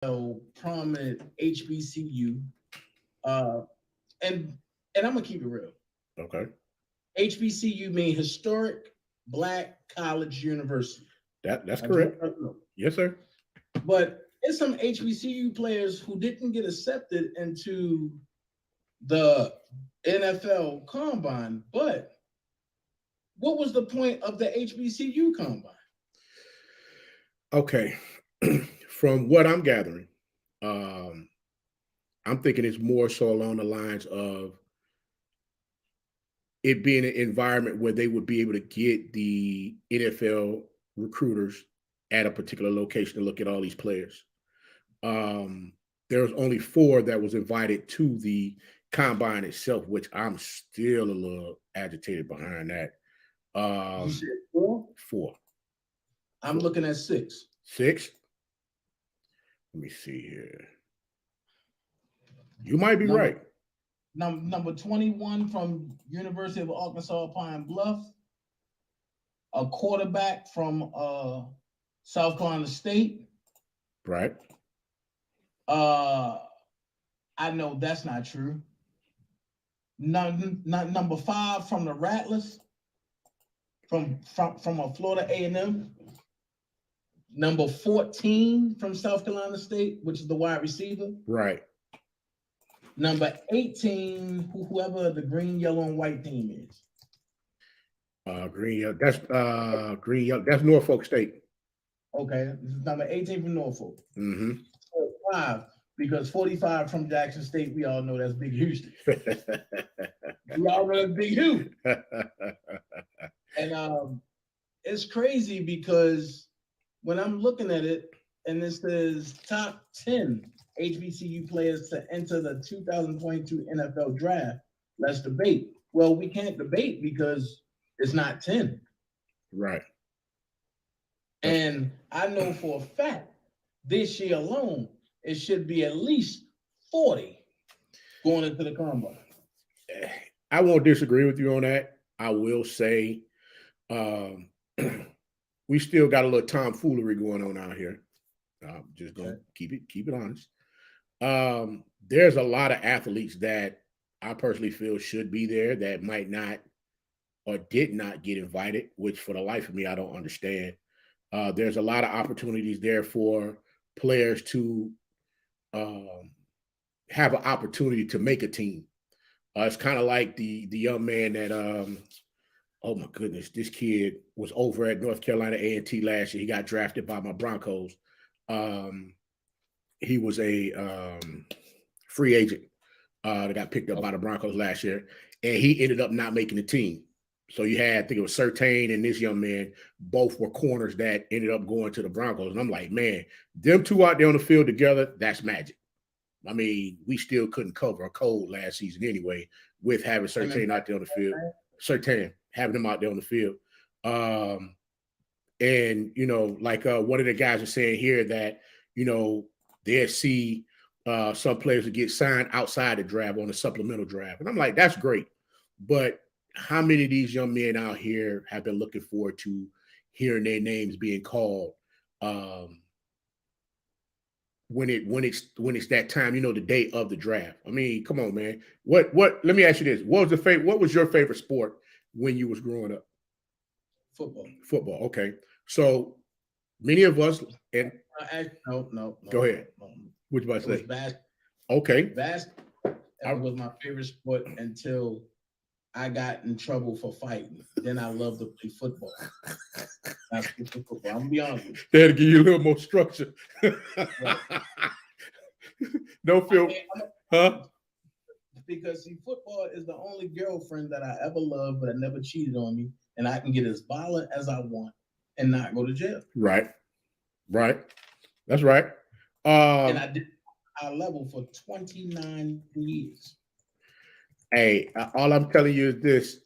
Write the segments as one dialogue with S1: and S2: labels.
S1: prominent HBCU, uh, and I'm gonna keep it real.
S2: Okay.
S1: HBCU mean historic Black college university.
S2: That's
S1: I just want
S2: correct.
S1: you to know.
S2: Yes, sir.
S1: But there's some HBCU players who didn't get accepted into the NFL combine. But what was the point of the HBCU combine?
S2: Okay. From what I'm gathering, um, I'm thinking it's more so along the lines of it being an environment where they would be able to get the NFL recruiters at a particular location to look at all these players. Um, there was only 4 that was invited to the combine itself, which I'm still a little agitated behind that.
S1: You said
S2: Um,
S1: 4?
S2: 4,
S1: I'm
S2: 4,
S1: looking at 6.
S2: 6. Let me see here. You might be
S1: Number
S2: right.
S1: number 21 from University of Arkansas Pine Bluff, a quarterback from South Carolina State.
S2: Right.
S1: Uh, I know that's not true. Number 5 from the Rattlers, from a Florida A&M. Number 14 from South Carolina State, which is the wide receiver.
S2: Right.
S1: Number 18, whoever the green, yellow, and white team is.
S2: Green. That's green. That's Norfolk State.
S1: Okay, this is number 18 from Norfolk.
S2: Mm-hmm.
S1: 5, because 45 from Jackson State, we all know that's Big Houston. We all know that's Big Hugh. And it's crazy because when I'm looking at it, and it says top 10 HBCU players to enter the 2022 NFL draft, let's debate. Well, we can't debate because it's not 10.
S2: Right.
S1: And I know for a fact this year alone, it should be at least 40 going into the combine.
S2: I won't disagree with you on that. I will say we still got a little tomfoolery going on out here. I'm just gonna keep it honest. There's a lot of athletes that I personally feel should be there that might not or did not get invited, which for the life of me, I don't understand. There's a lot of opportunities there for players to um, have an opportunity to make a team. It's kind of like the young man that oh my goodness, this kid was over at North Carolina A&T last year. He got drafted by my Broncos. He was a free agent that got picked up by the Broncos last year, and he ended up not making the team. So you had, I think it was Surtain and this young man, both were corners that ended up going to the Broncos. And I'm like, man, them two out there on the field together, that's magic. I mean, we still couldn't cover a cold last season anyway with having Surtain out there on the field. Surtain, having him out there on the field. And, you know, like one of the guys was saying here that, you know, they'll see some players that get signed outside the draft on a supplemental draft. And I'm like, that's great. But how many of these young men out here have been looking forward to hearing their names being called when it's that time, you know, the day of the draft? I mean, come on, man. What let me ask you this. What was your favorite sport when you was growing up?
S1: Football.
S2: Football. Okay. So many of us and
S1: no.
S2: Go ahead.
S1: No.
S2: What you about to say?
S1: Basketball.
S2: Okay.
S1: Basketball was my favorite sport until I got in trouble for fighting. Then I loved to play football. I'm gonna be honest with you.
S2: They had to give you a little more structure.
S1: Right.
S2: Don't feel, huh?
S1: Because see, football is the only girlfriend that I ever loved, but it never cheated on me, and I can get as violent as I want and not go to jail.
S2: Right. That's right.
S1: And I did high level for 29 years.
S2: Hey, all I'm telling you is this: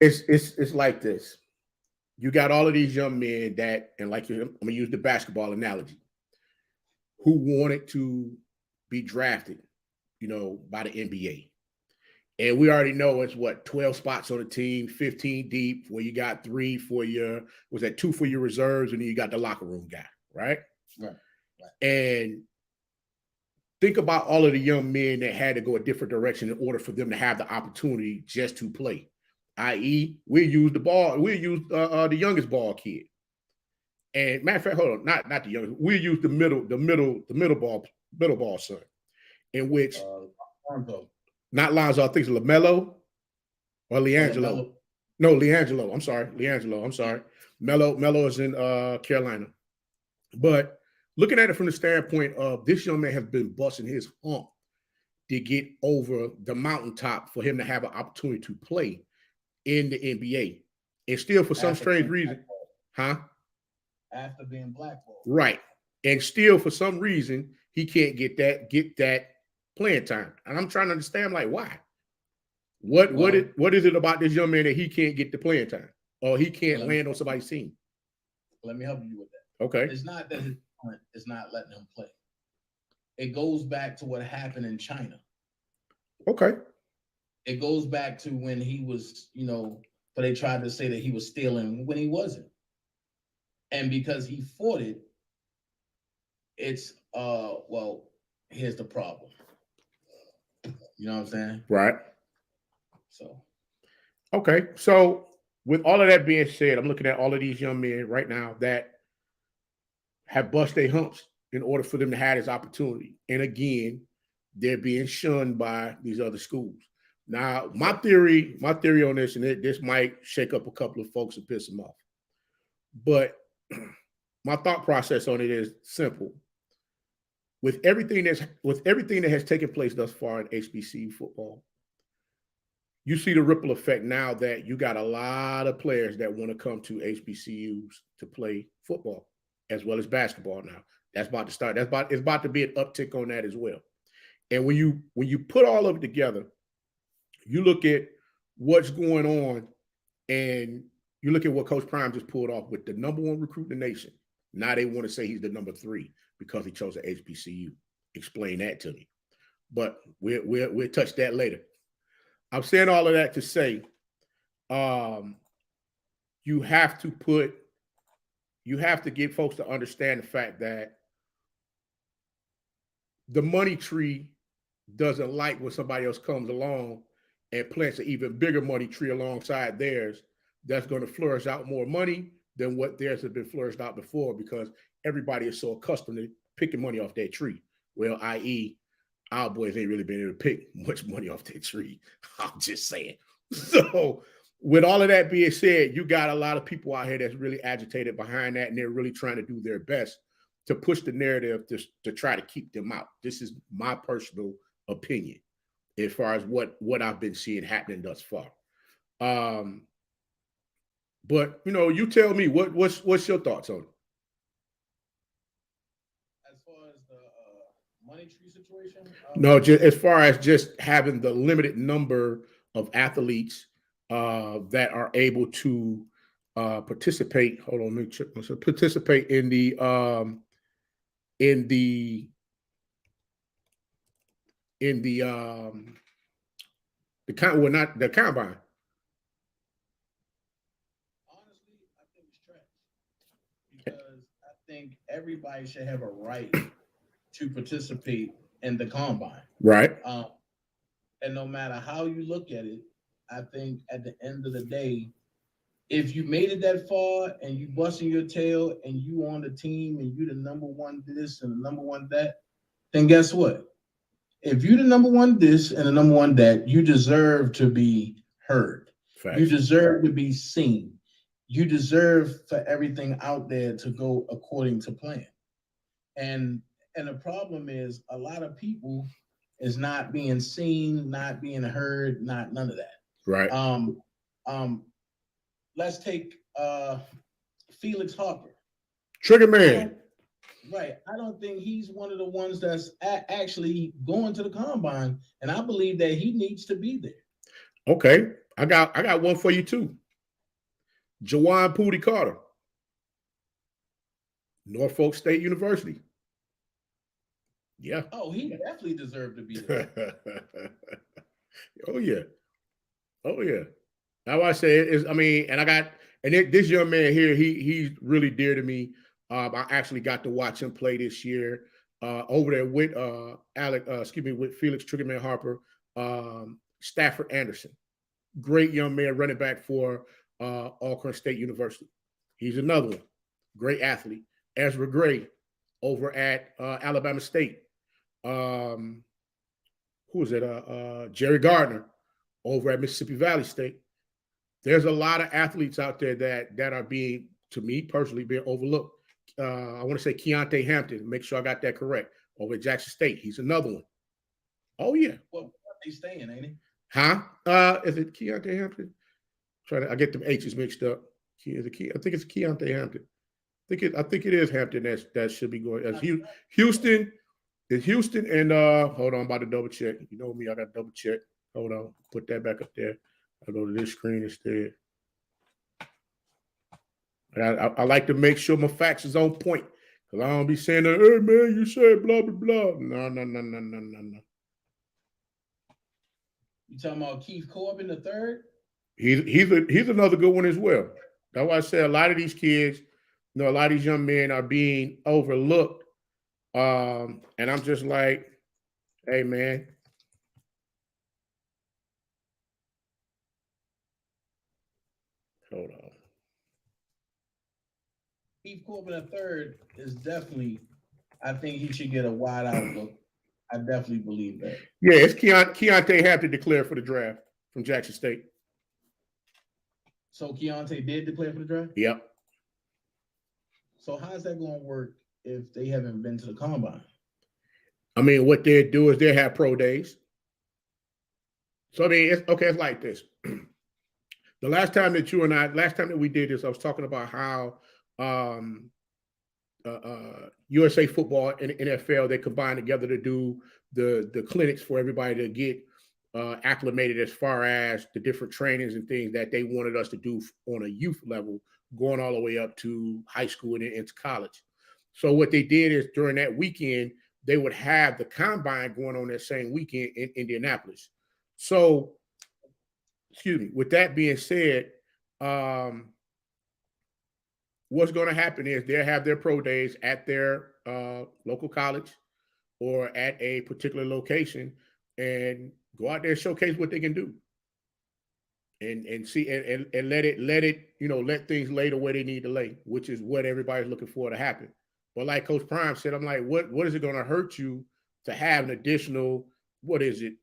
S2: it's like this. You got all of these young men that, and like I'm gonna use the basketball analogy, who wanted to be drafted, you know, by the NBA. And we already know it's 12 spots on the team, 15 deep, where you got 3 for your, was that 2 for your reserves, and then you got the locker room guy, right?
S1: Right.
S2: And think about all of the young men that had to go a different direction in order for them to have the opportunity just to play. I.e., we use the youngest ball kid. And matter of fact, hold on, not the youngest. We use the middle ball son, in which not Lonzo, I think it's LaMelo or LiAngelo. No, LiAngelo. I'm sorry, LiAngelo. I'm sorry. Melo is in Carolina. But looking at it from the standpoint of this young man has been busting his hump to get over the mountaintop for him to have an opportunity to play in the NBA. And still, for some strange reason,
S1: after being blackballed.
S2: Right. And still, for some reason, he can't get that playing time. And I'm trying to understand, like, why? What is it about this young man that he can't get the playing time? Or he can't land on somebody's team?
S1: Let me help you with that.
S2: Okay.
S1: It's not that his talent is not letting him play. It goes back to what happened in China.
S2: Okay.
S1: It goes back to when he was, but they tried to say that he was stealing when he wasn't. And because he fought it, it's, here's the problem. You know what I'm saying?
S2: Right.
S1: So.
S2: Okay. So with all of that being said, I'm looking at all of these young men right now that have bust their humps in order for them to have this opportunity. And again, they're being shunned by these other schools. Now, my theory on this, and this might shake up a couple of folks and piss them off, but my thought process on it is simple. With everything that has taken place thus far in HBCU football, you see the ripple effect now that you got a lot of players that want to come to HBCUs to play football as well as basketball now. That's about to start. It's about to be an uptick on that as well. And when you put all of it together, you look at what's going on and you look at what Coach Prime just pulled off with the number one recruit in the nation. Now they want to say he's the number 3 because he chose an HBCU. Explain that to me. But we'll touch that later. I'm saying all of that to say you have to get folks to understand the fact that the money tree doesn't like when somebody else comes along and plants an even bigger money tree alongside theirs that's going to flourish out more money than what theirs has been flourished out before, because everybody is so accustomed to picking money off that tree. Well, i.e., our boys ain't really been able to pick much money off that tree. I'm just saying. So with all of that being said, you got a lot of people out here that's really agitated behind that, and they're really trying to do their best to push the narrative to try to keep them out. This is my personal opinion as far as what I've been seeing happening thus far. But you tell me what's your thoughts on it?
S1: As far as the money tree situation?
S2: No, just as far as just having the limited number of athletes that are able to participate. Hold on, let me check. Participate in the combine.
S1: Honestly, I think it's trash because I think everybody should have a right to participate in the combine.
S2: Right.
S1: And no matter how you look at it, I think at the end of the day, if you made it that far and you busting your tail and you on the team and you the number one this and the number one that, then guess what? If you the number one this and the number one that, you deserve to be heard.
S2: Facts.
S1: You deserve to be seen. You deserve for everything out there to go according to plan. And the problem is a lot of people is not being seen, not being heard, none of that.
S2: Right.
S1: Let's take Felix Harper.
S2: Trigger man.
S1: Right. I don't think he's one of the ones that's actually going to the combine, and I believe that he needs to be there.
S2: Okay. I got one for you too. Jawan Pooty Carter. Norfolk State University. Yeah.
S1: Oh, he definitely deserved to be there.
S2: Oh yeah. Now I say is, and this young man here, he's really dear to me. I actually got to watch him play this year over there with with Felix Triggerman Harper, Stafford Anderson. Great young man, running back for Alcorn State University. He's another one. Great athlete. Ezra Gray over at Alabama State. Who is it? Jerry Gardner over at Mississippi Valley State. There's a lot of athletes out there that are being, to me personally, being overlooked. I want to say Keontae Hampton. Make sure I got that correct. Over at Jackson State. He's another one. Oh, yeah.
S1: Well, he's staying, ain't he?
S2: Huh? Is it Keontae Hampton? I get them H's mixed up. I think it's Keontae Hampton. I think it is Hampton that should be going. As Houston. It's Houston and hold on, I'm about to double check. You know me, I got to double check. Hold on, put that back up there. I'll go to this screen instead. I like to make sure my facts is on point. Because I don't be saying that, hey man, you said blah blah blah. No.
S1: You talking about Keith Corbin the third?
S2: He's another good one as well. That's why I say a lot of these kids, a lot of these young men are being overlooked. And I'm just like, hey man. Hold on.
S1: Keith Corbin the third is definitely, I think he should get a wide outlook. I definitely believe that.
S2: Yeah, it's Keontae Hampton declared for the draft from Jackson State.
S1: So Keontae did declare for the draft?
S2: Yep.
S1: So how's that going to work if they haven't been to the combine?
S2: I mean, what they'll do is they'll have pro days. So I mean, it's like this. The last time that we did this, I was talking about how USA Football and NFL, they combined together to do the clinics for everybody to get acclimated as far as the different trainings and things that they wanted us to do on a youth level, going all the way up to high school and into college. So what they did is during that weekend, they would have the combine going on that same weekend in Indianapolis. So, excuse me, with that being said, what's going to happen is they'll have their pro days at their local college or at a particular location and go out there and showcase what they can do. And see and let it, let things lay the way they need to lay, which is what everybody's looking for to happen. But like Coach Prime said, I'm like, what is it going to hurt you to have an additional, what is it?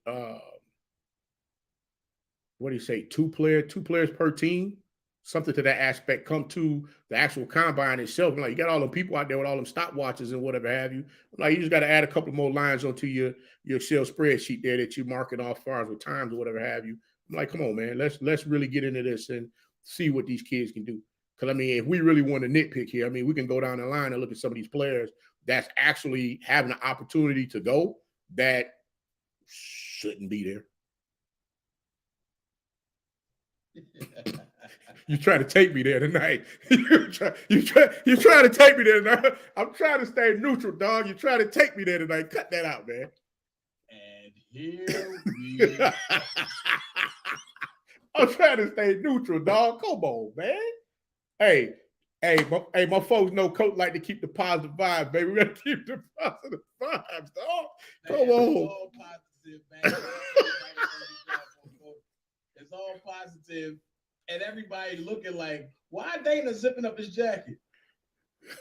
S2: What do you say? Two players per team, something to that aspect, come to the actual combine itself. I'm like, you got all the people out there with all them stopwatches and whatever have you. I'm like, you just got to add a couple more lines onto your Excel spreadsheet there that you marking off as far as with times or whatever have you. I'm like, come on, man, let's really get into this and see what these kids can do. Because, I mean, if we really want to nitpick here, I mean, we can go down the line and look at some of these players that's actually having an opportunity to go that shouldn't be there. You try to take me there tonight. You try to take me there tonight. I'm trying to stay neutral, dog. You try to take me there tonight. Cut that out, man.
S1: And here we
S2: I'm trying to stay neutral, dog. Come on, man. Hey, my folks know Coach like to keep the positive vibes, baby. We got to keep the positive vibes, dog. Come on.
S1: It's all positive, man. It's all positive. And everybody looking like, why Dana zipping up his jacket?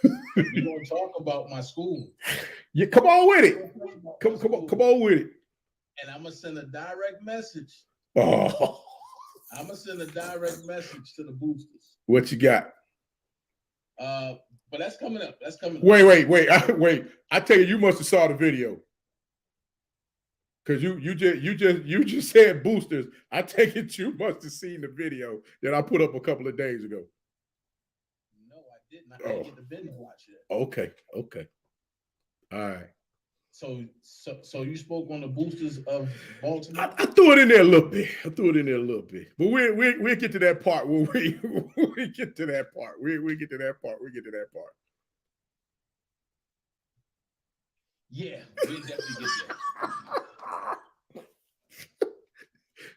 S1: We're going to talk about my school.
S2: Yeah, come on with it. Come on with it.
S1: And I'm going to send a direct message.
S2: Oh.
S1: I'm going to send a direct message to the boosters.
S2: What you got?
S1: But that's coming up.
S2: Wait. I tell you must have saw the video. Because you just said boosters. I take it you must have seen the video that I put up a couple of days ago.
S1: No, I didn't. I didn't get the binge watch it.
S2: Okay. All right.
S1: So you spoke on the boosters of Baltimore?
S2: I threw it in there a little bit. But we'll get to that part when we get to that part. We'll get to that part.
S1: Yeah, we'll definitely get there.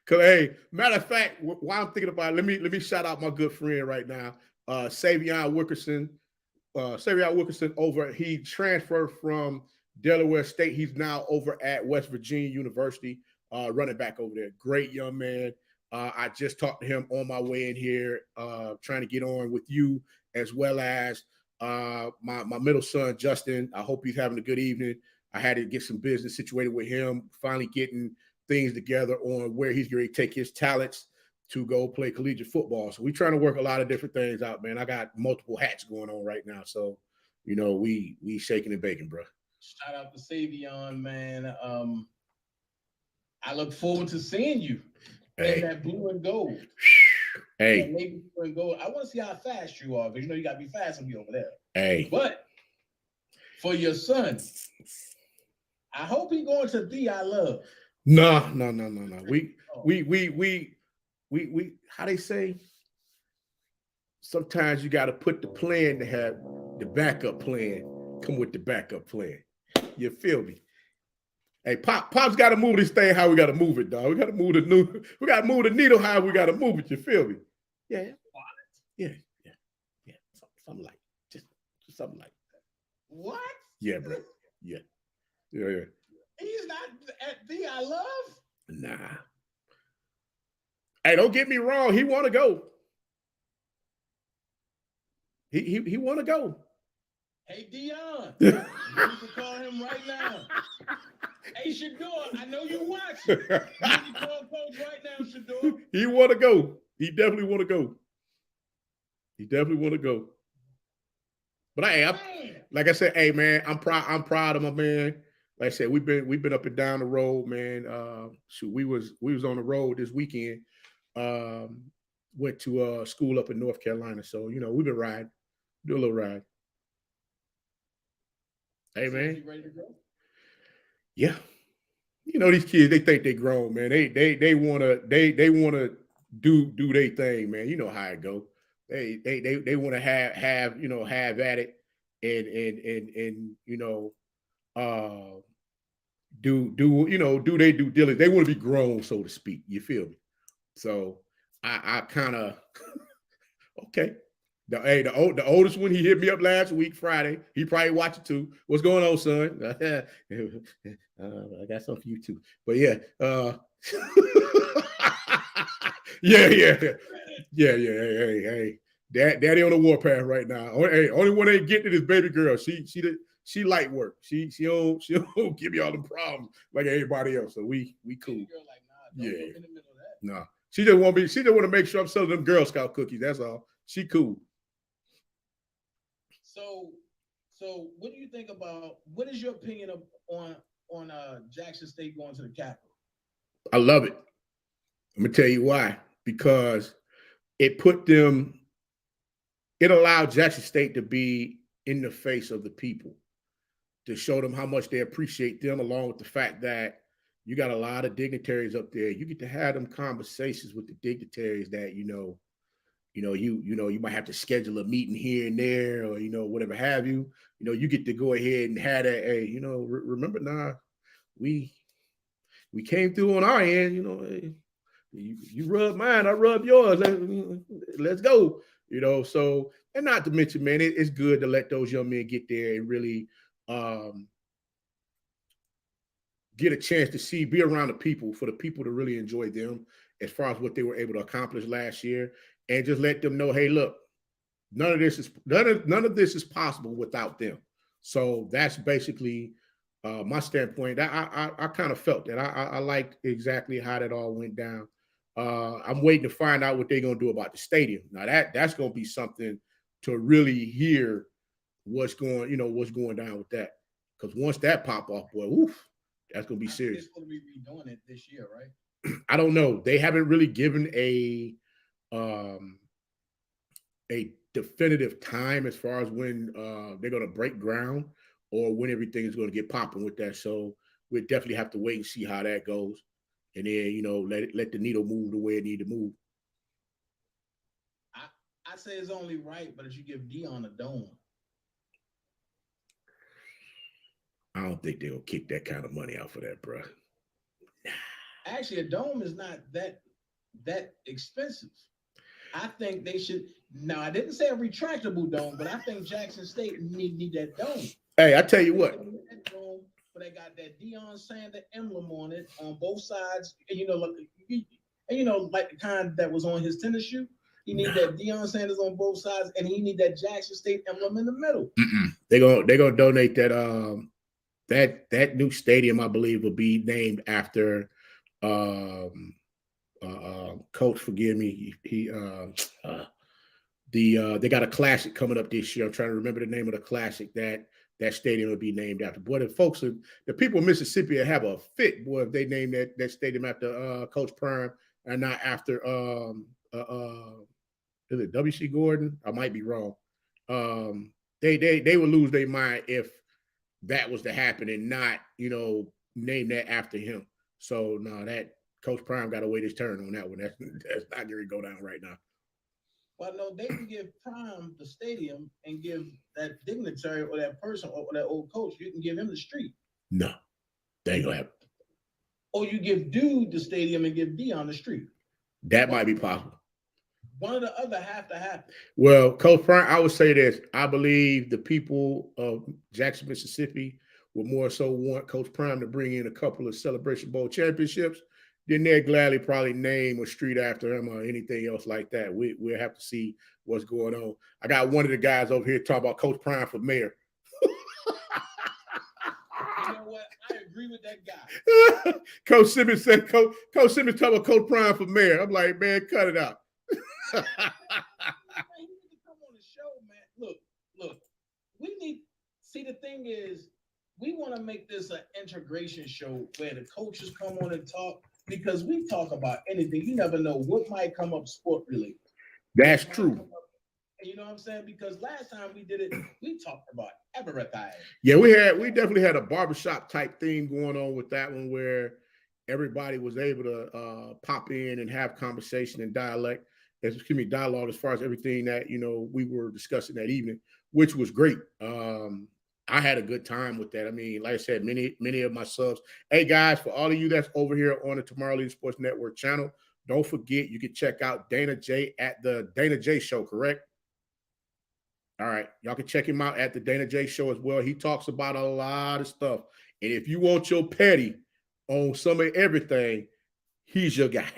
S2: Cause hey, matter of fact, while I'm thinking about it, let me shout out my good friend right now, Savion Wickerson. Sariat Wilkinson over. He transferred from Delaware State. He's now over at West Virginia University, running back over there. Great young man. I just talked to him on my way in here, trying to get on with you as well as my middle son, Justin. I hope he's having a good evening. I had to get some business situated with him, finally getting things together on where he's going to take his talents to go play collegiate football. So we're trying to work a lot of different things out, man. I got multiple hats going on right now. So, we shaking and baking, bro.
S1: Shout out to Savion, man. I look forward to seeing you in that blue and gold.
S2: Hey.
S1: Yeah, maybe blue and gold. I want to see how fast you are, because you got to be fast and be over there.
S2: Hey.
S1: But for your son, I hope he going to the I love.
S2: No. We how they say, sometimes you got to put the plan to have the backup plan come with the backup plan. You feel me? Hey, Pop's got to move this thing how we got to move it, dog. We got to move the needle how we got to move it. You feel me? Yeah. Something like just something like that.
S1: What?
S2: Yeah, bro. Yeah.
S1: He's not at the I love?
S2: Nah. Hey, don't get me wrong. He want to go. He want to go.
S1: Hey, Dion. You can call him right now. Hey, Shador, I know you're watching. You can call Coach right now, Shador.
S2: He want to go. He definitely want to go. But like I said, hey man, I'm proud of my man. Like I said, we've been up and down the road, man. We was on the road this weekend. Went to school up in North Carolina, so we've been riding, do a little ride. Hey man,
S1: you ready to go?
S2: Yeah, these kids, they think they grown, man. They wanna do their thing, man. You know how it go. They want to have at it and do they due diligence. They want to be grown, so to speak. You feel me? So I kind of okay. The oldest one, he hit me up last week, Friday. He probably watched it too. What's going on, son? I got something for you too. But yeah, yeah. Hey. Daddy on the warpath right now. Only one ain't getting it is baby girl. She light work. She don't give me all the problems like everybody else. So we cool.
S1: Baby girl, like, nah, don't look in the middle of that.
S2: Nah. She just want to make sure I'm selling them Girl Scout cookies. That's all. She cool.
S1: So what do you think about, what is your opinion on Jackson State going to the Capitol?
S2: I love it. I'm gonna tell you why. Because it allowed Jackson State to be in the face of the people, to show them how much they appreciate them, along with the fact that you got a lot of dignitaries up there. You get to have them conversations with the dignitaries that you might have to schedule a meeting here and there, or whatever have you. You get to go ahead and have that. Remember now, we came through on our end. You rub mine, I rub yours. Let's go. So, and not to mention, man, it's good to let those young men get there and really get a chance to be around the people, for the people to really enjoy them as far as what they were able to accomplish last year, and just let them know, hey, look, none of this is possible without them. So that's basically my standpoint. I kind of felt that. I liked exactly how that all went down. I'm waiting to find out what they're gonna do about the stadium. Now that's gonna be something to really hear what's going down with that. Because once that pop off, boy, oof, that's gonna be serious.
S1: They're going to be redoing it this year, right?
S2: I don't know. They haven't really given a definitive time as far as when they're going to break ground or when everything is going to get popping with that. So we'll definitely have to wait and see how that goes, and then let the needle move the way it need to move.
S1: I say it's only right, but if you give Dion a dome,
S2: I don't think they'll kick that kind of money out for that, bro.
S1: Actually, a dome is not that expensive. I think they should. Now, I didn't say a retractable dome, but I think Jackson State need that dome.
S2: Hey, I tell you what.
S1: That dome, but they got that Deion Sanders emblem on it on both sides, and like the kind that was on his tennis shoe. He need that Deion Sanders on both sides, and he need that Jackson State emblem in the middle.
S2: They're gonna donate that. That new stadium, I believe, will be named after Coach. Forgive me. They got a classic coming up this year. I'm trying to remember the name of the classic that stadium will be named after. Boy, the people of Mississippi have a fit, boy, if they name that stadium after Coach Prime and not after is it W.C. Gordon? I might be wrong. They would lose their mind if that was to happen and not, name that after him. So no, that Coach Prime got to wait his turn on that one. That's not going to go down right now.
S1: Well, no, they can give Prime the stadium and give that dignitary or that person or that old coach, you can give him the street.
S2: No, they ain't gonna happen.
S1: Or you give Dude the stadium and give Deion the street.
S2: That might be possible.
S1: One or the other have to happen.
S2: Well, Coach Prime, I would say this. I believe the people of Jackson, Mississippi would more so want Coach Prime to bring in a couple of Celebration Bowl championships. Then they'll gladly probably name a street after him or anything else like that. We'll have to see what's going on. I got one of the guys over here talking about Coach Prime for mayor.
S1: You know what? I agree with that guy.
S2: Coach Simmons said, Coach Simmons talking about Coach Prime for mayor. I'm like, man, cut it out.
S1: Man, he need to come on the show, man. Look. We need. See, the thing is, we want to make this an integration show where the coaches come on and talk, because we talk about anything. You never know what might come up sport related.
S2: That's true.
S1: You know what I'm saying? Because last time we did it, we talked about everything.
S2: Yeah, we definitely had a barbershop type theme going on with that one, where everybody was able to pop in and have conversation and dialogue as far as everything that we were discussing that evening, which was great. I had a good time with that. I mean, like I said, many of my subs. Hey guys, for all of you that's over here on the Tomorrow Leader Sports Network channel, don't forget you can check out Dana J at the Dana J Show, correct? All right, y'all can check him out at the Dana J Show as well. He talks about a lot of stuff, and if you want your petty on some of everything, he's your guy.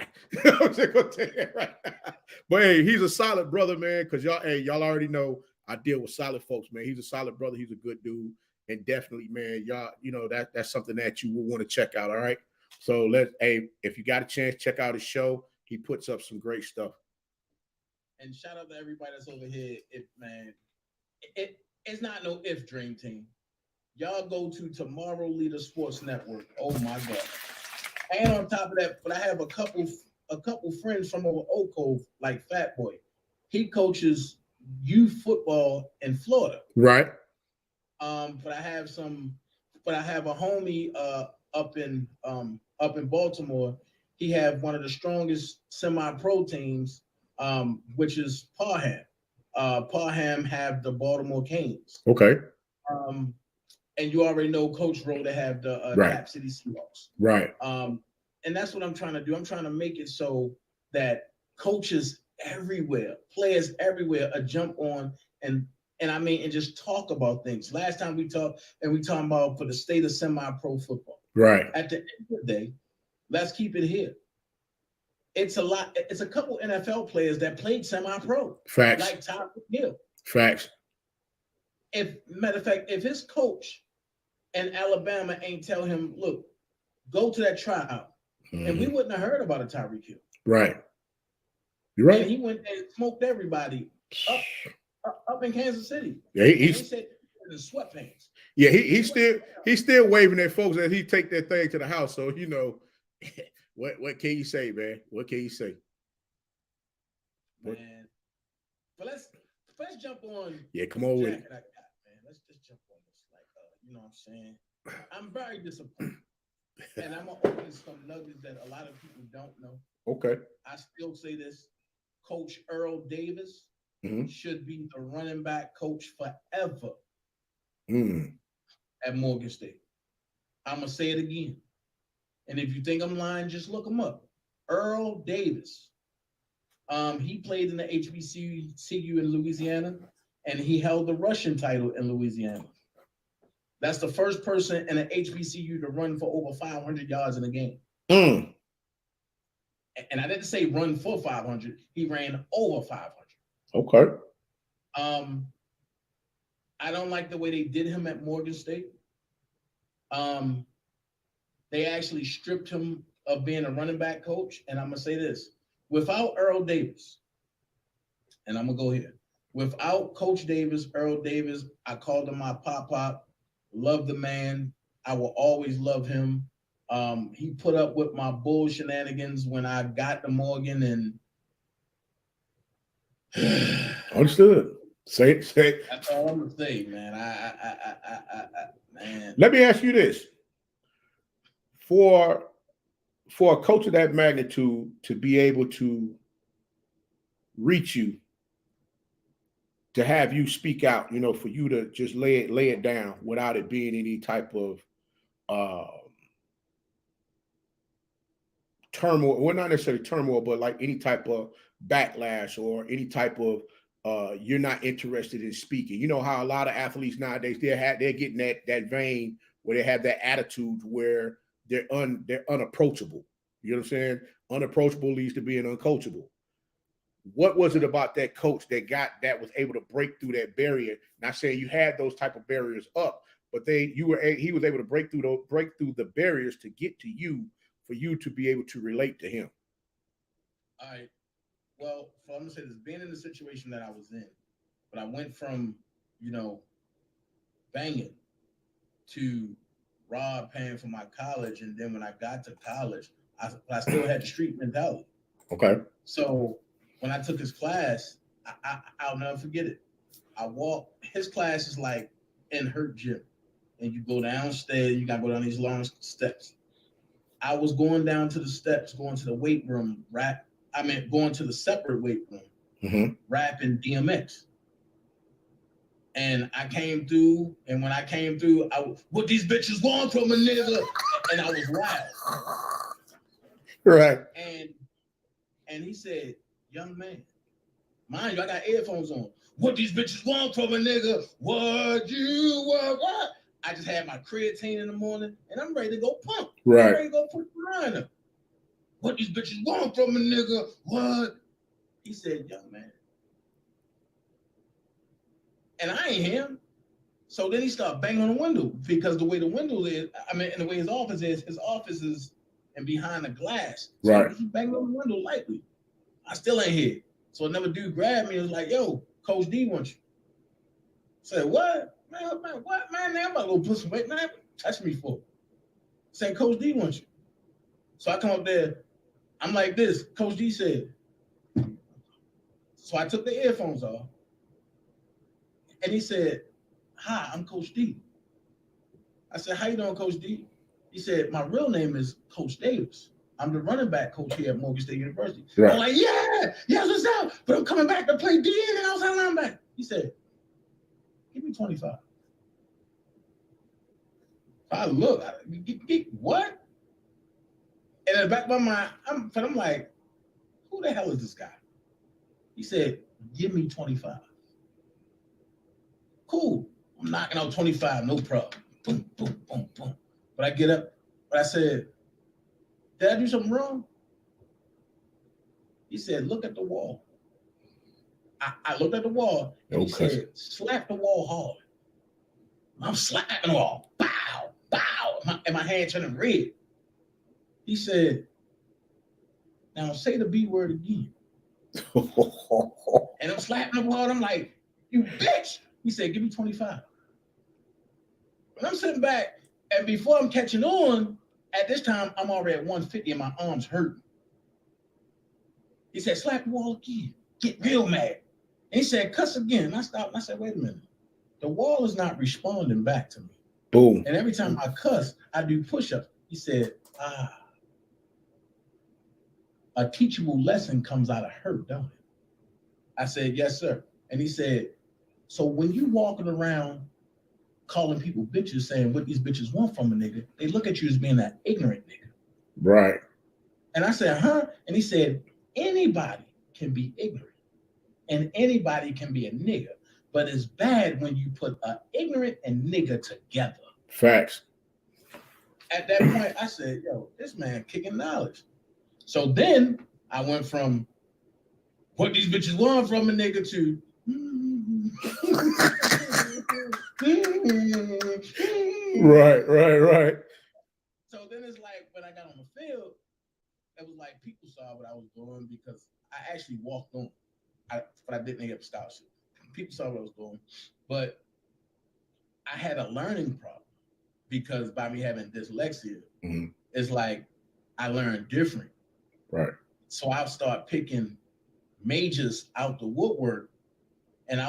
S2: I'm just gonna tell you that right now. But hey, he's a solid brother, man. Because y'all already know I deal with solid folks, man. He's a solid brother. He's a good dude, and definitely, man, y'all, that's something that you will want to check out. All right. So if you got a chance, check out his show. He puts up some great stuff.
S1: And shout out to everybody that's over here. It's not no if dream team. Y'all go to Tomorrow Leader Sports Network. Oh my God. And on top of that, but I have a couple friends from over Oak Cove, like Fat Boy. He coaches youth football in Florida.
S2: Right.
S1: But I have a homie up in Baltimore. He have one of the strongest semi-pro teams, which is Parham. Parham have the Baltimore Canes.
S2: Okay.
S1: And you already know Coach Rowe to have the Cap City Seahawks.
S2: Right.
S1: And that's what I'm trying to do. I'm trying to make it so that coaches everywhere, players everywhere, jump on and just talk about things. Last time we talked about for the state of semi-pro football.
S2: Right.
S1: At the end of the day, let's keep it here. It's a lot. It's a couple NFL players that played semi-pro.
S2: Facts.
S1: Like Tyreek Hill.
S2: Facts.
S1: Matter of fact, if his coach in Alabama ain't tell him, look, go to that tryout, and we wouldn't have heard about a Tyreek Hill.
S2: Right. You're right.
S1: And he went and smoked everybody up in Kansas City.
S2: Yeah, he
S1: said in sweatpants.
S2: Yeah, he's still waving at folks as he take that thing to the house. So what can you say, man? What can you say?
S1: Man, but let's jump on.
S2: Yeah, come on with it.
S1: Man. Let's just jump on this. You know what I'm saying? I'm very disappointed. And I'm going to open some nuggets that a lot of people don't know.
S2: Okay.
S1: I still say this. Coach Earl Davis should be the running back coach forever at Morgan State. I'm going to say it again. And if you think I'm lying, just look him up. Earl Davis. He played in the HBCU in Louisiana, and he held the rushing title in Louisiana. That's the first person in an HBCU to run for over 500 yards in a game. And I didn't say run for 500. He ran over 500.
S2: Okay.
S1: I don't like the way they did him at Morgan State. They actually stripped him of being a running back coach. And I'm going to say this. Without Earl Davis, and I'm going to go here. Without Coach Davis, Earl Davis, I called him my pop-pop. Love the man. I will always love him. He put up with my bull shenanigans when I got to Morgan, and
S2: understood. Say.
S1: That's all I'm gonna say, man. Man.
S2: Let me ask you this: for a coach of that magnitude to be able to reach you, to have you speak out, for you to just lay it down without it being any type of turmoil, well, not necessarily turmoil, but like any type of backlash or any type of you're not interested in speaking. You know how a lot of athletes nowadays they're getting that vein where they have that attitude where they're unapproachable. You know what I'm saying? Unapproachable leads to being uncoachable. What was it about that coach that was able to break through that barrier? Not saying you had those type of barriers up, but he was able to break through the barriers to get to you, for you to be able to relate to him.
S1: All right. Well, I'm gonna say this: being in the situation that I was in, but I went from banging to Rob paying for my college, and then when I got to college, I still had the street mentality.
S2: Okay.
S1: So when I took his class, I'll never forget it. His class is like in her gym, and you go downstairs, you gotta go down these long steps. I was going down to the steps, going to the weight room, going to the separate weight room, rapping DMX. And I came through, and when I came through, what these bitches want from a nigga, and I was loud.
S2: Right.
S1: And he said, young man, mind you, I got earphones on. What these bitches want from a nigga? What? I just had my creatine in the morning, and I'm ready to go pump.
S2: Right.
S1: I'm ready to go put the line up. What these bitches want from a nigga? What? He said, young man. And I ain't him. So then he started banging on the window, because the way the window is, and the way his office is and behind the glass. So
S2: right.
S1: He banged on the window lightly. I still ain't here. So another dude grabbed me and was like, yo, Coach D wants you. I said, what? Man, what? Man, I'm about to go put some weight. Man, touch me for. Said, Coach D wants you. So I come up there. I'm like this. Coach D said. So I took the earphones off. And he said, hi, I'm Coach D. I said, how you doing, Coach D? He said, my real name is Coach Davis. I'm the running back coach here at Morgan State University. Right. I'm like, yes, what's up? But I'm coming back to play DN and outside linebacker. He said, give me 25. I look, what? And in the back of my mind, I'm like, who the hell is this guy? He said, give me 25. Cool. I'm knocking out 25, no problem. Boom, boom, boom, boom. But I get up, but I said, did I do something wrong? He said, look at the wall. I looked at the wall, and he said, slap the wall hard. I'm slapping the wall. Bow, bow. And my hand turning red. He said, now say the B word again. And I'm slapping the wall, and I'm like, you bitch. He said, give me 25. When I'm sitting back, and before I'm catching on, at this time, I'm already at 150 and my arms hurting. He said, slap the wall again. Get real mad. And he said, cuss again. And I stopped and I said, wait a minute. The wall is not responding back to me.
S2: Boom.
S1: And every time I cuss, I do push-ups. He said, a teachable lesson comes out of hurt, don't it? I said, yes, sir. And he said, so when you walking around calling people bitches, saying what these bitches want from a nigga, they look at you as being that ignorant nigga.
S2: Right.
S1: And I said, huh? And he said, anybody can be ignorant, and anybody can be a nigga. But it's bad when you put an ignorant and nigga together.
S2: Facts.
S1: At that point, I said, yo, this man kicking knowledge. So then I went from what these bitches want from a nigga to
S2: right.
S1: So then it's like when I got on the field, it was like people saw what I was doing because I actually walked on. But I didn't get a scholarship. People saw what I was doing, but I had a learning problem because by me having dyslexia, it's like I learned different.
S2: Right.
S1: So I'll start picking majors out the woodwork, and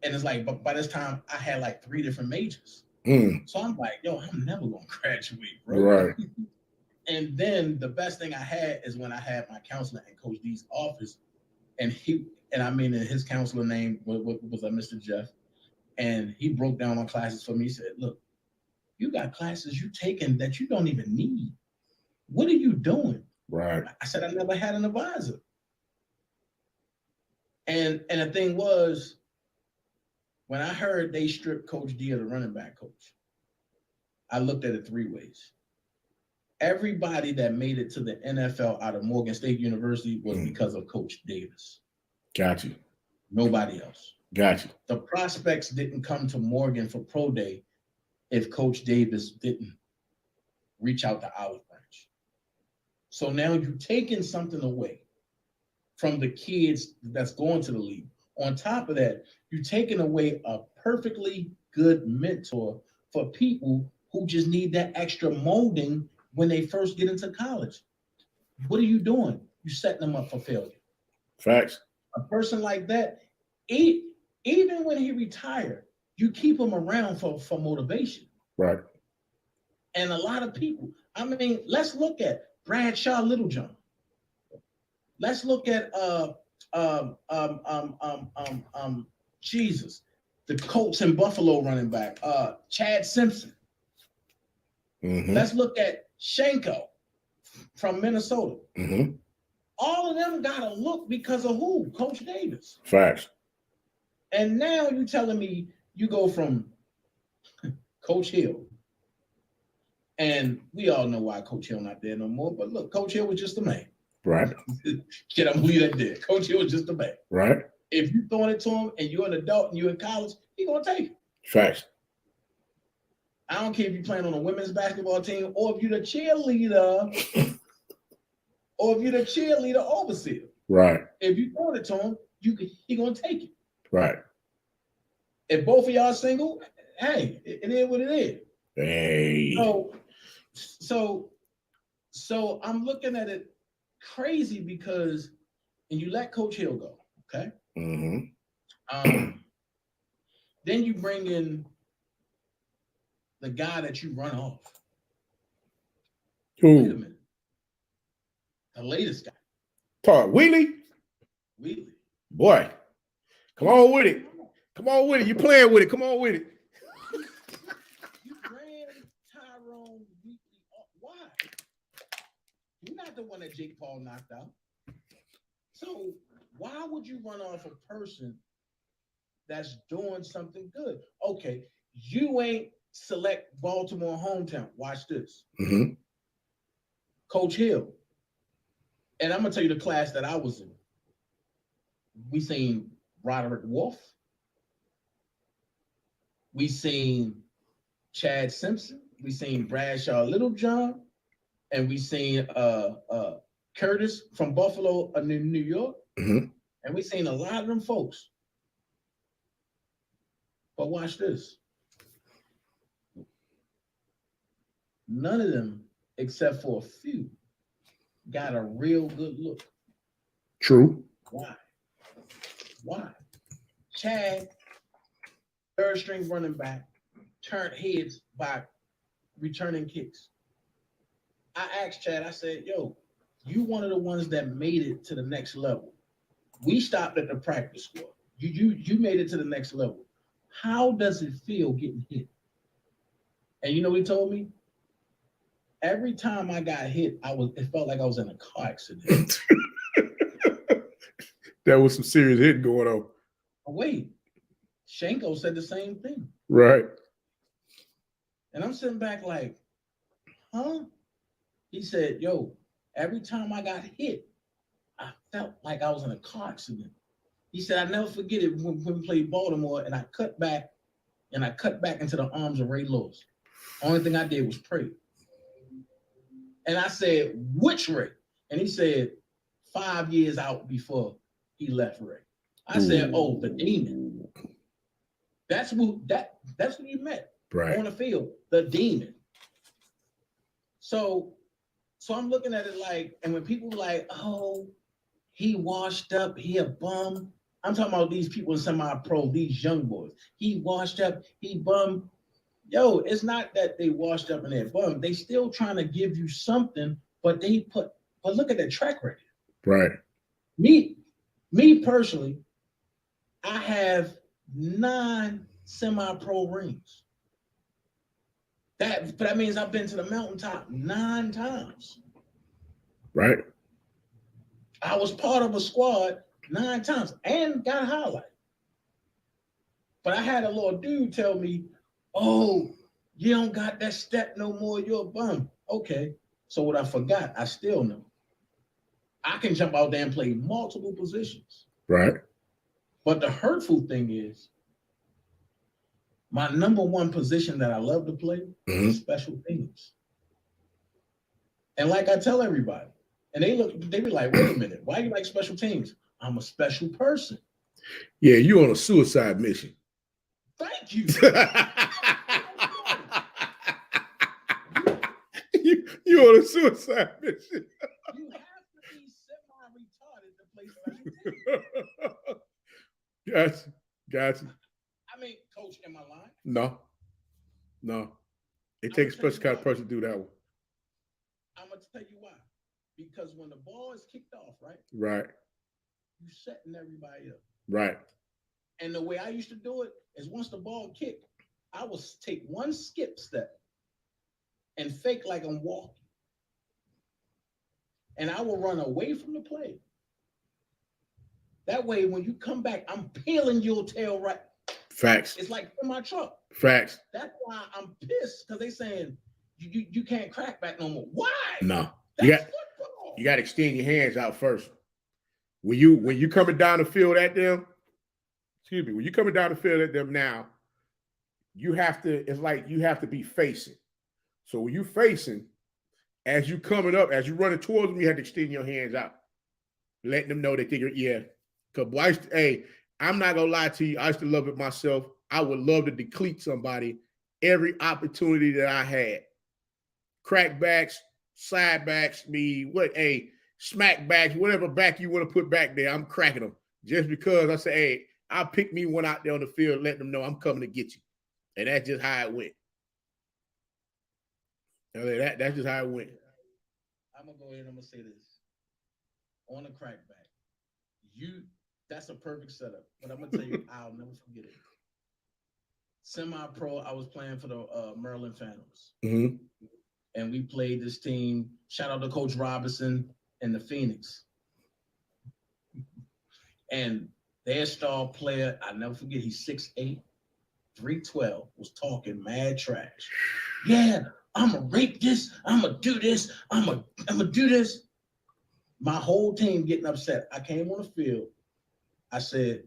S1: it's like, but by this time I had like 3 different majors. So I'm like, yo, I'm never gonna graduate, bro.
S2: Right.
S1: And then the best thing I had is when I had my counselor in Coach D's office, and his counselor name was Mr. Jeff, and he broke down my classes for me. He said, look, you got classes you taking that you don't even need. What are you doing?
S2: Right.
S1: I said, I never had an advisor. And the thing was, when I heard they stripped Coach D of the running back coach, I looked at it 3 ways. Everybody that made it to the NFL out of Morgan State University was because of Coach Davis.
S2: Got you.
S1: Nobody else.
S2: Got you.
S1: The prospects didn't come to Morgan for pro day if Coach Davis didn't reach out to Olive Branch. So now you're taking something away from the kids that's going to the league. On top of that, you're taking away a perfectly good mentor for people who just need that extra molding when they first get into college. What are you doing? You're setting them up for failure.
S2: Facts.
S1: A person like that, even when he retired, you keep him around for motivation.
S2: Right.
S1: And a lot of people, I mean, let's look at Bradshaw Littlejohn. Let's look at Jesus, the Colts and Buffalo running back, Chad Simpson. Let's look at Shanko from Minnesota. All of them got a look because of who? Coach Davis.
S2: Facts.
S1: And now you're telling me you go from Coach Hill, and we all know why Coach Hill not there no more. But look, Coach Hill was just a man.
S2: Right.
S1: Kid, I'm believe that did. Coach Hill was just a man.
S2: Right.
S1: If you throwing it to him and you're an adult and you're in college, he gonna take it.
S2: Facts.
S1: I don't care if you're playing on a women's basketball team or if you're the cheerleader or if you're the cheerleader overseer.
S2: Right.
S1: If you throwing it to him, he gonna take it.
S2: Right.
S1: If both of y'all single, hey, it is what it is.
S2: Hey.
S1: So I'm looking at it crazy because, and you let Coach Hill go, okay? Then you bring in the guy that you run off.
S2: Who?
S1: Wait a minute. The latest guy.
S2: Talk Wheatley. Boy, come on with it. Come on with it. You playing with it. Come on with it.
S1: You ran Tyrone Wheatley off. Why? You're not the one that Jake Paul knocked out. So why would you run off a person that's doing something good? Okay, you ain't select Baltimore hometown. Watch this. Coach Hill. And I'm going to tell you the class that I was in. We seen Roderick Wolf. We seen Chad Simpson. We seen Bradshaw Littlejohn. And we seen Curtis from Buffalo, New York. And we seen a lot of them folks. But watch this. None of them, except for a few, got a real good look.
S2: True.
S1: Why? Chad, third string running back, turned heads by returning kicks. I asked Chad, I said, yo, you one of the ones that made it to the next level. We stopped at the practice squad. You made it to the next level. How does it feel getting hit? And you know what he told me? Every time I got hit, it felt like I was in a car accident.
S2: There was some serious hitting going on.
S1: Oh, wait, Shanko said the same thing.
S2: Right.
S1: And I'm sitting back like, huh? He said, yo, every time I got hit, I felt like I was in a car accident. He said, I never forget it when we played Baltimore and I cut back into the arms of Ray Lewis. Only thing I did was pray. And I said, which Ray? And he said, 5 years out before he left Ray. I said, oh, the demon. That's who you met on the field, the demon. So I'm looking at it like, and when people like, oh, he washed up, he a bum. I'm talking about these people in semi-pro, these young boys. He washed up, he bum. Yo, it's not that they washed up and they're bum. They still trying to give you something, but look at their track record.
S2: Right.
S1: Me personally, I have 9 semi-pro rings. But that means I've been to the mountaintop 9 times.
S2: Right.
S1: I was part of a squad 9 times and got highlighted. But I had a little dude tell me, oh, you don't got that step no more, you're a bum. Okay, so what I forgot, I still know. I can jump out there and play multiple positions.
S2: Right.
S1: But the hurtful thing is, my number one position that I love to play is special teams. And like I tell everybody, and they be like, wait a minute, why you like special teams? I'm a special person.
S2: Yeah, you on a suicide mission.
S1: Thank you.
S2: you on a suicide mission.
S1: You have to be semi-retarded to play special teams.
S2: Gotcha.
S1: I mean, coach, am I lying?
S2: No. It takes a special kind of person to do that one.
S1: I'm going to tell you why. Because when the ball is kicked off, right?
S2: Right.
S1: You're setting everybody up.
S2: Right.
S1: And the way I used to do it is once the ball kicked, I would take one skip step and fake like I'm walking. And I will run away from the play. That way, when you come back, I'm peeling your tail right.
S2: Facts.
S1: It's like in my truck.
S2: Facts.
S1: That's why I'm pissed, because they saying you can't crack back no more. Why?
S2: No.
S1: That's
S2: football. You got to extend your hands out first. When you coming down the field at them, when you coming down the field at them now, it's like you have to be facing. So when you facing, as you coming up, as you running towards them, you have to extend your hands out, letting them know that because I'm not gonna lie to you, I used to love it myself. I would love to decleat somebody every opportunity that I had. Crackbacks, side backs, smack backs, whatever back you want to put back there, I'm cracking them. Just because I say, hey, I'll pick me one out there on the field, letting them know I'm coming to get you. And that's just how it went. That's just how it went.
S1: I'm gonna go ahead and I'm gonna say this. On the crackback, that's a perfect setup. But I'm gonna tell you, I'll never forget it. Semi-pro, I was playing for the Maryland Phantoms.
S2: Mm-hmm.
S1: And we played this team. Shout out to Coach Robinson and the Phoenix. And their star player, I'll never forget, he's 6'8", 312, was talking mad trash. Yeah, I'm going to rape this. I'm going to do this. I'm going to do this. My whole team getting upset. I came on the field. I said,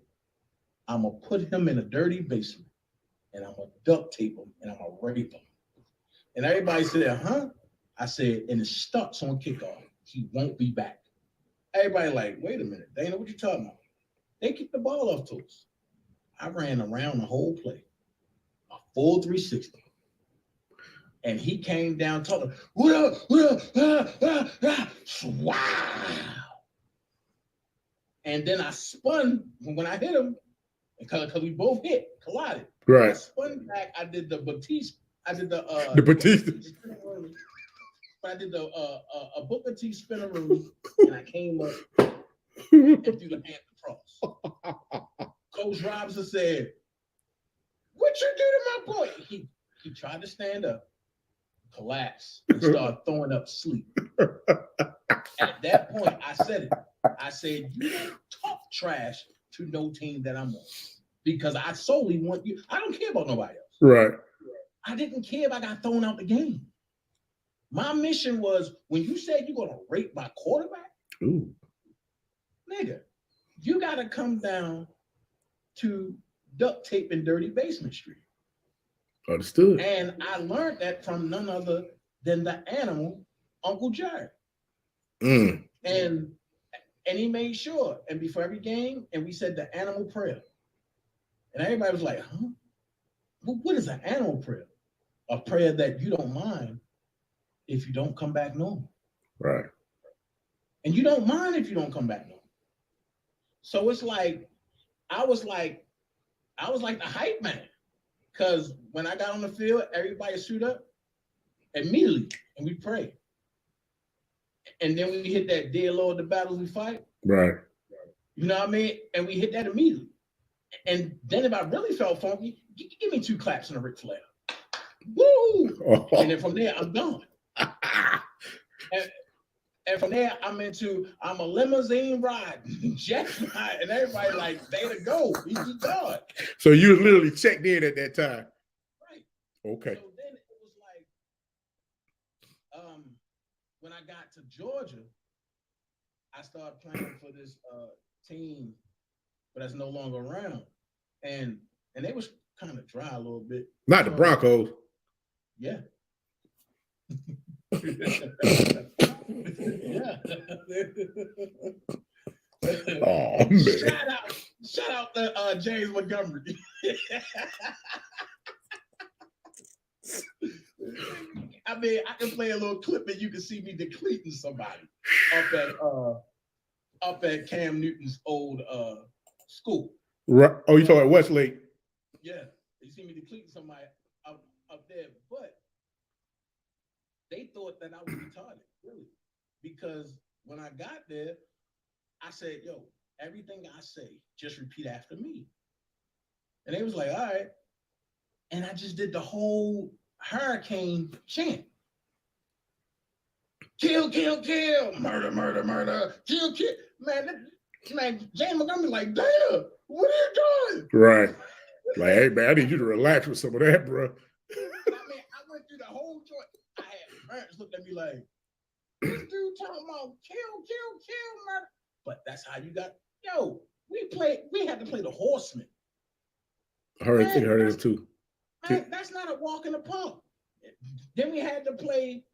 S1: I'm going to put him in a dirty basement, and I'm going to duct tape him, and I'm going to rape him. And everybody said, huh? I said, and it starts on kickoff. He won't be back. Everybody like, wait a minute, Dana, what you talking about? They kicked the ball off to us. I ran around the whole play, a full 360. And he came down talking, what up, wow. And then I spun when I hit him, because we both collided.
S2: Right.
S1: I spun back, I did the Batiste. I did the
S2: Batista.
S1: I did a Booker T spinneroo, and I came up and threw the hand across. Coach Robinson said, "What you do to my boy?" He tried to stand up, collapsed, and started throwing up sleep. At that point, I said it. I said, you don't talk trash to no team that I'm on because I solely want you. I don't care about nobody else.
S2: Right.
S1: I didn't care if I got thrown out the game. My mission was when you said you're going to rate my quarterback,
S2: Ooh.
S1: nigga, you got to come down to duct tape and dirty basement street.
S2: Understood.
S1: And I learned that from none other than the animal, Uncle Jerry.
S2: Mm.
S1: And he made sure, and before every game, and we said the animal prayer. And everybody was like, huh? What is an animal prayer? A prayer that you don't mind if you don't come back normal.
S2: Right.
S1: And you don't mind if you don't come back normal. So it's like, I was like the hype man. Because when I got on the field, everybody suit up immediately, and we pray. And then we hit that dear Lord, the battles we fight.
S2: Right.
S1: You know what I mean? And we hit that immediately. And then if I really felt funky, give me 2 claps and a Ric Flair. Woo! Oh. And then from there, I'm done. and from there, I'm a limousine ride, jet ride, and everybody like, day to go. He's done.
S2: So you was literally checked in at that time.
S1: Right.
S2: Okay.
S1: So then it was like, when I got to Georgia, I started playing for this team, but that's no longer around. And they was kind of dry a little bit.
S2: Not the Broncos.
S1: Yeah. Yeah.
S2: Oh man!
S1: Shout out to James Montgomery. I mean, I can play a little clip and you can see me decleating somebody up at Cam Newton's old school.
S2: Right. Oh, you talking about Westlake?
S1: Yeah, you see me decleating somebody up there, but they thought that I was retarded, really, because when I got there, I said, "Yo, everything I say, just repeat after me." And they was like, "All right," and I just did the whole hurricane chant. Kill, kill, kill, murder, murder, murder, kill, kill. Man, James Montgomery like, Dana, what are you doing?
S2: Right. Like, hey, man, I need you to relax with some of that, bro.
S1: I mean, I went through the whole joint. I had parents look at me like, this dude talking about kill, murder. But that's how you got, we had to play the Horsemen.
S2: I think I heard it too.
S1: Man, that's not a walk in the park. Then we had to play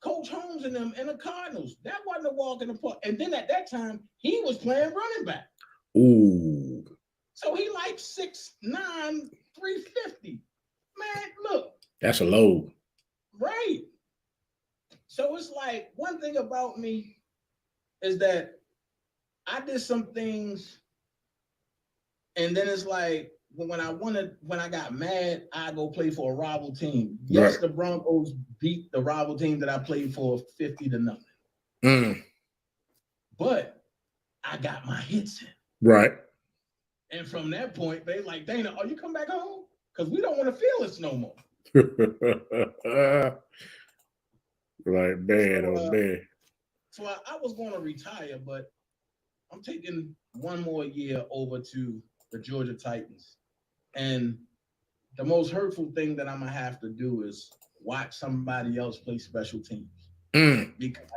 S1: Coach Holmes and them and the Cardinals. That wasn't a walk in the park. And then at that time, he was playing running back.
S2: Ooh.
S1: So he like 6'9", 350. Man, look.
S2: That's a load.
S1: Right. So it's like, one thing about me is that I did some things, and then it's like, when I got mad, I go play for a rival team. Yes, right. The Broncos beat the rival team that I played for 50-0.
S2: Mm.
S1: But I got my hits in.
S2: Right.
S1: And from that point, they like, Dana, you come back home? Because we don't want to feel this no more.
S2: Like, man, oh man.
S1: So I was going to retire, but I'm taking one more year over to the Georgia Titans. And the most hurtful thing that I'm going to have to do is watch somebody else play special teams.
S2: Mm.
S1: Because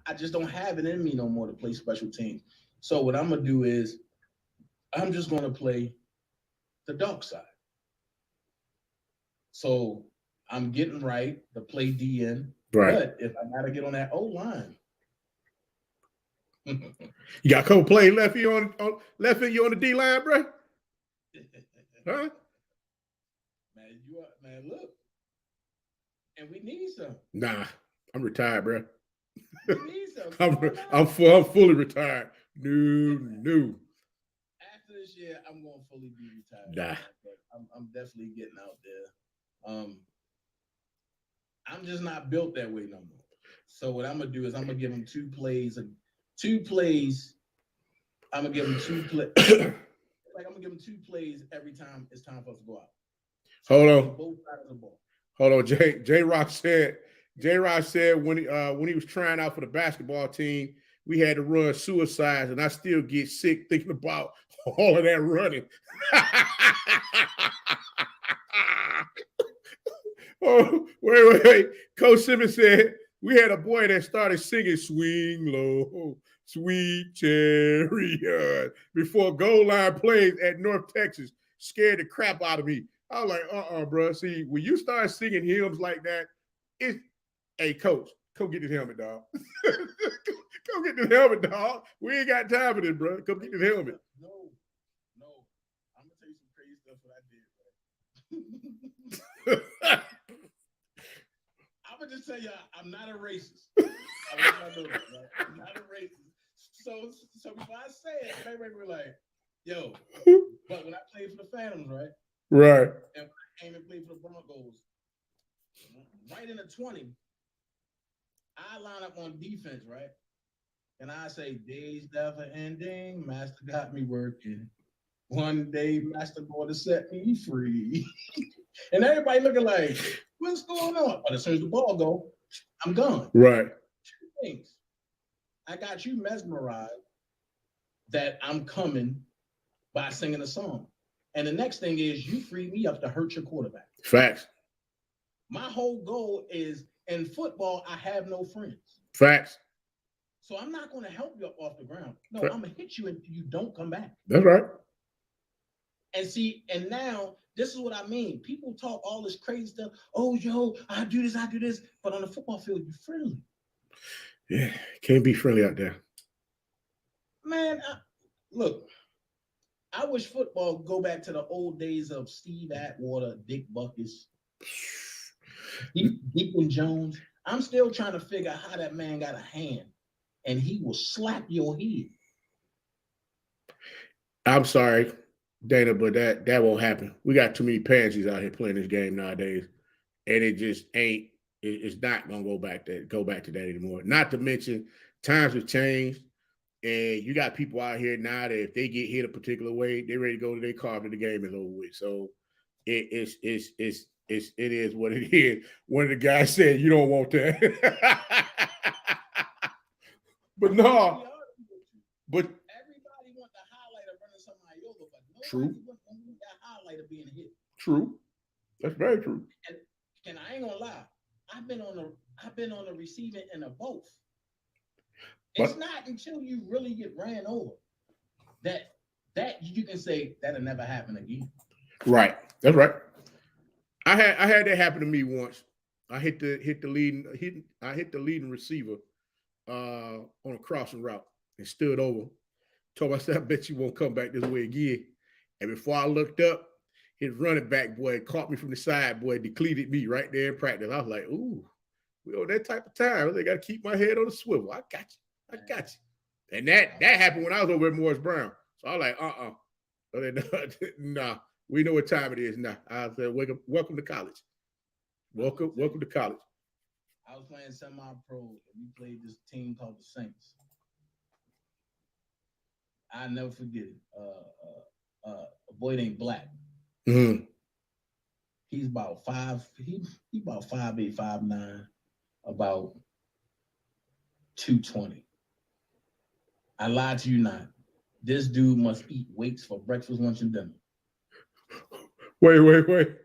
S1: I just don't have it in me no more to play special teams. So what I'm going to do is I'm just going to play the dark side. So I'm getting right to play DN. Right. But if I got to get on that O-line.
S2: You got a couple plays left for you on the D-line, bro? Huh?
S1: Man, look. And we need some.
S2: Nah, I'm retired, bro.
S1: We need some.
S2: I'm fully retired. No.
S1: After this year, I'm going to fully be retired.
S2: Nah.
S1: But I'm definitely getting out there. I'm just not built that way no more. So what I'm going to do is I'm going to give them two plays. I'm going to give them two plays. I'm going to give them 2 plays every time it's time for us to go out. So
S2: hold on.
S1: Both sides of the ball.
S2: Hold on. J-Rock said when he was trying out for the basketball team, we had to run suicides, and I still get sick thinking about all of that running. Oh, wait. Coach Simmons said we had a boy that started singing "Swing Low, Sweet Chariot" before goal line plays at North Texas. Scared the crap out of me. I was like, bro. See, when you start singing hymns like that, it's, hey, coach, come get this helmet, dog. Come get this helmet, dog. We ain't got time for this, bro. Come get this helmet.
S1: No. I'm gonna tell you some crazy stuff what I did, bro. I'm gonna just tell you, I'm not a racist. I want you to know that, right? I'm not a racist. So before I say it, everybody were like, yo, but when I played for the Phantoms, right?
S2: Right.
S1: And when I came and played for the Broncos, right in the 20, I line up on defense, right? And I say, days never ending, master got me working. One day, master going to set me free. And everybody looking like, what's going on? But as soon as the ball go, I'm gone.
S2: Right.
S1: Two things. I got you mesmerized that I'm coming by singing a song. And the next thing is you freed me up to hurt your quarterback.
S2: Facts.
S1: My whole goal is in football, I have no friends.
S2: Facts.
S1: So I'm not going to help you up off the ground. No,
S2: Facts.
S1: I'm going to hit you until you don't come back.
S2: That's right.
S1: And see, and now this is what I mean. People talk all this crazy stuff. Oh, yo, I do this. But on the football field, you're friendly.
S2: Yeah, can't be friendly out there.
S1: Man, look, I wish football go back to the old days of Steve Atwater, Dick Buckus, Deacon Jones. I'm still trying to figure out how that man got a hand, and he will slap your head.
S2: I'm sorry, Dana, but that won't happen. We got too many pansies out here playing this game nowadays, and it just ain't. It's not gonna go back to that anymore. Not to mention, times have changed, and you got people out here now that if they get hit a particular way, they're ready to go to their car after the game is over with. So it is what it is. One of the guys said, "You don't want that," but no. But
S1: everybody want the highlight of running somebody over, but
S2: nobody
S1: want that highlight of being hit.
S2: True, that's very true.
S1: And I ain't gonna lie, I've been on the receiving end of both. It's not until you really get ran over that you can say that'll never happen again.
S2: Right, that's right. I had that happen to me once. I hit the leading receiver on a crossing route and stood over. Told myself, I bet you won't come back this way again. And before I looked up, his running back boy caught me from the side, boy, depleted me right there in practice. I was like, ooh, we on that type of time. I got to keep my head on the swivel. I got you. And that happened when I was over at Morris Brown. So I was like, nah, we know what time it is now. I said, welcome to college. Welcome to college.
S1: I was playing semi-pro, and we played this team called the Saints. I never forget it. A boy named Black.
S2: Mm-hmm.
S1: He's about 5. He about 5'8", 5'9", about 220. I lied to you not. This dude must eat weights for breakfast, lunch, and dinner.
S2: Wait.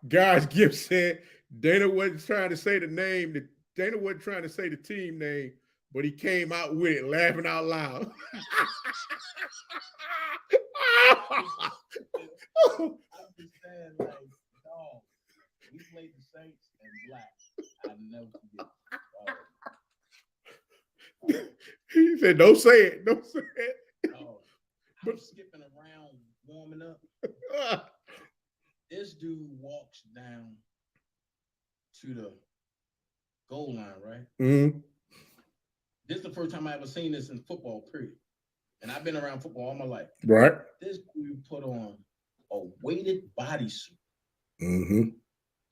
S2: Guys, Gibbs said Dana wasn't trying to say the name. Dana wasn't trying to say the team name, but he came out with it, laughing out loud.
S1: I'm just saying, like, dog, we played the Saints and Black. I never forget.
S2: He said, "Don't say it. Don't say it."
S1: I'm skipping around, warming up. This dude walks down to the goal line, right?
S2: Mm-hmm.
S1: This is the first time I ever seen this in football, period. And I've been around football all my life.
S2: Right.
S1: This dude put on a weighted bodysuit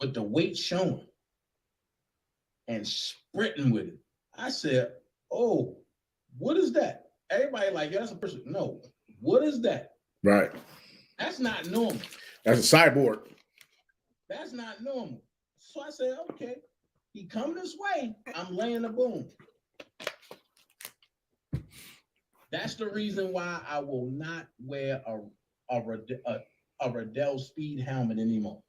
S1: with the weight showing and sprinting with it. I said, oh, what is that? Everybody like, yeah, that's a person. No, what is that?
S2: Right.
S1: That's not normal.
S2: That's a cyborg.
S1: That's not normal. So I said, okay, he come this way, I'm laying the boom. That's the reason why I will not wear a Riddell Speed helmet anymore.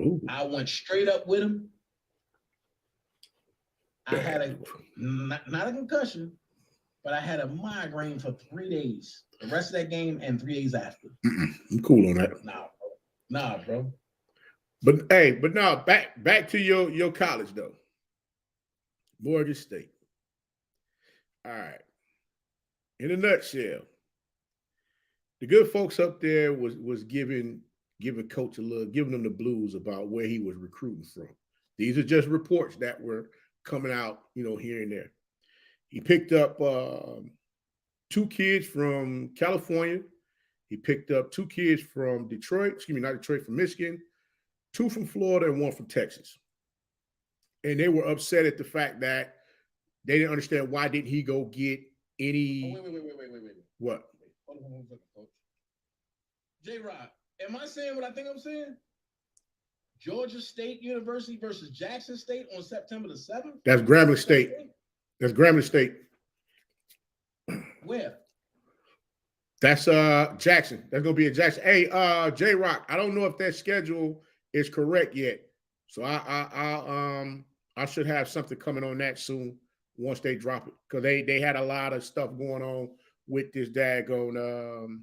S2: Ooh.
S1: I went straight up with him. I had not a concussion, but I had a migraine for 3 days. The rest of that game and 3 days after.
S2: I'm cool on that.
S1: Nah, bro.
S2: But now back to your college though. Morgan State. All right. In a nutshell, the good folks up there was giving Coach a little, giving them the blues about where he was recruiting from. These are just reports that were coming out, here and there. He picked up 2 kids from California. He picked up 2 kids from Detroit, not Detroit, from Michigan, 2 from Florida, and 1 from Texas. And they were upset at the fact that they didn't understand why didn't he go get any.
S1: Oh, wait.
S2: What?
S1: Hold on, Coach. J-Rock, am I saying what I think I'm saying? Georgia State University versus Jackson State on September the 7th?
S2: That's Grambling State. That's Grambling State.
S1: Where?
S2: That's Jackson. That's gonna be a Jackson. Hey, J-Rock, I don't know if that schedule is correct yet. So I should have something coming on that soon once they drop it. Because they had a lot of stuff going on with this daggone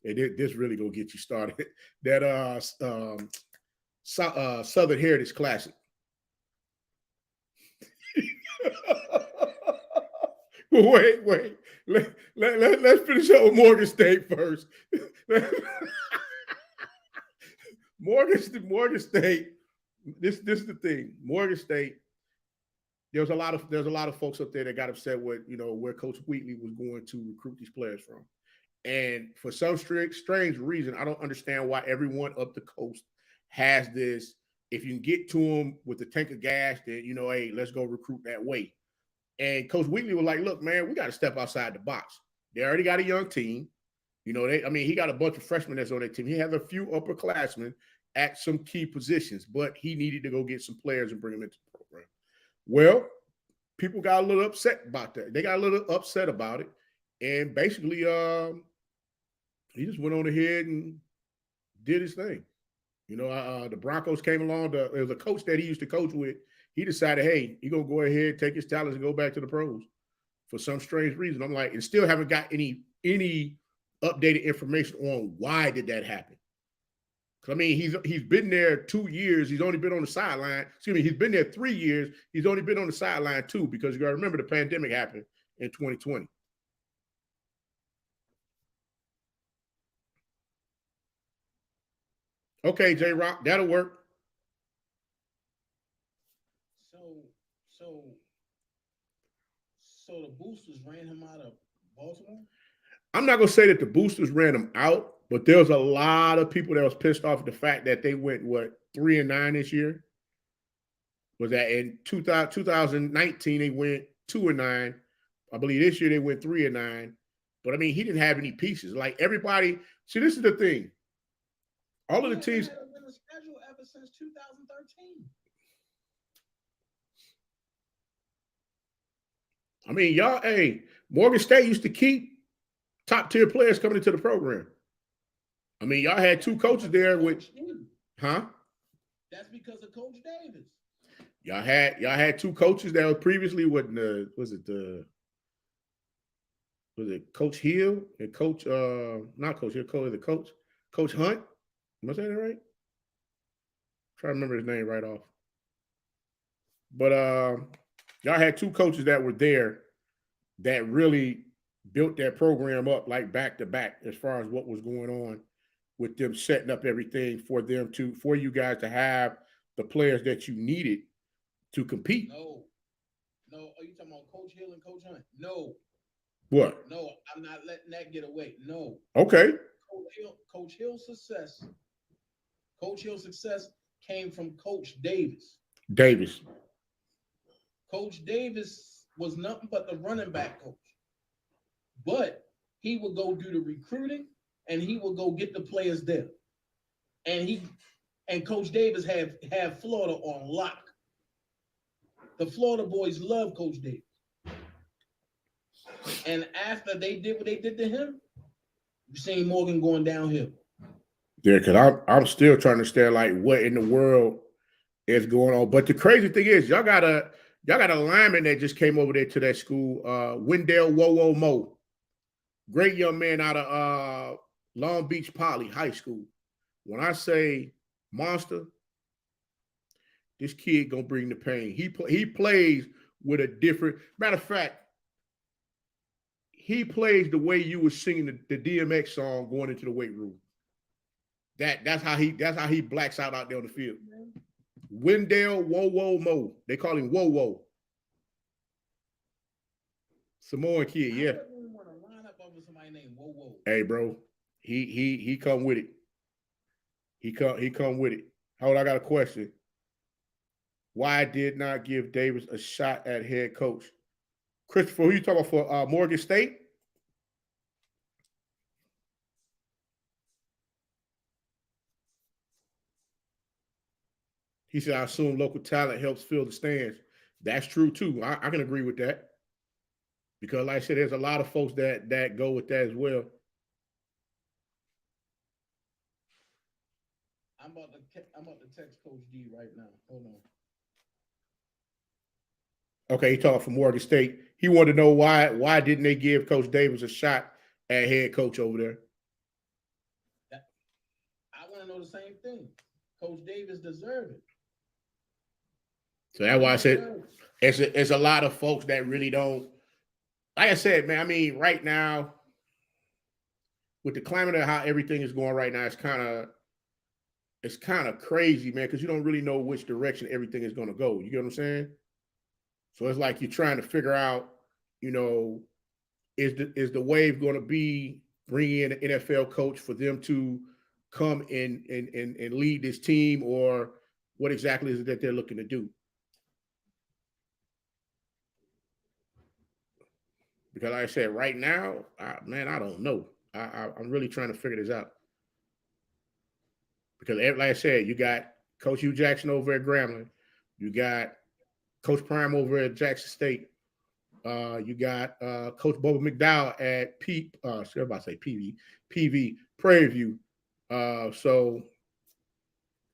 S2: this really gonna get you started. That Southern Heritage Classic. Wait. Let's finish up with Morgan State first. Morgan State. This is the thing. Morgan State. There's a lot of folks up there that got upset with where Coach Wheatley was going to recruit these players from, and for some strange reason, I don't understand why everyone up the coast has this. If you can get to them with a tank of gas, then hey, let's go recruit that way. And Coach Wheatley was like, "Look, man, we got to step outside the box. They already got a young team. He got a bunch of freshmen that's on that team. He has a few upperclassmen at some key positions, but he needed to go get some players and bring them into the program." Well, people got a little upset about that. They got a little upset about it. And basically, he just went on ahead and did his thing. The Broncos came along. There was a coach that he used to coach with. He decided, hey, he's going to go ahead, take his talents and go back to the pros for some strange reason. I'm like, and still haven't got any updated information on why did that happen. He's been there 2 years. He's only been on the sideline. He's been there 3 years. He's only been on the sideline 2 because you got to remember the pandemic happened in 2020. Okay, J-Rock, that'll work.
S1: So the boosters ran him out of Baltimore?
S2: I'm not going to say that the boosters ran him out, but there was a lot of people that was pissed off at the fact that they went, 3-9 this year? Was that in 2019, they went 2-9. I believe this year they went 3-9. But, he didn't have any pieces. Like, everybody – see, this is the thing. All of the teams –
S1: He hasn't been on the schedule ever since 2013.
S2: Y'all, hey, Morgan State used to keep top-tier players coming into the program. Y'all had 2 coaches there with – huh?
S1: That's because of Coach Davis.
S2: Y'all had 2 coaches that was previously was it Coach Hill and Coach not Coach Hill, Coach Hunt? Am I saying that right? I'm trying to remember his name right off. But y'all had 2 coaches that were there that really built that program up like back to back as far as what was going on with them setting up everything for you guys to have the players that you needed to compete.
S1: No. Are you talking about Coach Hill and Coach Hunt? No.
S2: What?
S1: No, I'm not letting that get away. No.
S2: Okay.
S1: Coach Hill's success came from Coach Davis. Coach Davis was nothing but the running back coach. But he would go do the recruiting and he would go get the players there. And Coach Davis had Florida on lock. The Florida boys love Coach Davis. And after they did what they did to him, you seen Morgan going downhill.
S2: Yeah, because I'm still trying to understand like what in the world is going on. But the crazy thing is, y'all got a lineman that just came over there to that school, Wendell Wowo Mo. Great young man out of Long Beach Poly High School. When I say monster, this kid gonna bring the pain. He plays with a different matter of fact. He plays the way you were singing the DMX song going into the weight room. That's how he blacks out there on the field. Wendell Wowo Mo. They call him Wowo. Samoan kid, yeah.
S1: I wouldn't want to line up over somebody named Wowo.
S2: Hey, bro, he come with it. He come with it. Hold on, I got a question. Why did not give Davis a shot at head coach? Christopher, who you talking about for Morgan State? He said, I assume local talent helps fill the stands. That's true, too. I can agree with that. Because, like I said, there's a lot of folks that go with that as well.
S1: I'm about to text Coach D right now. Hold on.
S2: Okay, he talking from Morgan State. He wanted to know why didn't they give Coach Davis a shot at head coach over there?
S1: I want to know the same thing. Coach Davis deserved it.
S2: So that's why I said it's a lot of folks that really don't. Like I said, man, I mean, right now, with the climate of how everything is going right now, it's kind of crazy, man, because you don't really know which direction everything is going to go. You get what I'm saying? So it's like you're trying to figure out, you know, is the wave going to be bringing in an NFL coach for them to come and lead this team, or what exactly is it that they're looking to do? Because like I said, right now, man, I don't know. I'm really trying to figure this out. Because like I said, you got Coach Hugh Jackson over at Grambling. You got Coach Prime over at Jackson State. You got Coach Bubba McDowell at PV Prairie View. So,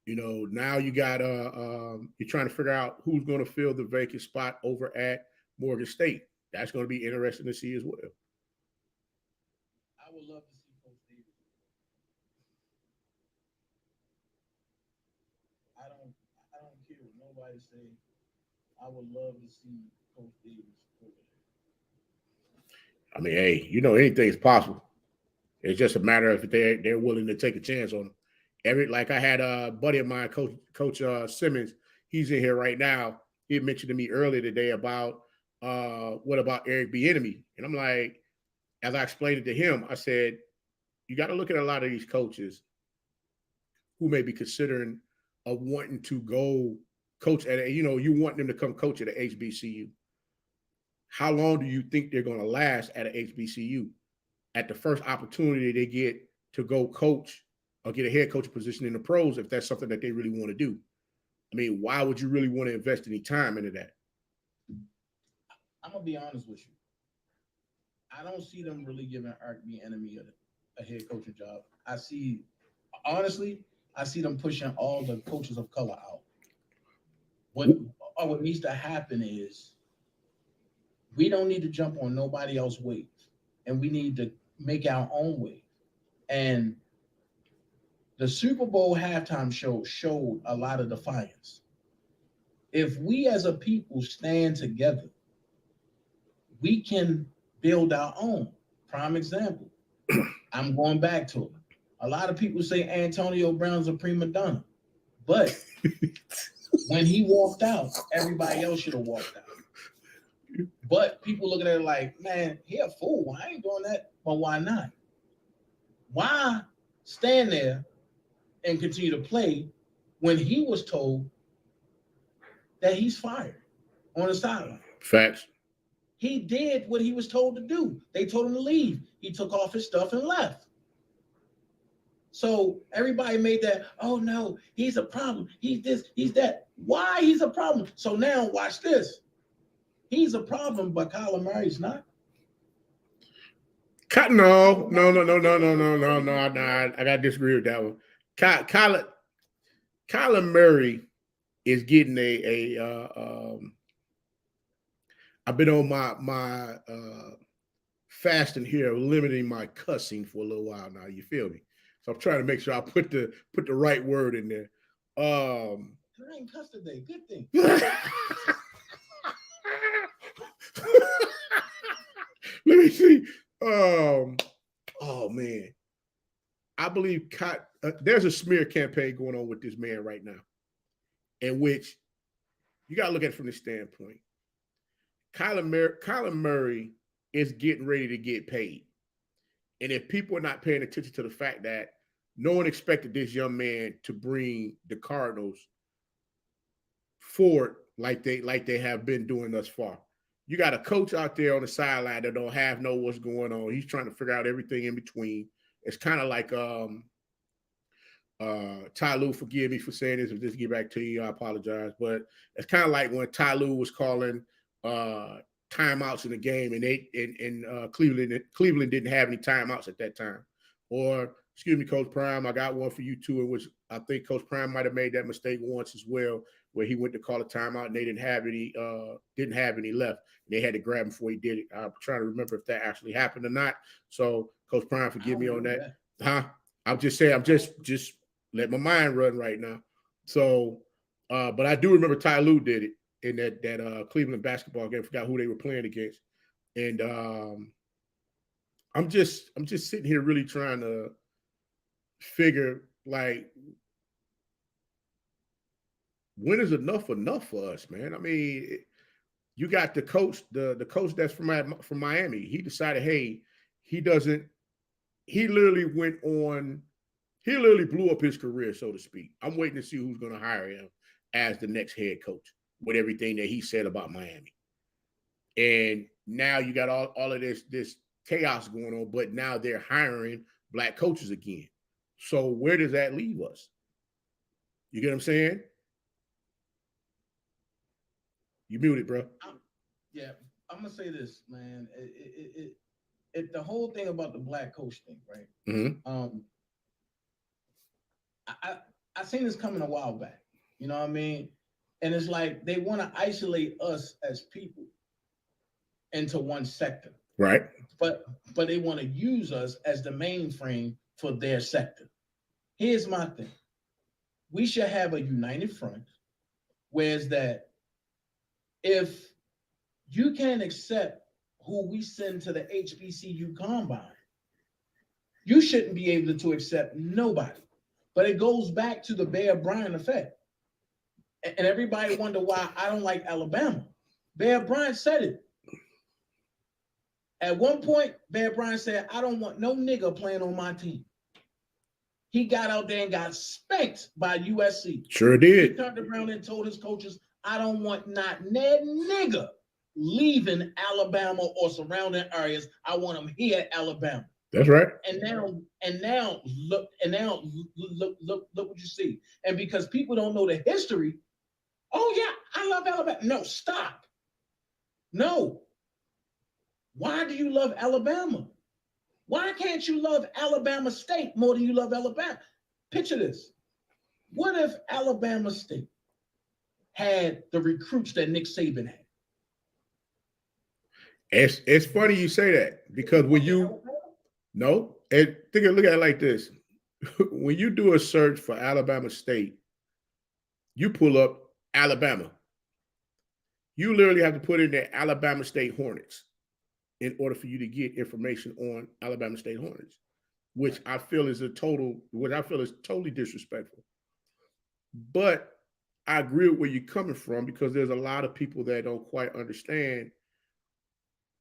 S2: you know, now you got you're trying to figure out who's going to fill the vacant spot over at Morgan State. That's going to be interesting to see as well.
S1: I would love to see Coach Davis. I don't care what nobody say. I would love to see Coach Davis over there.
S2: I mean, hey, you know, anything's possible. It's just a matter of if they're willing to take a chance on him. Like I had a buddy of mine, Coach Simmons. He's in here right now. He had mentioned to me earlier today about what about Eric Bieniemy? And I'm like, as I explained it to him, I said, you got to look at a lot of these coaches who may be considering wanting to go coach at you want them to come coach at an HBCU. How long do you think they're going to last at an HBCU? At the first opportunity they get to go coach or get a head coach position in the pros, if that's something that they really want to do. I mean, why would you really want to invest any time into that?
S1: I'm going to be honest with you. I don't see them really giving Eric Bieniemy a head coaching job. I see them pushing all the coaches of color out. What needs to happen is we don't need to jump on nobody else's wave, and we need to make our own wave. And the Super Bowl halftime show showed a lot of defiance. If we as a people stand together, we can build our own. Prime example, I'm going back to it. A lot of people say Antonio Brown's a prima donna, but when he walked out, everybody else should have walked out. But people looking at it like, man, he a fool. I ain't doing that. But why not? Why stand there and continue to play when he was told that he's fired on the sideline?
S2: Facts.
S1: He did what he was told to do. They told him to leave. He took off his stuff and left. So everybody made that, oh no, he's a problem. He's this, he's that. Why he's a problem? So now watch this. He's a problem, but Kyler Murray's not.
S2: No. I got to disagree with that one. Kyler Murray is getting I've been on my fasting here, limiting my cussing for a little while now. You feel me? So I'm trying to make sure I put the right word in there.
S1: I ain't cussed today. Good thing.
S2: Let me see. Oh man, I believe there's a smear campaign going on with this man right now, in which you got to look at it from this standpoint. Kyler Murray is getting ready to get paid, and if people are not paying attention to the fact that no one expected this young man to bring the Cardinals forward like they have been doing thus far. You got a coach out there on the sideline that don't know what's going on. He's trying to figure out everything in between. It's kind of like Ty Lue, forgive me for saying this. If this get back to you, I apologize. But it's kind of like when Ty Lue was calling timeouts in the game, and Cleveland didn't have any timeouts at that time. Or excuse me, Coach Prime, I got one for you too, in which I think Coach Prime might have made that mistake once as well, where he went to call a timeout and they didn't have any left. They had to grab him before he did it. I'm trying to remember if that actually happened or not. So Coach Prime, forgive me on that. I'm just saying, I'm just let my mind run right now. So, but I do remember Ty Lue did it in that Cleveland basketball game. I forgot who they were playing against. And I'm just sitting here really trying to figure, like, when is enough for us, man? I mean, you got the coach that's from Miami. He decided, hey, he literally blew up his career, so to speak. I'm waiting to see who's going to hire him as the next head coach with everything that he said about Miami. And now you got all of this chaos going on, but now they're hiring black coaches again. So where does that leave us? You get what I'm saying? You muted, bro.
S1: Yeah, I'm gonna say this, man. The whole thing about the black coach thing, right?
S2: Mm-hmm.
S1: I seen this coming a while back. You know what I mean? And it's like they want to isolate us as people into one sector,
S2: right?
S1: But they want to use us as the mainframe for their sector. Here's my thing: we should have a united front. Whereas that, if you can't accept who we send to the HBCU combine, you shouldn't be able to accept nobody. But it goes back to the Bear Bryant effect. And everybody wonder why I don't like Alabama. Bear Bryant said it. At one point, Bear Bryant said, I don't want no nigga playing on my team. He got out there and got spanked by USC.
S2: Sure did.
S1: He turned around and told his coaches, I don't want not that nigga leaving Alabama or surrounding areas. I want him here at Alabama.
S2: That's right.
S1: And now look what you see. And because people don't know the history, oh yeah, I love Alabama. No, stop. No. Why do you love Alabama? Why can't you love Alabama State more than you love Alabama? Picture this. What if Alabama State had the recruits that Nick Saban had?
S2: It's funny you say that, because when you look at it like this. When you do a search for Alabama State, you pull up Alabama. You literally have to put in there Alabama State Hornets in order for you to get information on Alabama State Hornets, which I feel is totally disrespectful. But I agree with where you're coming from, because there's a lot of people that don't quite understand,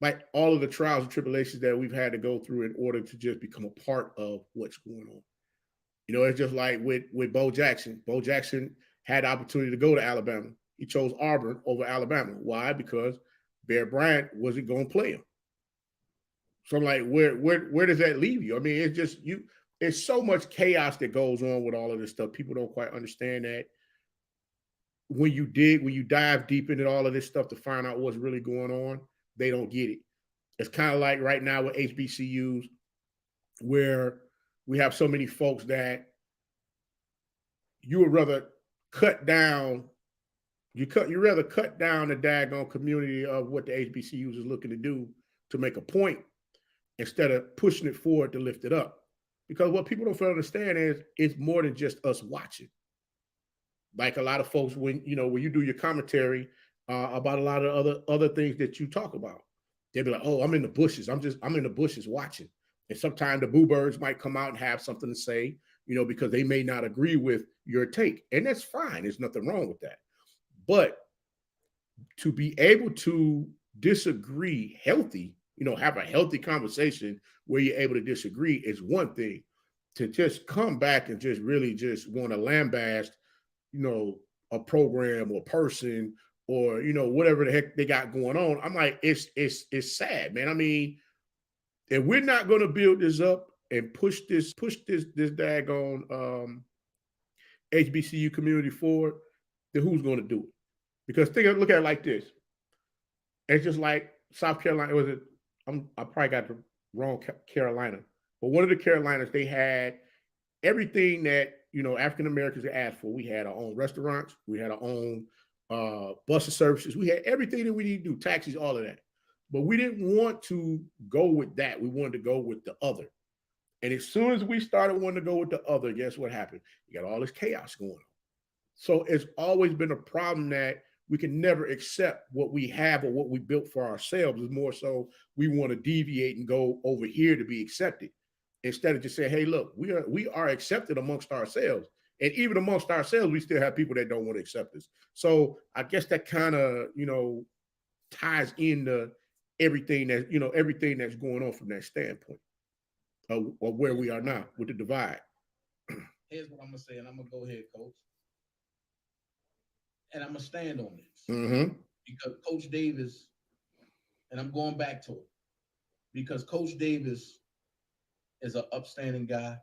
S2: like, all of the trials and tribulations that we've had to go through in order to just become a part of what's going on. You know, it's just like with Bo Jackson. Bo Jackson had the opportunity to go to Alabama. He chose Auburn over Alabama. Why? Because Bear Bryant wasn't going to play him. So I'm like, where does that leave you? I mean, it's just it's so much chaos that goes on with all of this stuff. People don't quite understand that. When you dive deep into all of this stuff to find out what's really going on, they don't get it. It's kind of like right now with HBCUs, where we have so many folks that you would rather cut down. You rather cut down the daggone community of what the HBCUs is looking to do to make a point instead of pushing it forward to lift it up. Because what people don't understand is it's more than just us watching. Like a lot of folks, when you do your commentary about a lot of other things that you talk about, they'll be like, "Oh, I'm in the bushes. I'm in the bushes watching." And sometimes the boo birds might come out and have something to say, because they may not agree with your take, and that's fine. There's nothing wrong with that. But to be able to disagree healthy, have a healthy conversation where you're able to disagree is one thing. To just come back and just really just want to lambaste, a program or person or, whatever the heck they got going on. I'm like, it's sad, man. I mean, if we're not going to build this up and push this daggone HBCU community forward, then who's going to do it? Because look at it like this. It's just like South Carolina. I probably got the wrong Carolina, but one of the Carolinas, they had everything that African Americans asked for. We had our own restaurants, we had our own bus services, we had everything that we need to do, taxis, all of that. But we didn't want to go with that. We wanted to go with the other. And as soon as we started wanting to go with the other, guess what happened? You got all this chaos going on. So it's always been a problem that we can never accept what we have or what we built for ourselves. It's more so we want to deviate and go over here to be accepted instead of just saying, hey, look, we are accepted amongst ourselves. And even amongst ourselves, we still have people that don't want to accept us. So I guess that kind of, ties into everything that's going on from that standpoint of where we are now with the divide.
S1: Here's what I'm going to say, and I'm going to go ahead, Coach. And I'm going to stand on this.
S2: Mm-hmm.
S1: Because Coach Davis, and I'm going back to it, because Coach Davis is an upstanding guy.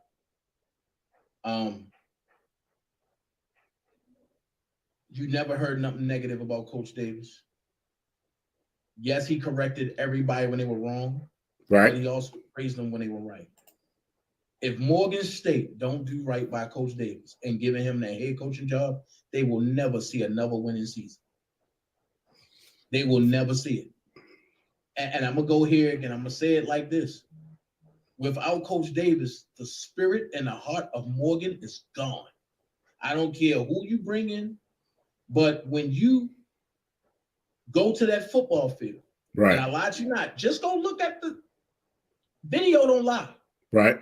S1: You never heard nothing negative about Coach Davis. Yes, he corrected everybody when they were wrong,
S2: right?
S1: But he also praised them when they were right. If Morgan State don't do right by Coach Davis and giving him that head coaching job, they will never see another winning season. They will never see it. And I'm going to go here and I'm going to say it like this. Without Coach Davis, the spirit and the heart of Morgan is gone. I don't care who you bring in, but when you go to that football field,
S2: right?
S1: And I lied to you not, just go look at the video, don't lie.
S2: Right.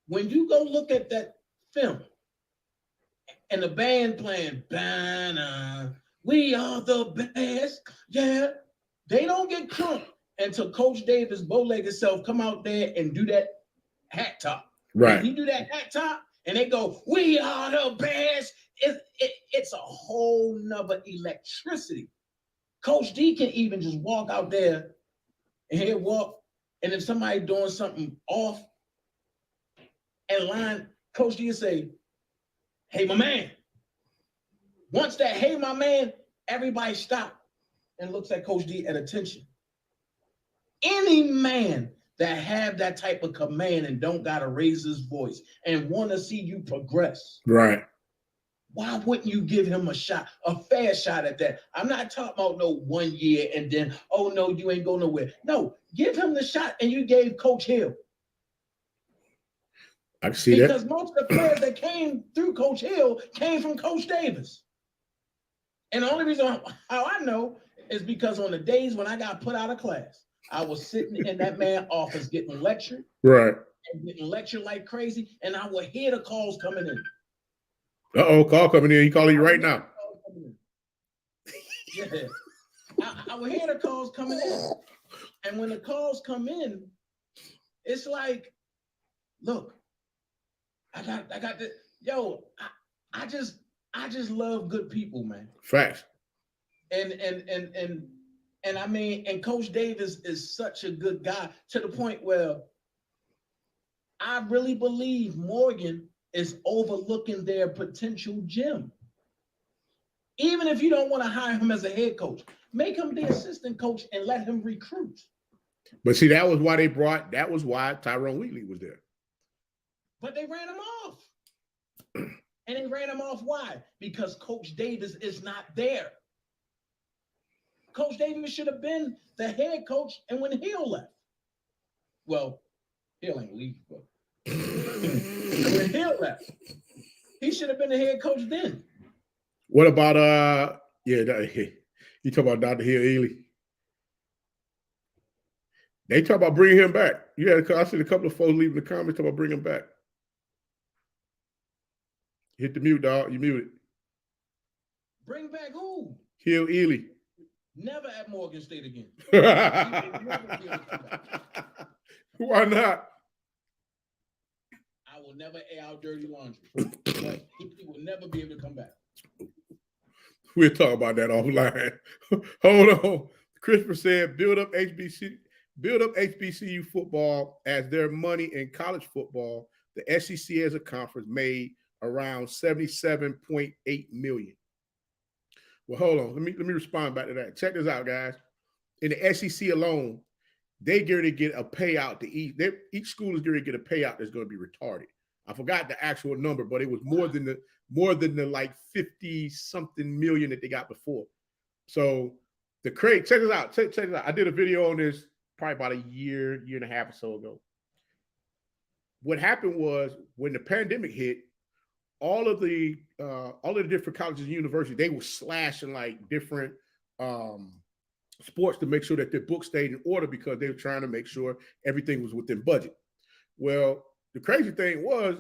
S1: When you go look at that film and the band playing, we are the best, yeah, they don't get crunk until Coach Davis' bow-legged self come out there and do that hat top.
S2: Right.
S1: When he do that hat top and they go, we are the best, it's a whole nother electricity. Coach D can even just walk out there and he'll walk, and if somebody doing something off and line, Coach D will say, hey, my man. Once that, hey, my man, everybody stop and looks at Coach D at attention. Any man that have that type of command and don't got to raise his voice and want to see you progress.
S2: Right.
S1: Why wouldn't you give him a shot, a fair shot at that? I'm not talking about no 1 year and then, oh, no, you ain't go nowhere. No, give him the shot, and you gave Coach Hill.
S2: I can see
S1: because
S2: that.
S1: Most of the players that came through Coach Hill came from Coach Davis. And the only reason how I know is because on the days when I got put out of class, I was sitting in that man's office getting lectured.
S2: Right.
S1: And getting lectured like crazy, and I would hear the calls coming in.
S2: Uh-oh, call coming in. He calling you right now.
S1: Yeah. I would hear the calls coming in. And when the calls come in, it's like, look, I got this. Yo, I just love good people, man.
S2: Facts.
S1: And I mean, and Coach Davis is such a good guy to the point where I really believe Morgan is overlooking their potential gem. Even if you don't want to hire him as a head coach, make him the assistant coach and let him recruit.
S2: But see, that was why Tyrone Wheatley was there.
S1: But they ran him off. And they ran him off. Why? Because Coach Davis is not there. Coach Davis should have been the head coach, and when Hill left, well, Hill ain't leave, but when Hill left, he should have been the head coach then.
S2: What about you talk about Dr. Hill Ely? They talk about bringing him back. I seen a couple of folks leaving the comments talk about bringing him back. Hit the mute, dog. You muted.
S1: Bring back who?
S2: Hill Ely.
S1: Never at Morgan State again.
S2: Why not?
S1: I will never air out dirty laundry. But he will never be able to come back.
S2: We'll talk about that offline. Hold on. Christopher said, build up HBCU football as their money in college football. The SEC as a conference made around $77.8 million. Well, hold on. Let me respond back to that. Check this out, guys. In the SEC alone, they going to get a payout to each. Each school is going to get a payout that's going to be retarded. I forgot the actual number, but it was more than the like 50-something million that they got before. So check this out. Check this out. I did a video on this probably about a year and a half or so ago. What happened was when the pandemic hit, all of the different colleges and universities, they were slashing like different sports to make sure that their books stayed in order because they were trying to make sure everything was within budget. Well, the crazy thing was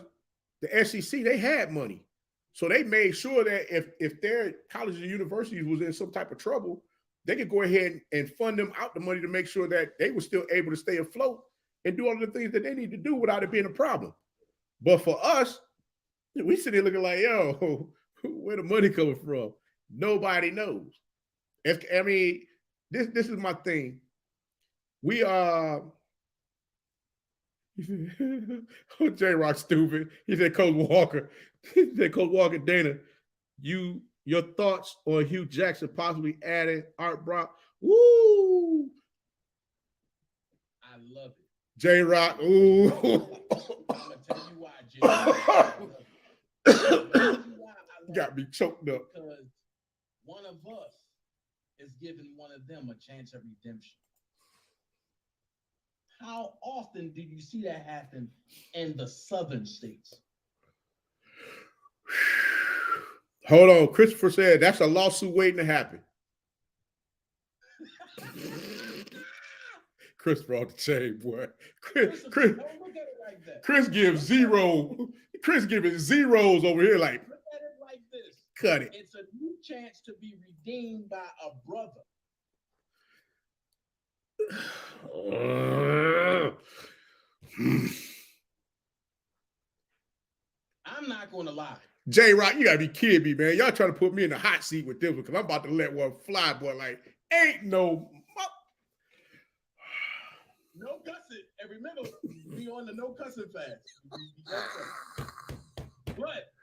S2: the SEC, they had money. So they made sure that if their colleges and universities was in some type of trouble, they could go ahead and fund them out the money to make sure that they were still able to stay afloat and do all the things that they need to do without it being a problem. But for us, we sit there looking like, yo, where the money coming from? Nobody knows. This is my thing. We J-Rock stupid. He said, Coach Walker. He said, Coach Walker, Dana, your thoughts on Hugh Jackson possibly adding Art Brock? Woo!
S1: I love it.
S2: J-Rock, ooh.
S1: I'm gonna tell you why, J-Rock.
S2: Got me choked up.
S1: Because one of us is giving one of them a chance of redemption. How often do you see that happen in the southern states?
S2: Hold on. Christopher said that's a lawsuit waiting to happen. Christopher on the chain, boy. Chris gives zero. Chris giving zeros over here like.
S1: Look at it like this.
S2: Cut it.
S1: It's a new chance to be redeemed by a brother. I'm not going to lie.
S2: J-Rock, you gotta be kidding me, man. Y'all trying to put me in the hot seat with this because I'm about to let one fly, boy. Like, ain't no
S1: cussing. And remember, we on the no cussing fast. But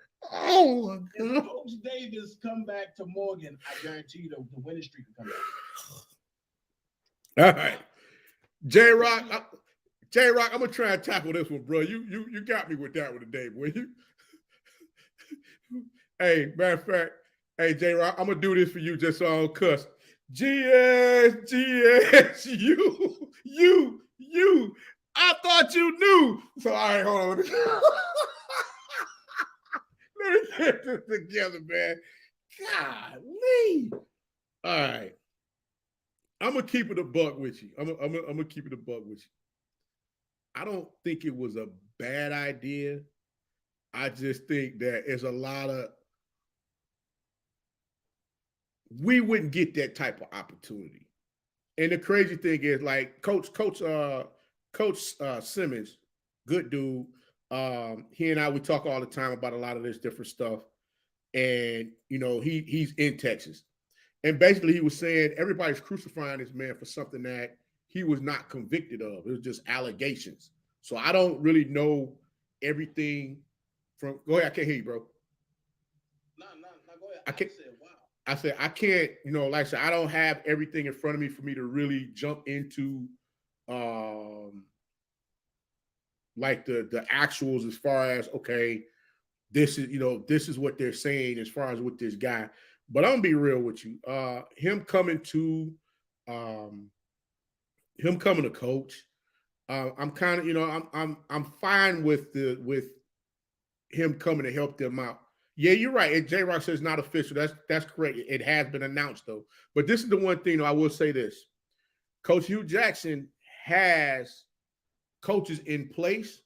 S1: if Coach Davis come back to Morgan, I guarantee you the winning streak will come back.
S2: All right. J-Rock, I'm gonna try and tackle this one, bro. You got me with that one today, boy. Hey, matter of fact, hey, J-Rock, I'm gonna do this for you just so I don't cuss. GS, you. I thought you knew. So, all right, hold on. Let me get this together, man. Golly. All right. I'm gonna keep it a buck with you. I'm gonna keep it a buck with you. I don't think it was a bad idea. I just think that it's a lot of we wouldn't get that type of opportunity. And the crazy thing is, like Coach Simmons, good dude. He and I, we talk all the time about a lot of this different stuff. And he's in Texas. And basically he was saying everybody's crucifying this man for something that he was not convicted of. It was just allegations. So I don't really know everything from go ahead, I can't hear you, bro.
S1: No, go ahead.
S2: I can't.
S1: Wow.
S2: I said, I can't, like I said, I don't have everything in front of me for me to really jump into like the actuals as far as okay, this is what they're saying as far as with this guy. But I'm gonna be real with you. Him coming to coach. I'm kind of I'm fine with him coming to help them out. Yeah, you're right. And J Rock says not official. That's correct. It has been announced though. But this is the one thing though, I will say this. Coach Hugh Jackson has coaches in place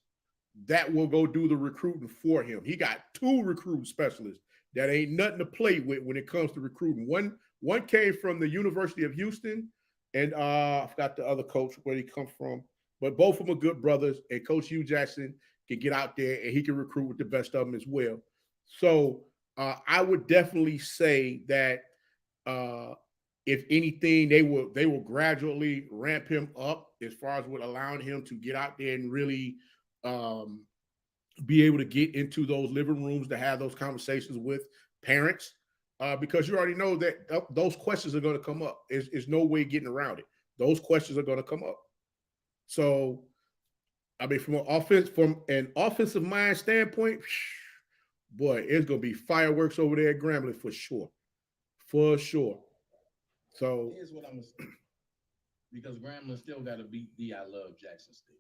S2: that will go do the recruiting for him. He got 2 recruiting specialists that ain't nothing to play with when it comes to recruiting. One came from the University of Houston, and I forgot the other coach where he come from, but both of them are good brothers. And Coach Hugh Jackson can get out there and he can recruit with the best of them as well. So I would definitely say that if anything, they will gradually ramp him up as far as with allowing him to get out there and really be able to get into those living rooms to have those conversations with parents, because you already know that those questions are going to come up. There's no way getting around it. Those questions are going to come up. So, I mean, from an offensive mind standpoint, boy, it's going to be fireworks over there at Grambling for sure. For sure. So
S1: here's what I'm gonna say. Because Grambling still got to beat the I Love Jackson State.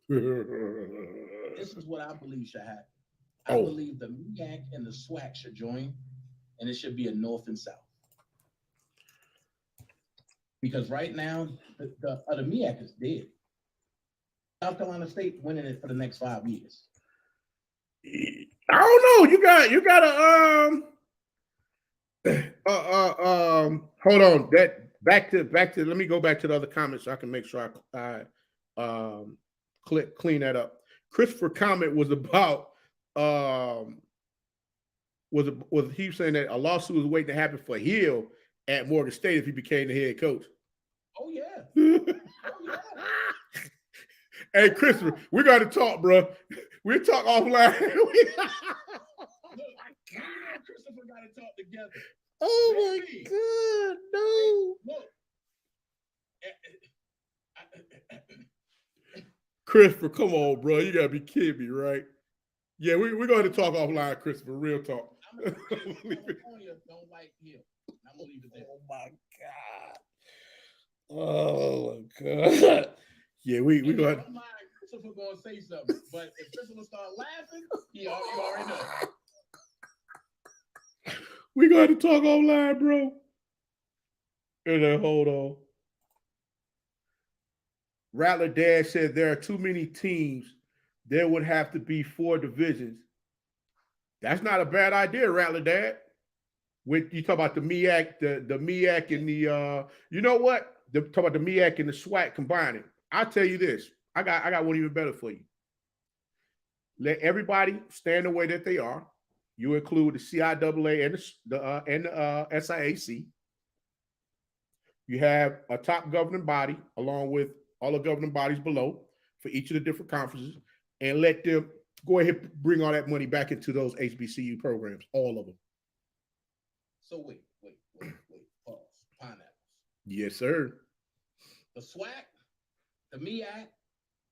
S1: This is what I believe should happen. I believe the MEAC and the SWAC should join, and it should be a North and South. Because right now, the MEAC is dead. South Carolina State winning it for the next 5 years.
S2: I don't know. You got to hold on. That back to. Let me go back to the other comments so I can make sure I clean that up. Christopher comment was about was he saying that a lawsuit was waiting to happen for Hill at Morgan State if he became the head coach.
S1: Oh yeah. Oh yeah.
S2: Hey Christopher, we got to talk, bro. We'll talk offline.
S1: Christopher got to talk together.
S2: Oh my God, no. Look. Christopher, come on, bro. You gotta be kidding me, right? Yeah, we're going to talk offline, Christopher. Real talk.
S1: I'm California don't like him. I'm gonna leave it there.
S2: Oh my God. Oh my God. Yeah, we go ahead.
S1: Christopher gonna say something, but if Christopher start laughing, you already know.
S2: We got to talk online, bro. And then hold on. Rattler Dad said there are too many teams. There would have to be 4 divisions. That's not a bad idea, Rattler Dad. When you talk about the MEAC, the MEAC and the you know what? Talk about the MEAC and the SWAC combining. I'll tell you this. I got one even better for you. Let everybody stand the way that they are. You include the CIAA and the SIAC. You have a top governing body along with all the governing bodies below for each of the different conferences, and let them go ahead and bring all that money back into those HBCU programs, all of them.
S1: So wait. Pause. Pineapples.
S2: Yes, sir.
S1: The SWAC, the MEAC,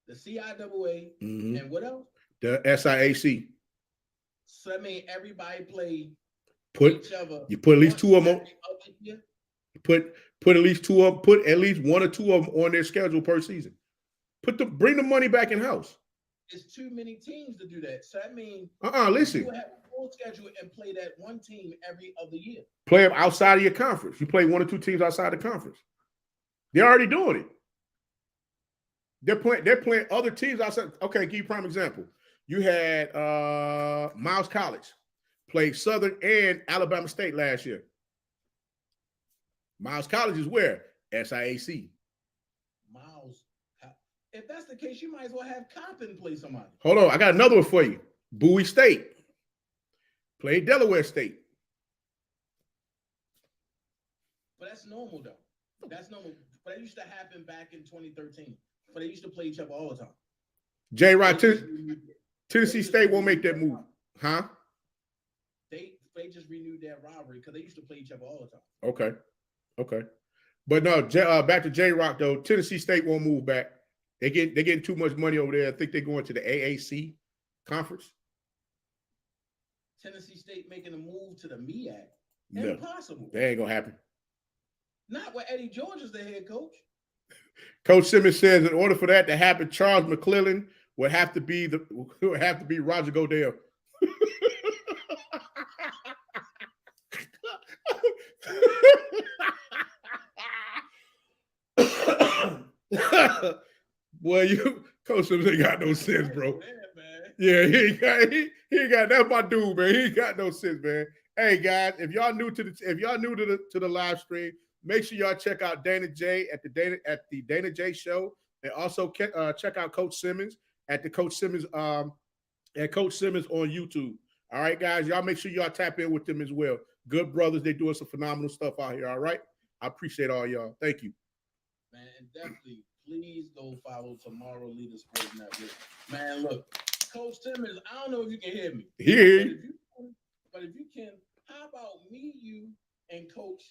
S1: the CIAA, and what else?
S2: The SIAC.
S1: So that means everybody play
S2: each other. You put at least 2 of them on. Put at least 2 of them. Put at least 1 or 2 of them on their schedule per season. Bring the money back in house.
S1: It's too many teams to do that. So that means
S2: listen.
S1: You have a full schedule and play that one team every other year.
S2: Play them outside of your conference. You play 1 or 2 teams outside the conference. They're already doing it. They're playing other teams outside. Okay, give you a prime example. You had Miles College played Southern and Alabama State last year. Miles College is where? SIAC.
S1: Miles. If that's the case, you might as well have Compton play somebody.
S2: Hold on. I got another one for you. Bowie State. Played Delaware State.
S1: But that's normal, though. That's normal. But that used to happen back in 2013. But they used to play each other all the time.
S2: J-Rod, Tennessee State won't make that move. Huh?
S1: They just renewed their rivalry because they used to play each other all the time.
S2: Okay. But no, back to J-Rock, though. Tennessee State won't move back. They're getting too much money over there. I think they're going to the AAC conference.
S1: Tennessee State making a move to the MEAC.
S2: No,
S1: impossible.
S2: that ain't gonna happen.
S1: Not with Eddie George as the head coach.
S2: Coach Simmons says in order for that to happen, Charles McClellan would have to be Roger Goodell. Boy, Coach Simmons ain't got no sense, bro. Yeah, he ain't got that's my dude, man. He ain't got no sense, man. Hey guys, if y'all new to the live stream, make sure y'all check out Dana J at the Dana J Show, and also check out Coach Simmons at the Coach Simmons on YouTube. All right, guys, y'all make sure y'all tap in with them as well. Good brothers, they doing some phenomenal stuff out here. All right, I appreciate all y'all. Thank you,
S1: man. And definitely, please go follow Tomorrow Leader Sports Network. Man, look, Coach Simmons, I don't know if you can hear me.
S2: Yeah.
S1: But if you can, how about me, you, and Coach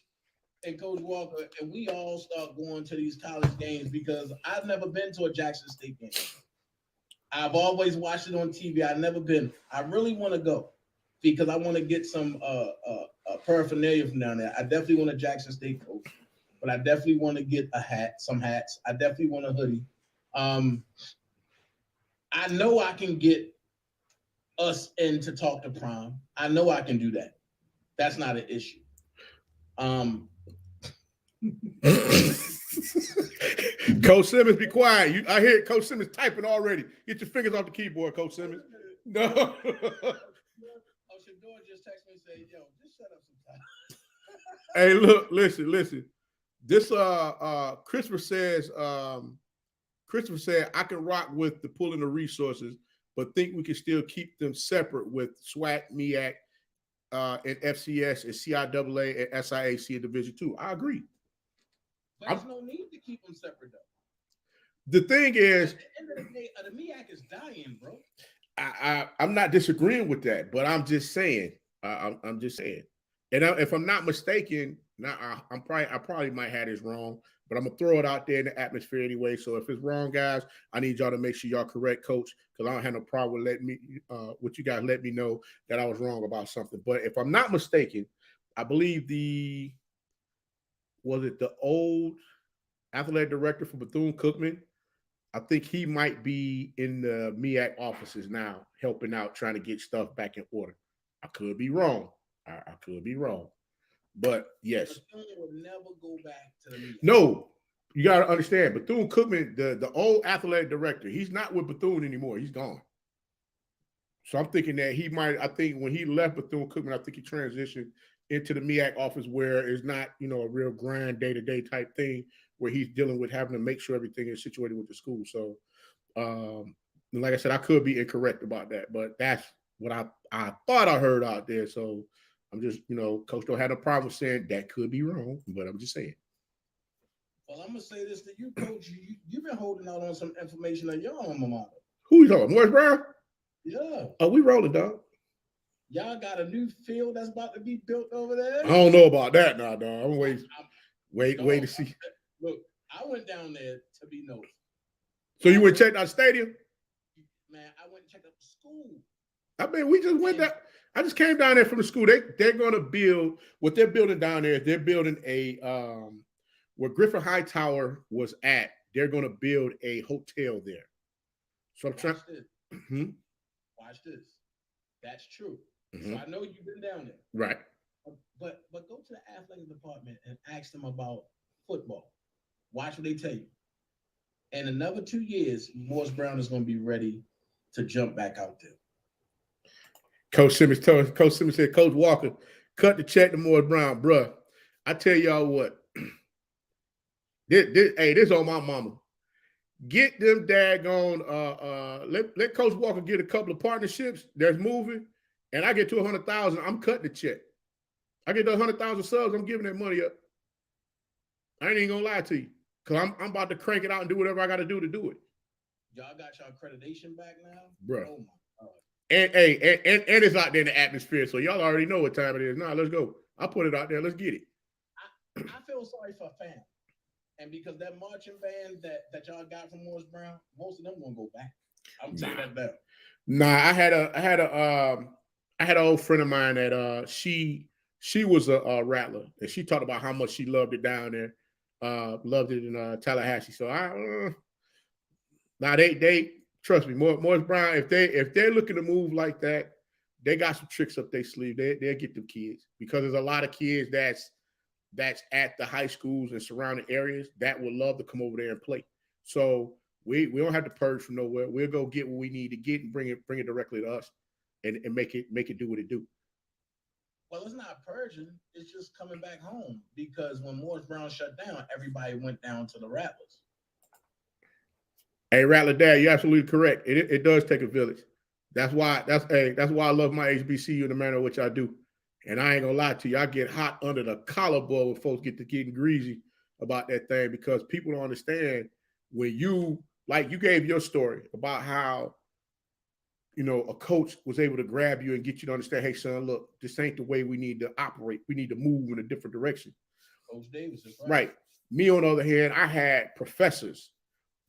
S1: Walker, and we all start going to these college games, because I've never been to a Jackson State game. I've always watched it on TV. I've never been. I really want to go because I want to get some paraphernalia from down there. I definitely want a Jackson State coach, but I definitely want to get some hats. I definitely want a hoodie. I know I can get us in to talk to prom. I know I can do that. That's not an issue.
S2: Coach Simmons, be quiet. I hear Coach Simmons typing already. Get your fingers off the keyboard, Coach Simmons. No.
S1: Oh, Shador just texted me and said, "Yo, just shut up sometime."
S2: Hey, look, listen. This Christopher said I can rock with the pulling the resources, but think we can still keep them separate with SWAC, MEAC, and FCS and CIAA and SIAC in Division II. I agree.
S1: But there's no need to keep them separate, though.
S2: The thing is,
S1: at the end of the day, the MEAC is dying, bro.
S2: I'm not disagreeing with that, but I'm just saying. I'm just saying. And if I'm not mistaken, I probably might have this wrong, but I'm gonna throw it out there in the atmosphere anyway. So if it's wrong, guys, I need y'all to make sure y'all correct Coach, because I don't have no problem with you guys let me know that I was wrong about something. But if I'm not mistaken, I believe the old athletic director for Bethune-Cookman, I think he might be in the MEAC offices now, helping out, trying to get stuff back in order. I could be wrong. I could be wrong. But yes.
S1: Bethune will never go back to the MEAC.
S2: No, you got to understand. Bethune-Cookman, the old athletic director, he's not with Bethune anymore. He's gone. So I'm thinking that I think when he left Bethune-Cookman, I think he transitioned into the MEAC office where it's not, a real grind day-to-day type thing, where he's dealing with having to make sure everything is situated with the school. So, like I said, I could be incorrect about that, but that's what I thought I heard out there. So I'm just, Coach don't have no problem saying that could be wrong, but I'm just saying.
S1: Well, I'm going to say this to you, Coach. You've been holding out on some information on your alma mater.
S2: Who you talking, Morris Brown?
S1: Yeah.
S2: Oh, we rolling, dog.
S1: Y'all got a new field that's about to be built over there?
S2: I don't know about that now, dog. I'm wait to see.
S1: Look, I went down there to be nosy.
S2: So you went and checked out the stadium?
S1: Man, I went and checked out the school.
S2: I mean, we just went down. I just came down there from the school. They're going to build what they're building down there. They're building a where Griffin Hightower was at. They're going to build a hotel there. So I'm trying. Mm-hmm.
S1: Watch this. That's true.
S2: Mm-hmm.
S1: So I know you've been down there,
S2: right?
S1: But go to the athletic department and ask them about football. Watch what they tell you. In another 2 years, Morris Brown is going to be ready to jump back out there.
S2: Coach Simmons said, Coach Walker, cut the check to Morris Brown, bruh. I tell y'all what, this on my mama. Get them daggone, let Coach Walker get a couple of partnerships that's moving, and I get to 100,000, I'm cutting the check. I get to 100,000 subs, I'm giving that money up. I ain't even gonna lie to you, because I'm about to crank it out and do whatever I got to do it.
S1: Y'all got your accreditation back now?
S2: Bro.
S1: Oh my God.
S2: And it's out there in the atmosphere, so y'all already know what time it is. Now let's go. I'll put it out there. Let's get it.
S1: I feel sorry for fans. And because that marching band that y'all got from Morris Brown, most of them gonna go back. I'm telling you that now.
S2: Nah, I had an old friend of mine that she was a rattler, and she talked about how much she loved it down there, loved it in Tallahassee. So now they trust me, Morris Brown, if they're looking to move like that, they got some tricks up their sleeve. They'll get them kids, because there's a lot of kids that's at the high schools and surrounding areas that would love to come over there and play. So we don't have to purge from nowhere. We'll go get what we need to get and bring it directly to us, and make it do what it do.
S1: Well, it's not purging. It's just coming back home, because when Morris Brown shut down, everybody went down to the Rattlers.
S2: Hey, Rattler Dad, you're absolutely correct. It does take a village. That's why I love my HBCU in the manner in which I do. And I ain't gonna lie to you, I get hot under the collarbone when folks get to getting greasy about that thing, because people don't understand when you gave your story about how, a coach was able to grab you and get you to understand, hey son, look, this ain't the way we need to operate. We need to move in a different direction.
S1: Coach Davis is
S2: right. Me, on the other hand, I had professors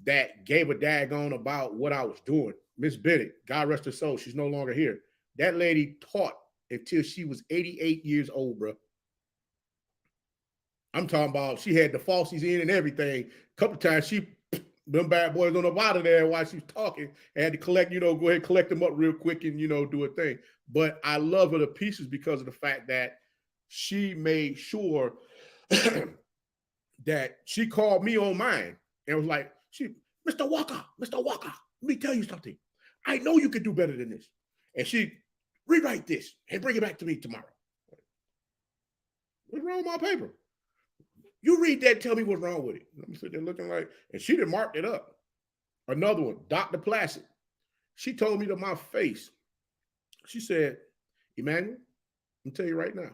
S2: that gave a daggone about what I was doing. Miss Bennett, God rest her soul, she's no longer here. That lady taught until she was 88 years old, bro. I'm talking about she had the falsies in and everything. A couple times them bad boys on up out of there while she was talking. I had to collect, go ahead and collect them up real quick and, do a thing. But I love her to pieces because of the fact that she made sure that she called me on mine and was like, Mr. Walker, let me tell you something. I know you can do better than this. And she rewrite this and bring it back to me tomorrow. What's wrong with my paper? You read that and tell me what's wrong with it. I'm sitting there looking like, and she done marked it up. Another one, Dr. Placid. She told me to my face. She said, Emmanuel, I'm tell you right now,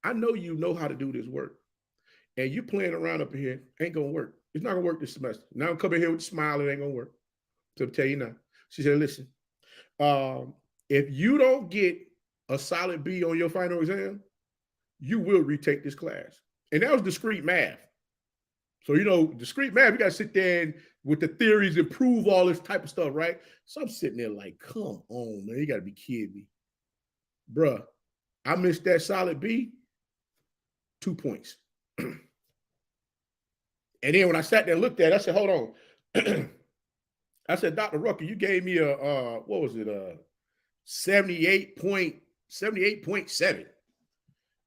S2: I know you know how to do this work. And you playing around up here ain't gonna work. It's not gonna work this semester. Now I'm coming here with a smile, it ain't gonna work. So I'm tell you now. She said, listen, if you don't get a solid B on your final exam, you will retake this class. And that was discrete math. So, discrete math, you got to sit there and with the theories and prove all this type of stuff, right? So I'm sitting there like, come on, man, you got to be kidding me. Bruh, I missed that solid B, 2 points. And then when I sat there and looked at it, I said, hold on. I said, Dr. Rucker, you gave me a, 78.7.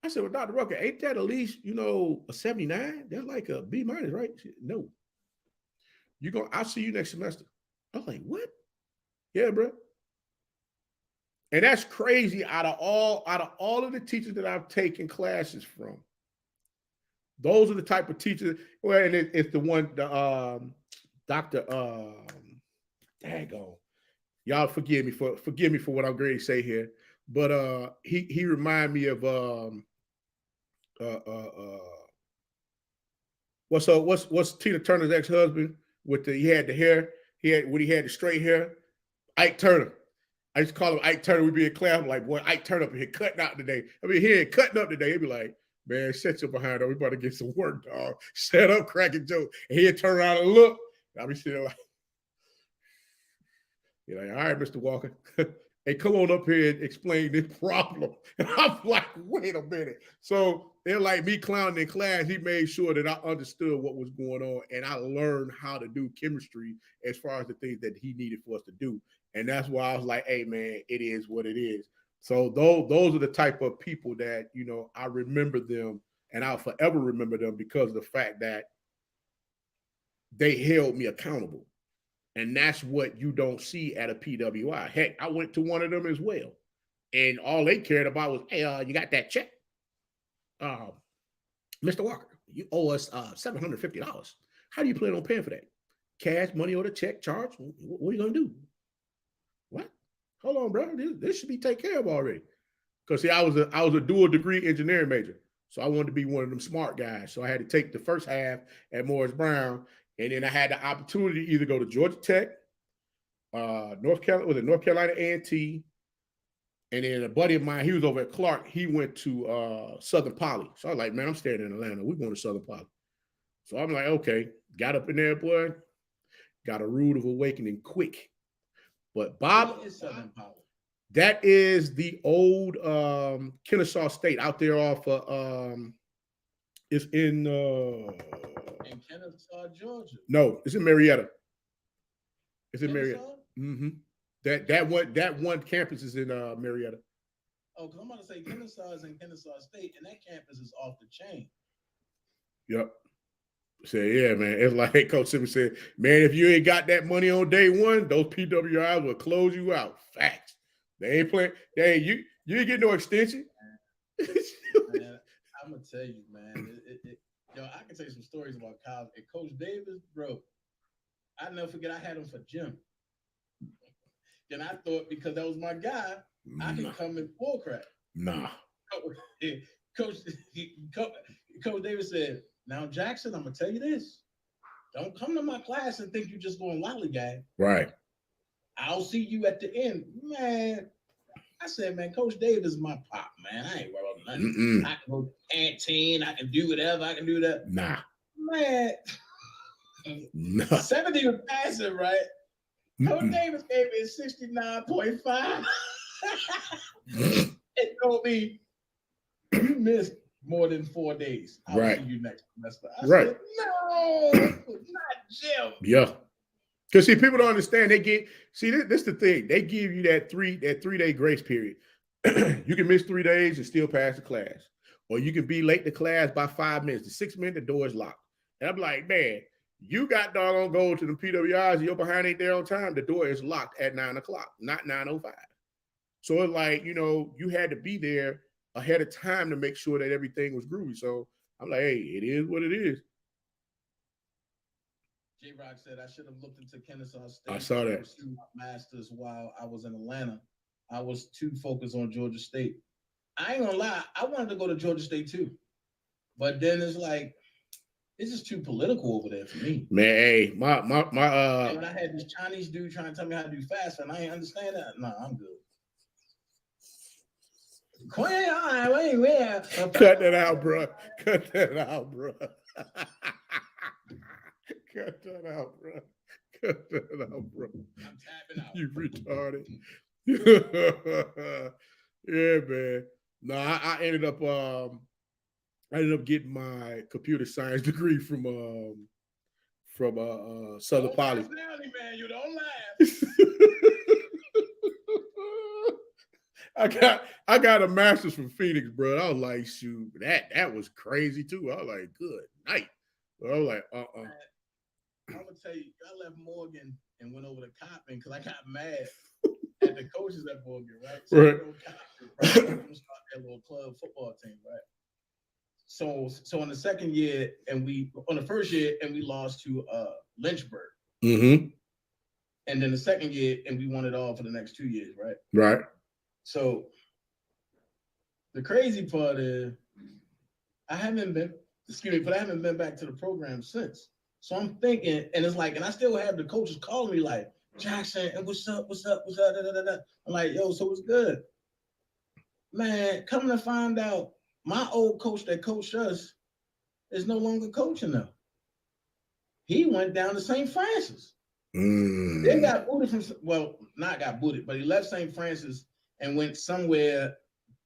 S2: I said, well, Dr. Rucker, ain't that at least, a 79? That's like a B minus, right? Said, no. I'll see you next semester. I was like, what? Yeah, bro. And that's crazy. Out of all of the teachers that I've taken classes from, those are the type of teachers. Well, and it's the one, Dr. Daggone. Y'all forgive me for what I'm going to say here. But he reminded me of what's Tina Turner's ex-husband with he had the hair, when he had the straight hair, Ike Turner. I used to call him Ike Turner. We'd be in class, I'm like, boy, Ike Turner up here cutting out today. He ain't cutting up today. He'd be like, man, shut your behind up. We about to get some work, dog. Shut up, cracking joke. And he'd turn around and look. I'll be sitting like, you're like, all right, Mr. Walker. Hey, come on up here and explain this problem. And I'm like, wait a minute. So they're like me clowning in class. He made sure that I understood what was going on, and I learned how to do chemistry as far as the things that he needed for us to do. And that's why I was like, hey, man, it is what it is. So those are the type of people that, I remember them, and I'll forever remember them because of the fact that they held me accountable. And that's what you don't see at a PWI. Heck, I went to one of them as well. And all they cared about was, hey, you got that check? Mr. Walker, you owe us $750. How do you plan on paying for that? Cash, money, or the check, charge? What are you going to do? What? Hold on, bro. This should be taken care of already. Because, see, I was a dual degree engineering major. So I wanted to be one of them smart guys. So I had to take the first half at Morris Brown. And then I had the opportunity to either go to Georgia Tech, North Carolina A&T, and then a buddy of mine, he was over at Clark. He went to Southern Poly. So I was like, man, I'm staying in Atlanta. We're going to Southern Poly. So I'm like, okay, got up in there, boy, got a rude of awakening quick. But Bob,
S1: What is Southern Power?
S2: that is the old Kennesaw State out there off it's in
S1: Kennesaw, Georgia.
S2: no, it's in Marietta. It's in
S1: Kennesaw?
S2: Marietta. Mm-hmm. That one campus is in Marietta.
S1: Oh, because I'm about to say Kennesaw is in Kennesaw State, and that campus is off the chain.
S2: Yep. Say, yeah, man. It's like Coach Simmons said, man, if you ain't got that money on day one, those PWIs will close you out. Facts. They ain't playing. You ain't getting no extension.
S1: Man, I'm gonna tell you, man. Yo, I can tell you some stories about college. And Coach Davis, bro, I never forget. I had him for gym. Then I thought because that was my guy, I can come in full crack.
S2: Nah.
S1: Coach Davis said, "Now Jackson, I'm gonna tell you this. Don't come to my class and think you're just going lollygag.
S2: Right.
S1: I'll see you at the end, man." I said, man, Coach Davis is my pop, man. I ain't worried about nothing.
S2: Mm-mm.
S1: I can go canteen. I can do whatever. I can do that.
S2: Nah.
S1: Man.
S2: Nah.
S1: 70 was passing, right? Coach Davis gave me 69.5. It told me, you missed more than 4 days. I'll see you next semester. I said, no, not Jim.
S2: Yeah. Because see, people don't understand. This is the thing. They give you that 3-day grace period. You can miss 3 days and still pass the class. Or you can be late to class by 5 minutes. The 6 minute, the door is locked. And I'm like, man, you got doggone go to the PWIs and your behind ain't there on time. The door is locked at 9 o'clock, not 9:05. So it's like, you had to be there ahead of time to make sure that everything was groovy. So I'm like, hey, it is what it is.
S1: J-Rock said I should have looked into Kennesaw State.
S2: I saw that.
S1: Masters while I was in Atlanta. I was too focused on Georgia State. I ain't gonna lie, I wanted to go to Georgia State too. But then it's like, it's just too political over there for me.
S2: Man, hey, my
S1: and when I had this Chinese dude trying to tell me how to do fast, and I ain't understand that. No, I'm good.
S2: Cut that out, bro. Cut that out, bro. Cut that out, bro. Cut that out, bro.
S1: I'm tapping out.
S2: You retarded. Yeah, man. No, I ended up getting my computer science degree from Southern Poly.
S1: Man, you don't laugh.
S2: I got a master's from Phoenix, bro. I was like, shoot, that was crazy too. I was like, good night. But I was like, I'm
S1: gonna tell you, I left Morgan and went over to Coppin because I got mad at the coaches at Morgan, right? So
S2: right.
S1: I start that little club football team, right? So in the second year, on the first year, we lost to Lynchburg.
S2: Mm-hmm.
S1: And then the second year, and we won it all for the next 2 years, right?
S2: Right.
S1: So the crazy part is I haven't been back to the program since. So I'm thinking, and it's like, and I still have the coaches calling me like, Jackson, and what's up? Da, da, da. I'm like, yo, so what's good? Man, come to find out, my old coach that coached us is no longer coaching them. He went down to St. Francis. They got booted not got booted, but he left St. Francis and went somewhere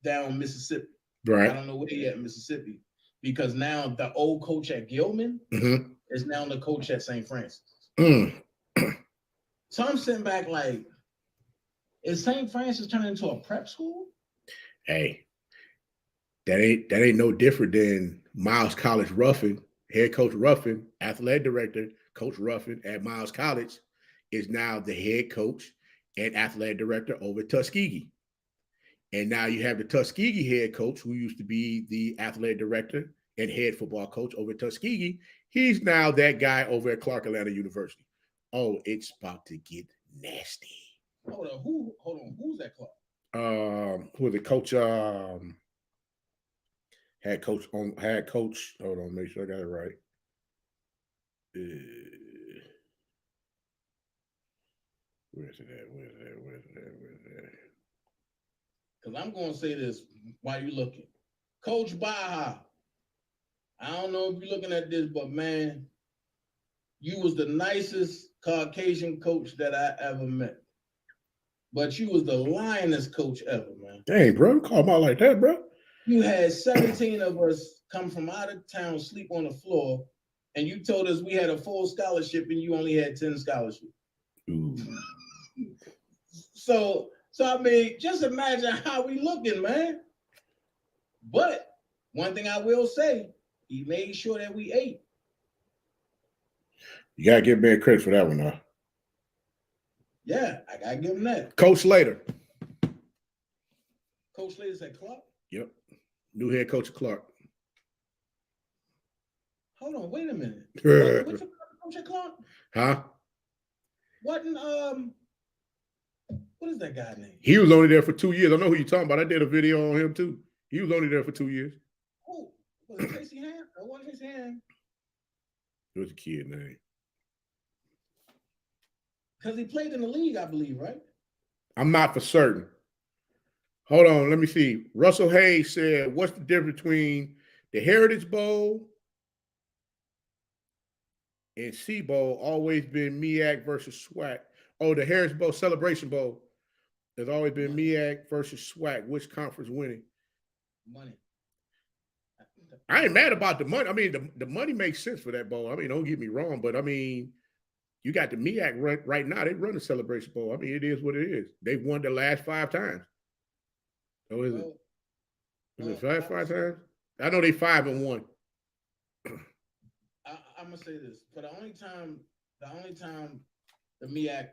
S1: down Mississippi.
S2: Right.
S1: I don't know where he at in Mississippi, because now the old coach at Gilman is now the coach at St. Francis. So I'm sitting back like, is St. Francis turning into a prep school?
S2: Hey, that ain't no different than Miles College Ruffin, head coach Ruffin, athletic director, Coach Ruffin at Miles College is now the head coach and athletic director over Tuskegee. And now you have the Tuskegee head coach, who used to be the athletic director and head football coach over Tuskegee. He's now that guy over at Clark Atlanta University. Oh, it's about to get nasty.
S1: Hold on. Who's that Clark?
S2: Who was the coach? Had coach. Hold on, make sure I got it right. Where's it at?
S1: Because I'm going to say this while you're looking. Coach Baja. I don't know if you're looking at this, but man, you was the nicest Caucasian coach that I ever met. But you was the lioness coach ever, man.
S2: Dang, bro, call him out like that, bro.
S1: You had 17 of us come from out of town, sleep on the floor, and you told us we had a full scholarship and you only had 10 scholarships.
S2: Ooh.
S1: So I mean, just imagine how we looking, man. But one thing I will say, he made sure that we ate.
S2: You gotta give me credit for that one, though.
S1: Yeah, I gotta give him that.
S2: Coach Slater.
S1: Coach Slater said Clark?
S2: Yep. New head coach of Clark.
S1: Hold on, wait a minute. What's Coach at Clark?
S2: Huh?
S1: Wasn't what is that guy's name?
S2: He was only there for 2 years. I know who you're talking about. I did a video on him too. He was only there for 2 years.
S1: Oh, was it Tracy Ham? Or was Tracy Ham?
S2: It was a kid name.
S1: Because he played in the league, I believe, right?
S2: I'm not for certain. Hold on, let me see. Russell Hayes said, what's the difference between the Heritage Bowl and C Bowl? Always been MEAC versus SWAC. Oh, the Heritage Bowl, Celebration Bowl. There's always been MEAC versus SWAC. Which conference winning?
S1: Money.
S2: I ain't mad about the money. I mean, the money makes sense for that bowl. I mean, don't get me wrong, but I mean, you got the MEAC right now. They run the Celebration Bowl. I mean, it is what it is. They've won the last 5 times. Oh, is it? Is it five times? I know they 5-1.
S1: I'm gonna say this. For the only time the MEAC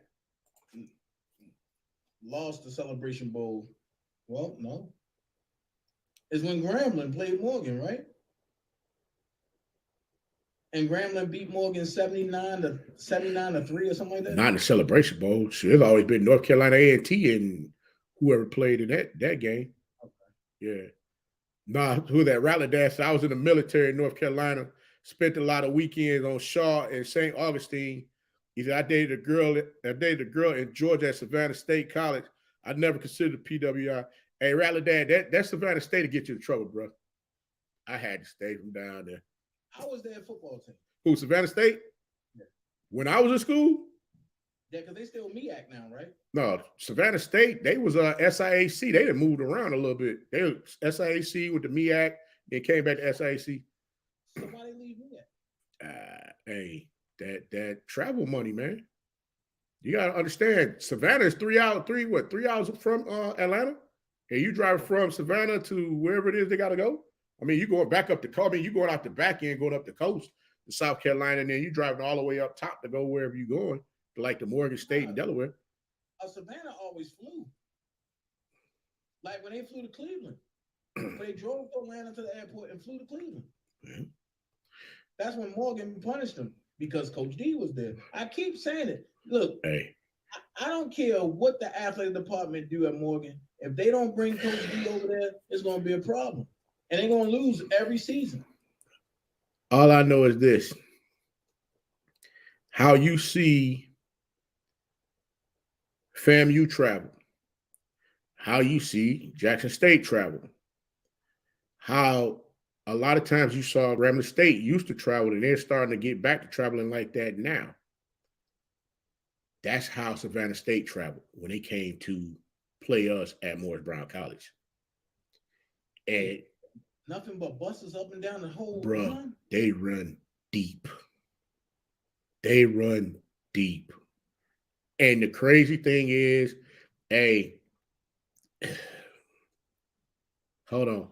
S1: lost the Celebration Bowl, well, no, is when Grambling played Morgan, right? And Grambling beat Morgan 79-3 or something like that.
S2: Not in the Celebration Bowl. It's always been North Carolina A&T and whoever played in that game.
S1: Okay.
S2: Yeah. Nah, who that? Rattler Dash. I was in the military in North Carolina. Spent a lot of weekends on Shaw and St. Augustine. He said, I dated a girl in Georgia at Savannah State College. I never considered PWI. Hey, Rattler Dad, that Savannah State to get you in trouble, bro. I had to stay from down there.
S1: How was their football team?
S2: Who, Savannah State?
S1: Yeah.
S2: When I was in school?
S1: Yeah, because they still MEAC now, right?
S2: No, Savannah State, they was SIAC. They done moved around a little bit. They were SIAC with the MEAC, then came back to SIAC.
S1: So why they leave MEAC?
S2: Hey, that travel money, man. You gotta understand, Savannah is 3 hours from Atlanta. And you drive from Savannah to wherever it is they gotta go. I mean, you going back up the coast. I mean, you going out the back end, going up the coast to South Carolina, and then you driving all the way up top to go wherever you're going, like the Morgan State and Delaware.
S1: Savannah always flew. Like when they flew to Cleveland. They drove from Atlanta to the airport and flew to Cleveland.
S2: Mm-hmm.
S1: That's when Morgan punished them because Coach D was there. I keep saying it. Look,
S2: hey,
S1: I don't care what the athletic department do at Morgan. If they don't bring Coach D over there, it's going to be a problem. And they're going to lose every season.
S2: All I know is this. How you see FAMU travel. How you see Jackson State travel. How a lot of times you saw Grambling State used to travel, and they're starting to get back to traveling like that now. That's how Savannah State traveled when they came to play us at Morris Brown College. And
S1: nothing but buses up and down the whole
S2: run. They run deep. They run deep. And the crazy thing is, hey, hold on.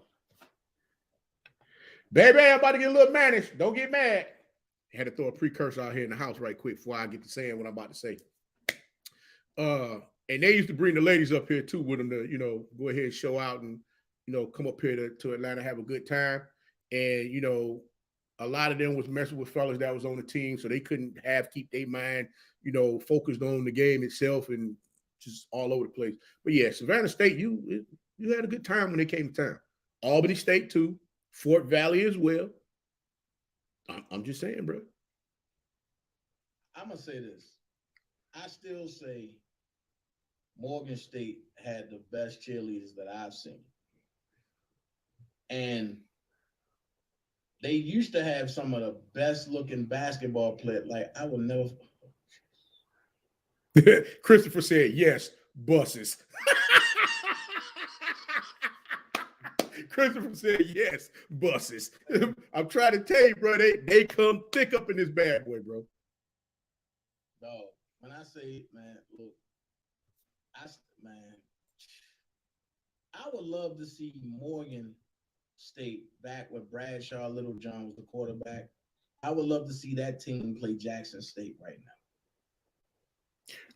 S2: Baby, I'm about to get a little mannish. Don't get mad. I had to throw a precursor out here in the house right quick before I get to saying what I'm about to say. And they used to bring the ladies up here too with them to, go ahead and show out and, come up here to Atlanta, have a good time. And, a lot of them was messing with fellas that was on the team, so they couldn't keep their mind, focused on the game itself and just all over the place. But yeah, Savannah State, you had a good time when they came to town. Albany State too, Fort Valley as well. I'm just saying, bro.
S1: I'm gonna say this. I still say Morgan State had the best cheerleaders that I've seen. And They used to have some of the best looking basketball players. Like I would never.
S2: Christopher said, yes, buses. Christopher said, yes, buses. I'm trying to tell you, bro, they come thick up in this bad boy, bro.
S1: Dog, when I say, man, look, man, I would love to see Morgan State back with Bradshaw Littlejohn was the quarterback. I would love to see that team play Jackson State right now.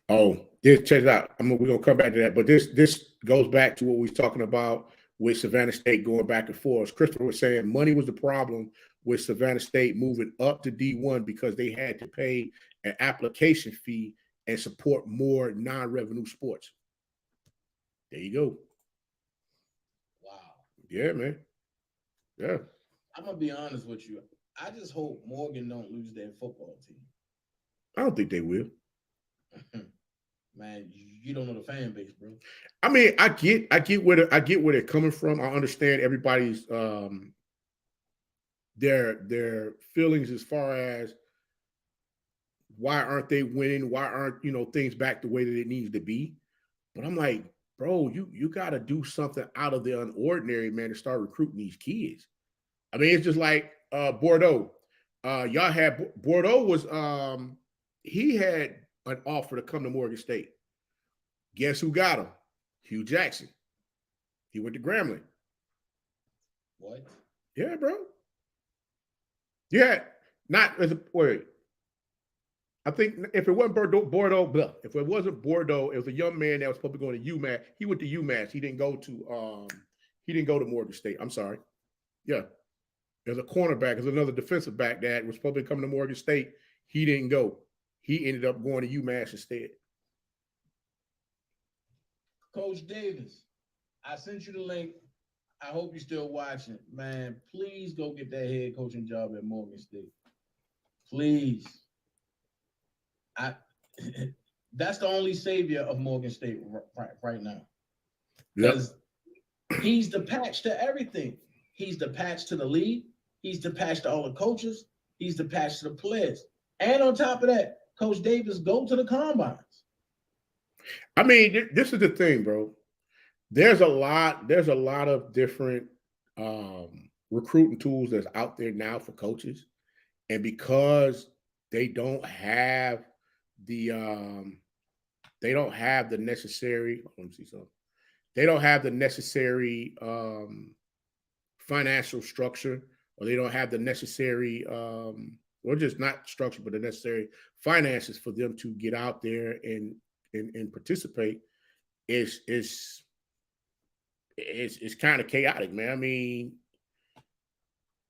S2: Oh, check it out. We're gonna come back to that, but this goes back to what we were talking about with Savannah State going back and forth. Christopher was saying money was the problem with Savannah State moving up to D1 because they had to pay an application fee and support more non-revenue sports. There you go.
S1: Wow.
S2: Yeah, man. Yeah.
S1: I'm gonna be honest with you. I just hope Morgan don't lose their football team.
S2: I don't think they will.
S1: Man, you don't know the fan base, bro.
S2: I mean, I get where they're coming from. I understand everybody's their feelings as far as why aren't they winning? Why aren't things back the way that it needs to be? But I'm like, bro, you got to do something out of the unordinary, man, to start recruiting these kids. I mean, it's just like Bordeaux. Y'all had Bordeaux was he had an offer to come to Morgan State. Guess who got him? Hugh Jackson. He went to Grambling.
S1: What?
S2: Yeah, bro. Yeah, not as a wait. I think if it wasn't Bordeaux, if it wasn't Bordeaux, it was a young man that was supposed to be going to UMass. He went to UMass. He didn't go to Morgan State. I'm sorry. Yeah. There's a cornerback, there's another defensive back that was supposed to be coming to Morgan State. He didn't go. He ended up going to UMass instead.
S1: Coach Davis, I sent you the link. I hope you're still watching. Man, please go get that head coaching job at Morgan State. Please. That's the only savior of Morgan State right now. Because he's the patch to everything. He's the patch to the league. He's the patch to all the coaches. He's the patch to the players. And on top of that, Coach Davis, go to the combines.
S2: I mean, this is the thing, bro. There's a lot of different recruiting tools that's out there now for coaches. And because they don't have the necessary, let me see something. They don't have the necessary financial structure, or they don't have the necessary or just not structure, but the necessary finances for them to get out there and participate. It's kind of chaotic, man. I mean,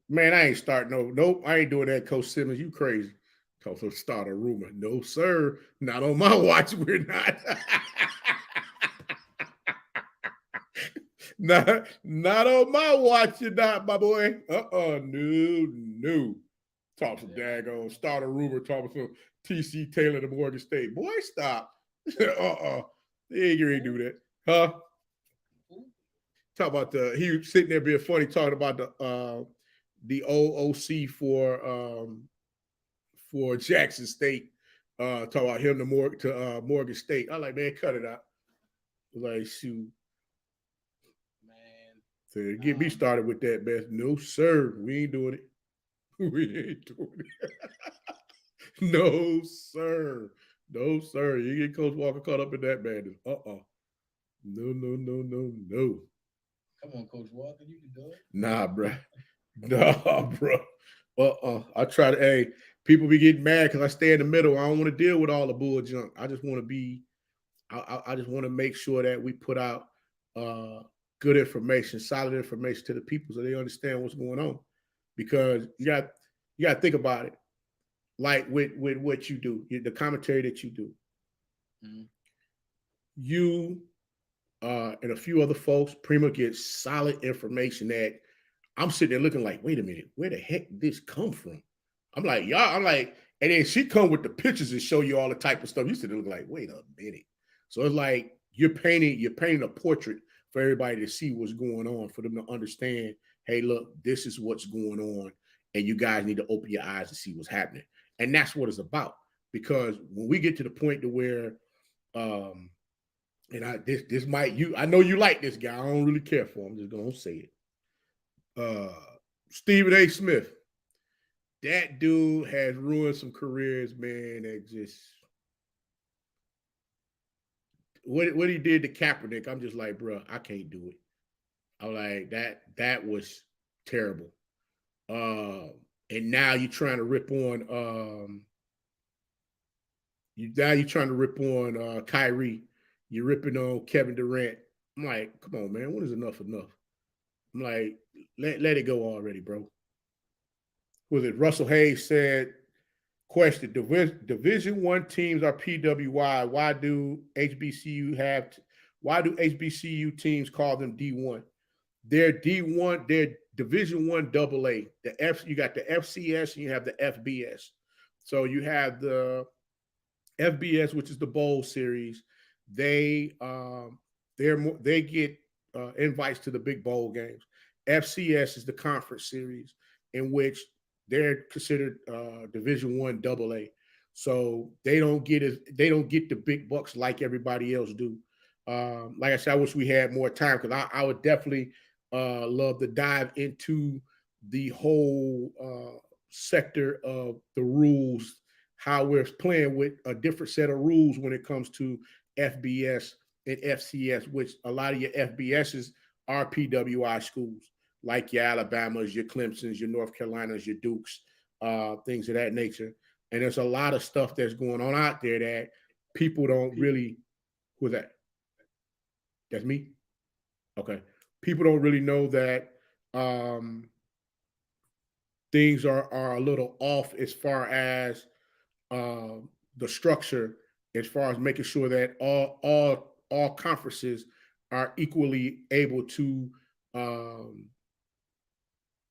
S2: man, I ain't starting nope, I ain't doing that, Coach Simmons. You crazy. Also start a rumor. No, sir. Not on my watch. We're not. Not on my watch. You're not, my boy. No. Talk some daggone. Start a rumor. Talk some TC Taylor to Morgan State. Boy, stop. Yeah, you ain't do that. Huh? Talk about he was sitting there being funny talking about the OOC for Jackson State, talk about him to Morgan State. I like, man, cut it out. Like, shoot.
S1: Man.
S2: So get me started with that, man. No, sir. We ain't doing it. We ain't doing it. No, sir. No, sir. You get Coach Walker caught up in that madness. No.
S1: Come on, Coach Walker. You can do it.
S2: Nah, bro. I try to, hey, people be getting mad because I stay in the middle. I don't want to deal with all the bull junk. I just want to be, I just want to make sure that we put out good information, solid information to the people so they understand what's going on. Because you got to think about it. Like with what you do, the commentary that you do. Mm-hmm. You and a few other folks, Prima gets solid information that I'm sitting there looking like, wait a minute, where the heck did this come from? I'm like, and then she come with the pictures and show you all the type of stuff. You sit there looking like, wait a minute. So it's like you're painting a portrait for everybody to see what's going on, for them to understand, hey, look, this is what's going on. and you guys need to open your eyes to see what's happening. And that's what it's about. Because when we get to the point to where, this might I know you like this guy. I don't really care for him. I'm just gonna say it. Stephen A. Smith. That dude has ruined some careers, man. That just what he did to Kaepernick. I'm just like, bro, I can't do it. I'm like, that was terrible. And now you're trying to rip on Kyrie. You're ripping on Kevin Durant. I'm like, come on, man. When is enough enough? I'm like, let it go already, bro. Was it Russell Hayes said, question, Division I teams are PWI. Why do HBCU teams call them D1? They're D1, they're Division I AA. You got the FCS and you have the FBS. So you have the FBS, which is the bowl series. They get invites to the big bowl games. FCS is the conference series, in which they're considered Division I AA. So they don't get the big bucks like everybody else do. Like I said, I wish we had more time, because I would definitely love to dive into the whole sector of the rules, how we're playing with a different set of rules when it comes to FBS and FCS, which a lot of your FBSs are PWI schools, like your Alabamas, your Clemsons, your North Carolinas, your Dukes, things of that nature. And there's a lot of stuff that's going on out there that people don't really. Who's that? That's me? Okay. People don't really know that things are a little off as far as the structure, as far as making sure that all conferences are equally able to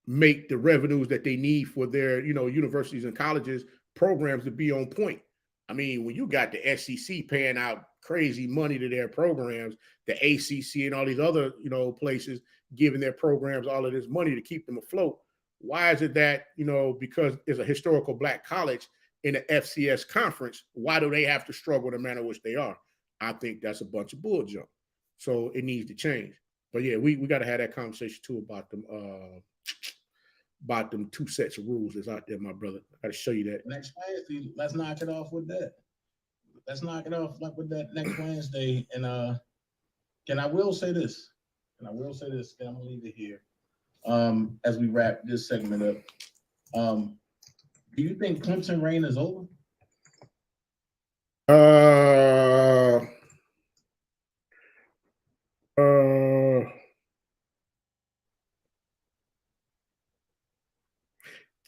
S2: make the revenues that they need for their, universities and colleges programs to be on point. I mean, when you got the SEC paying out crazy money to their programs, the ACC and all these other, places giving their programs all of this money to keep them afloat, why is it that, because it's a historical Black college in the FCS conference, why do they have to struggle the manner in which they are? I think that's a bunch of bull junk. So it needs to change. But yeah, we got to have that conversation too about them two sets of rules that's out there, my brother. I got to show you that.
S1: Next Wednesday, let's knock it off with that. Let's knock it off with that next Wednesday. And I will say this. And I'm gonna leave it here. As we wrap this segment up. Do you think Clemson reign is over?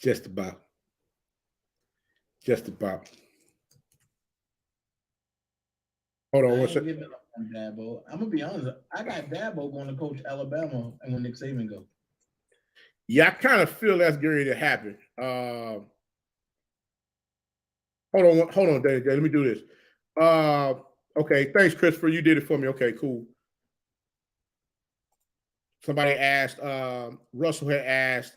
S2: Just about. Hold on, what's it?
S1: Dabo. I'm gonna be honest. I got Dabo going to coach Alabama, and when Nick Saban go.
S2: Yeah, I kind of feel that's going to happen. Hold on, Dave. Let me do this. Okay, thanks, Christopher. You did it for me. Okay, cool. Somebody asked, Russell had asked,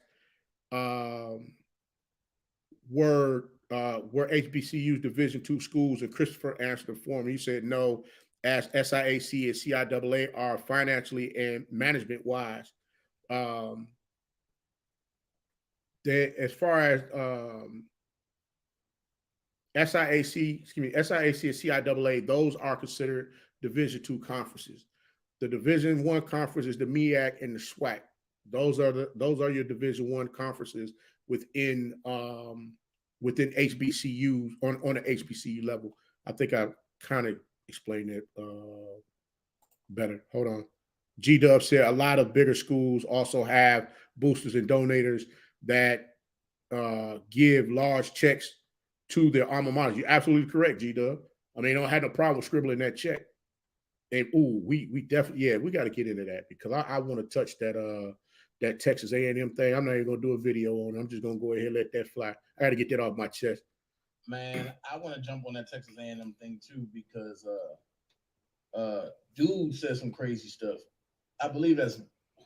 S2: were HBCUs Division II schools, and Christopher answered for me. He said no, as SIAC and CIAA are financially and management wise. As far as SIAC and CIAA, those are considered Division II conferences. The Division I conference is the MEAC and the SWAC. Those are your Division I conferences within HBCUs on the HBCU level. I think I kind of explained it better. Hold on. G-Dub said a lot of bigger schools also have boosters and donators that give large checks to their alma mater. You're absolutely correct, G-Dub. I mean, I don't have no problem with scribbling that check. And we definitely, we got to get into that, because I want to touch that Texas A&M thing. I'm not even gonna do a video on it. I'm just gonna go ahead and let that fly. I got to get that off my chest.
S1: Man, I want to jump on that Texas A&M thing too, because dude said some crazy stuff. I believe that's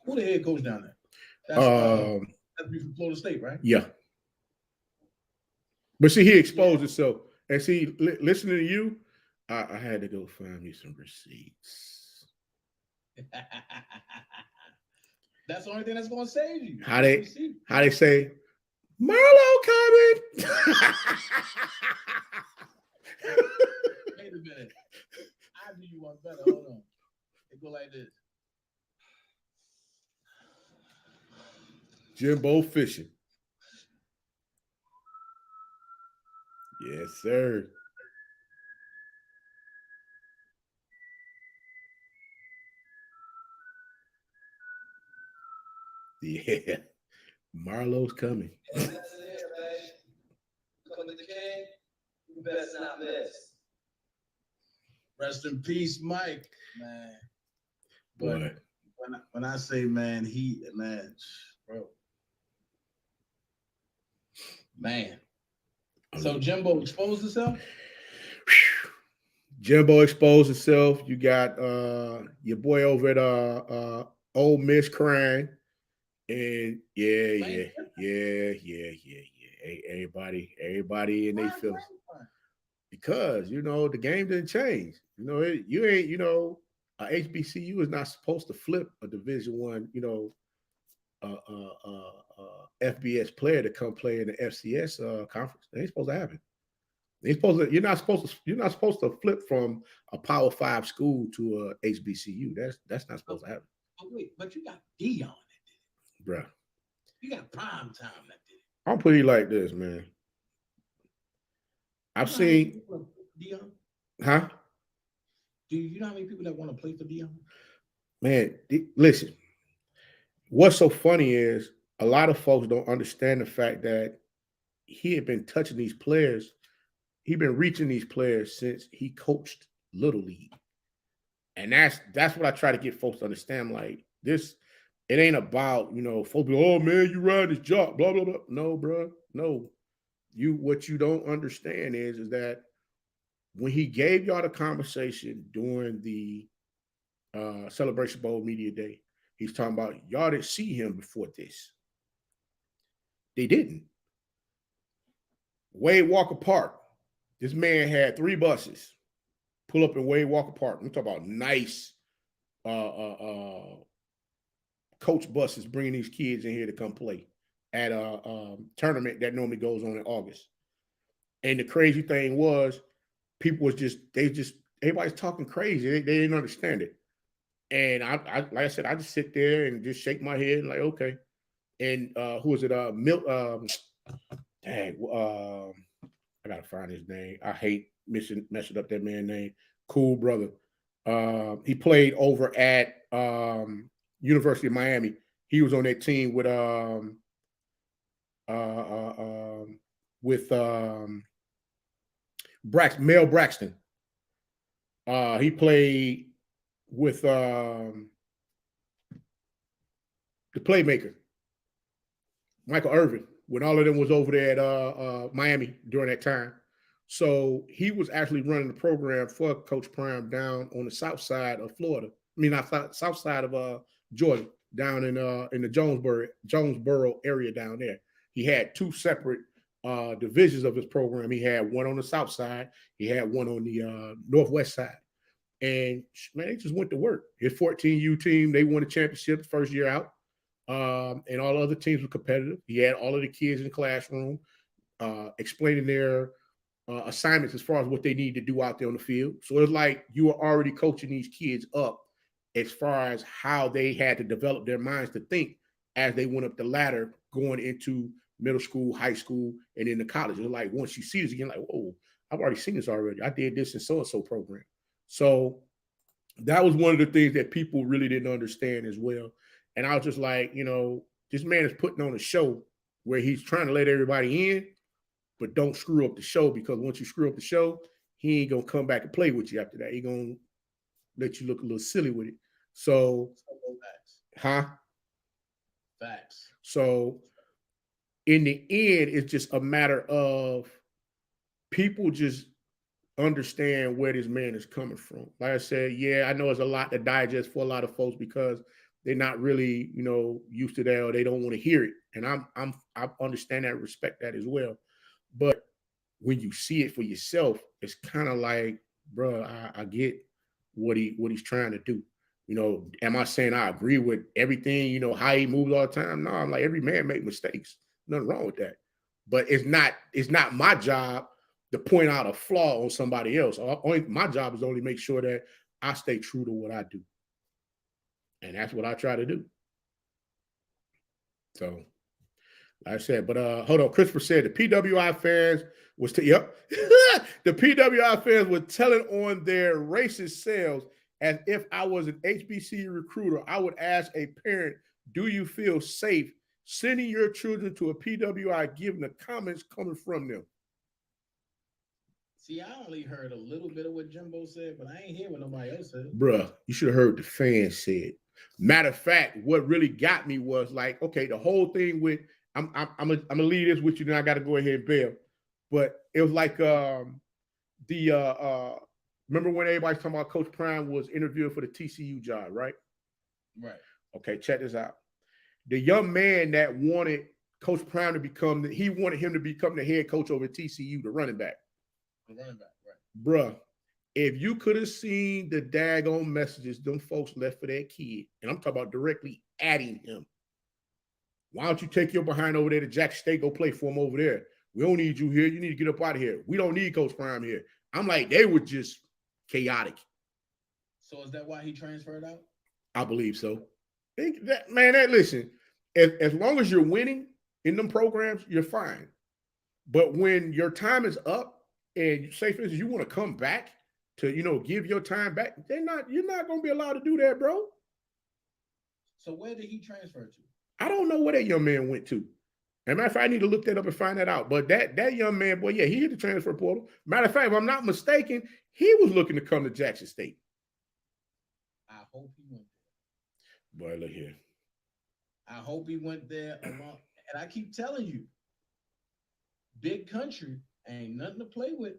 S1: who the head coach down there. That's from Florida State, right?
S2: Yeah. But see, he exposed himself. And see, listening to you, I had to go find me some receipts.
S1: That's the only thing that's going to save you.
S2: How they say, Marlo coming.
S1: Wait a minute. I do you one better. Hold on. It go like this.
S2: Jimbo fishing. Yes, sir. Yeah. Marlo's coming.
S1: Best not miss. Rest in peace, Mike. Man. But when I say man, bro. Man. So Jimbo exposed himself?
S2: Jimbo exposed himself. You got your boy over at Ole Miss crying. And yeah. Everybody in their feelings. Because the game didn't change. You ain't, HBCU is not supposed to flip a Division One, FBS player to come play in the FCS conference. They ain't supposed to happen. You're not supposed to flip from a Power 5 school to a HBCU. That's not supposed to happen.
S1: Oh, wait, but you got Dion that did it.
S2: Bruh.
S1: You got Prime Time that did it.
S2: I'll put it like this, man. I've seen
S1: Dion.
S2: Huh?
S1: Do you know how many people that want to play for Dion?
S2: Man, listen. What's so funny is a lot of folks don't understand the fact that he had been touching these players. He'd been reaching these players since he coached Little League. And that's what I try to get folks to understand. Like this, it ain't about, folks be, oh man, you riding his job, blah, blah, blah. No, bro. No. What you don't understand is that when he gave y'all the conversation during the Celebration Bowl Media Day, he's talking about y'all didn't see him before this. They didn't. Wade Walker Park. This man had 3 buses pull up in Wade Walker Park. I'm talking about nice coach buses bringing these kids in here to come play at a tournament that normally goes on in August. And the crazy thing was, people was everybody's talking crazy. They didn't understand it. And I like I said, I just sit there and just shake my head and like, okay. And who was it? I gotta find his name. I hate messing up that man's name. Cool brother. He played over at University of Miami. He was on that team with Mel Braxton. He played with the playmaker, Michael Irvin, when all of them was over there at Miami during that time. So he was actually running the program for Coach Prime down on the south side of Florida. I mean, not south side of Georgia, down in the Jonesboro area down there. He had 2 separate divisions of his program. He had one on the south side. He had one on the northwest side. And man, they just went to work. His 14U team, they won the championship the first year out. And all other teams were competitive. He had all of the kids in the classroom explaining their assignments as far as what they need to do out there on the field. So it's like you were already coaching these kids up as far as how they had to develop their minds to think as they went up the ladder going into middle school, high school, and into college. It's like once you see this again, like, whoa, I've already seen this already. I did this in so-and-so program. So that was one of the things that people really didn't understand as well. And I was just like, this man is putting on a show where he's trying to let everybody in, but don't screw up the show, because once you screw up the show, he ain't going to come back and play with you after that. He going to let you look a little silly with it. So,
S1: Facts.
S2: So in the end, it's just a matter of people just understand where this man is coming from. Like I said, yeah, I know it's a lot to digest for a lot of folks because they're not really, used to that, or they don't want to hear it. And I understand that, respect that as well. But when you see it for yourself, it's kind of like, bro, I get what he's trying to do. You know, am I saying I agree with everything, you know, how he moves all the time? No, I'm like, every man make mistakes. Nothing wrong with that. But it's not my job to point out a flaw on somebody else. My job is only make sure that I stay true to what I do. And that's what I try to do. So, like I said, but hold on. Christopher said the PWI fans was the PWI fans were telling on their racist selves as if I was an HBCU recruiter. I would ask a parent, do you feel safe sending your children to a PWI given the comments coming from them?
S1: See, I only heard a little bit of what Jimbo said, but I ain't hear what nobody else said.
S2: Bruh, you should have heard the fans said. Matter of fact, what really got me was like, okay, the whole thing with I'm gonna leave this with you, then I got to go ahead and bail. But it was like remember when everybody's talking about Coach Prime was interviewing for the TCU job, right?
S1: Right.
S2: Okay, check this out. The young man that wanted Coach Prime to become, he wanted him to become the head coach over TCU, the running back.
S1: The running back, right.
S2: Bruh, if you could have seen the daggone messages them folks left for that kid, and I'm talking about directly adding him. Why don't you take your behind over there to Jackson State, go play for him over there? We don't need you here. You need to get up out of here. We don't need Coach Prime here. I'm like, they were just chaotic.
S1: So is that why he transferred out?
S2: I believe so. Listen, as long as you're winning in them programs, you're fine. But when your time is up and say, for instance, you want to come back to, you know, give your time back, you're not going to be allowed to do that, bro.
S1: So where did he transfer to?
S2: I don't know where that young man went to. As a matter of fact, I need to look that up and find that out. But that young man, boy, yeah, he hit the transfer portal. Matter of fact, if I'm not mistaken, he was looking to come to Jackson State.
S1: I hope he went
S2: there. Boy, look here.
S1: I hope he went there along. And I keep telling you, big country ain't nothing to play with.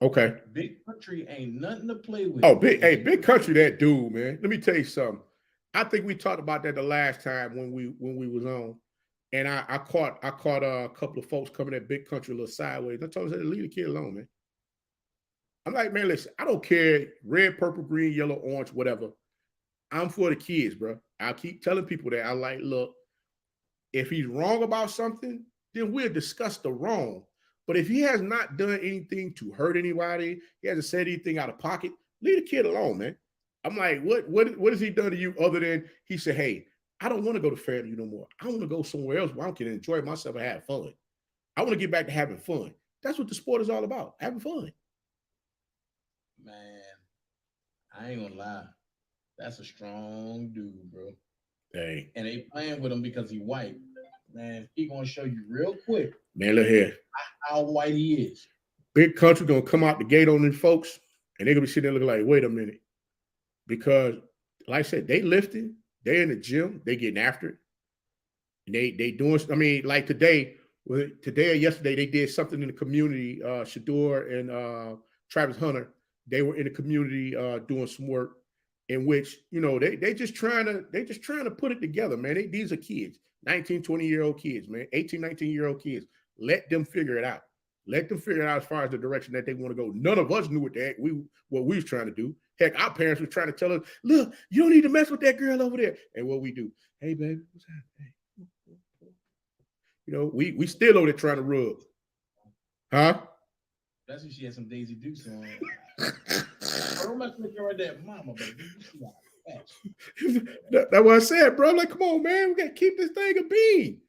S2: Okay.
S1: Big country ain't nothing to play with.
S2: Oh, big country, that dude, man. Let me tell you something. I think we talked about that the last time when we was on, and I caught a couple of folks coming at big country a little sideways. I told them, leave the kid alone, man. I'm like, man, listen, I don't care, red, purple, green, yellow, orange, whatever. I'm for the kids, bro. I keep telling people that. I like, look, if he's wrong about something, then we'll discuss the wrong. But if he has not done anything to hurt anybody, he hasn't said anything out of pocket, leave the kid alone, man. I'm like, what has he done to you other than he said, hey, I don't want to go to Fairview no more. I want to go somewhere else where I can enjoy myself and have fun. I want to get back to having fun. That's what the sport is all about, having fun.
S1: Man, I ain't gonna lie. That's a strong dude, bro.
S2: Hey.
S1: And they playing with him because he white. Man, he gonna show you real quick.
S2: Man, look here.
S1: How white he is.
S2: Big country gonna come out the gate on them folks, and they're gonna be sitting there looking like, wait a minute. Because, like I said, they lifting, they in the gym, they getting after it. And they doing, I mean, like today or yesterday, they did something in the community. Shador and Travis Hunter, they were in the community doing some work in which, you know, they just trying to put it together, man. These are kids, 19, 20-year-old kids, man, 18, 19-year-old kids. Let them figure it out. Let them figure it out as far as the direction that they want to go. None of us knew what we was trying to do. Heck, our parents were trying to tell us, look, you don't need to mess with that girl over there. And what we do, hey, baby, what's happening? Hey. You know, we still over there trying to rub. Huh?
S1: That's when she had some Daisy Dukes on. Don't mess with her right there, mama, baby.
S2: That's what I said, bro. Like, come on, man. We got to keep this thing a bean.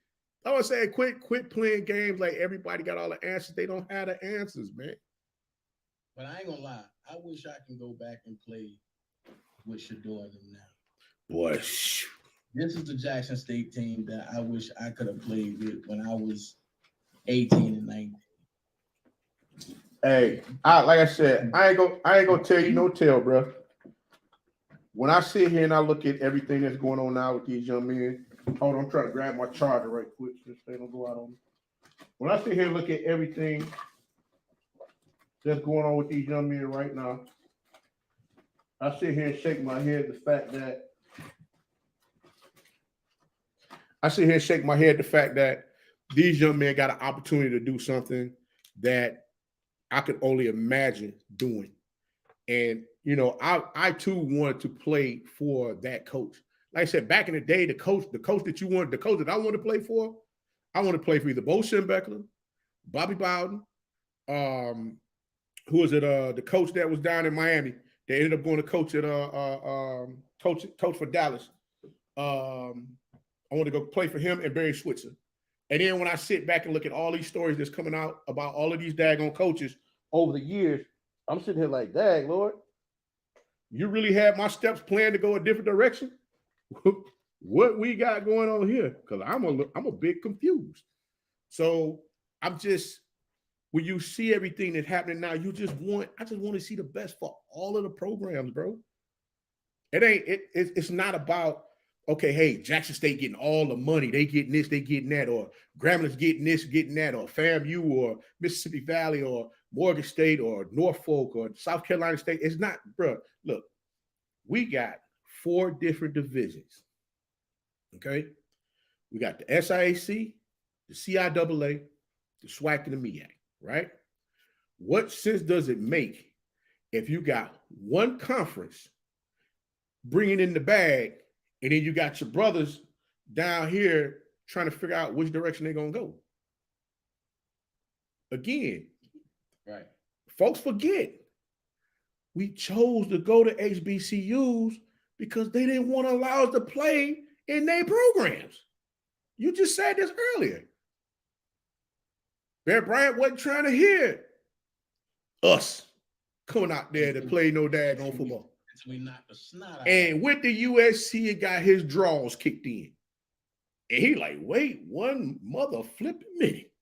S2: I was saying, quit playing games like everybody got all the answers. They don't have the answers, man.
S1: But I ain't gonna lie. I wish I can go back and play with Shador and them now.
S2: Boy,
S1: this is the Jackson State team that I wish I could have played with when I was 18 and 19.
S2: Hey, like I said, I ain't gonna tell you no tale, bro. When I sit here and I look at everything that's going on now with these young men, hold on, I'm trying to grab my charger right quick so they don't go out on me. When I sit here and look at everything that's going on with these young men right now, I sit here and shake my head the fact that these young men got an opportunity to do something that I could only imagine doing. And, you know, I too wanted to play for that coach. Like I said, back in the day, the coach that I wanted to play for, I want to play for either Bo Schembechler, Bobby Bowden, who was it? The coach that was down in Miami. They ended up going to coach at coach for Dallas. I want to go play for him and Barry Switzer. And then when I sit back and look at all these stories that's coming out about all of these daggone coaches over the years, I'm sitting here like, dang, Lord, you really had my steps planned to go a different direction? What we got going on here? Because I'm a bit confused. So I'm just, when you see everything that's happening now, I just want to see the best for all of the programs, bro. It's not about, okay, hey, Jackson State getting all the money. They getting this, they getting that, or Gramblin's getting this, getting that, or FAMU, or Mississippi Valley, or Morgan State, or Norfolk, or South Carolina State. It's not, bro. Look, we got 4 different divisions, okay? We got the SIAC, the CIAA, the SWAC, and the MEAC, right? What sense does it make if you got one conference bringing in the bag, and then you got your brothers down here trying to figure out which direction they're going to go? Again,
S1: right?
S2: Folks forget we chose to go to HBCUs because they didn't want to allow us to play in their programs. You just said this earlier. Bear Bryant wasn't trying to hear us coming out there to play no daggone football.
S1: We knocked the snot out.
S2: And with the USC, it got his draws kicked in. And he like, wait one mother flipping minute.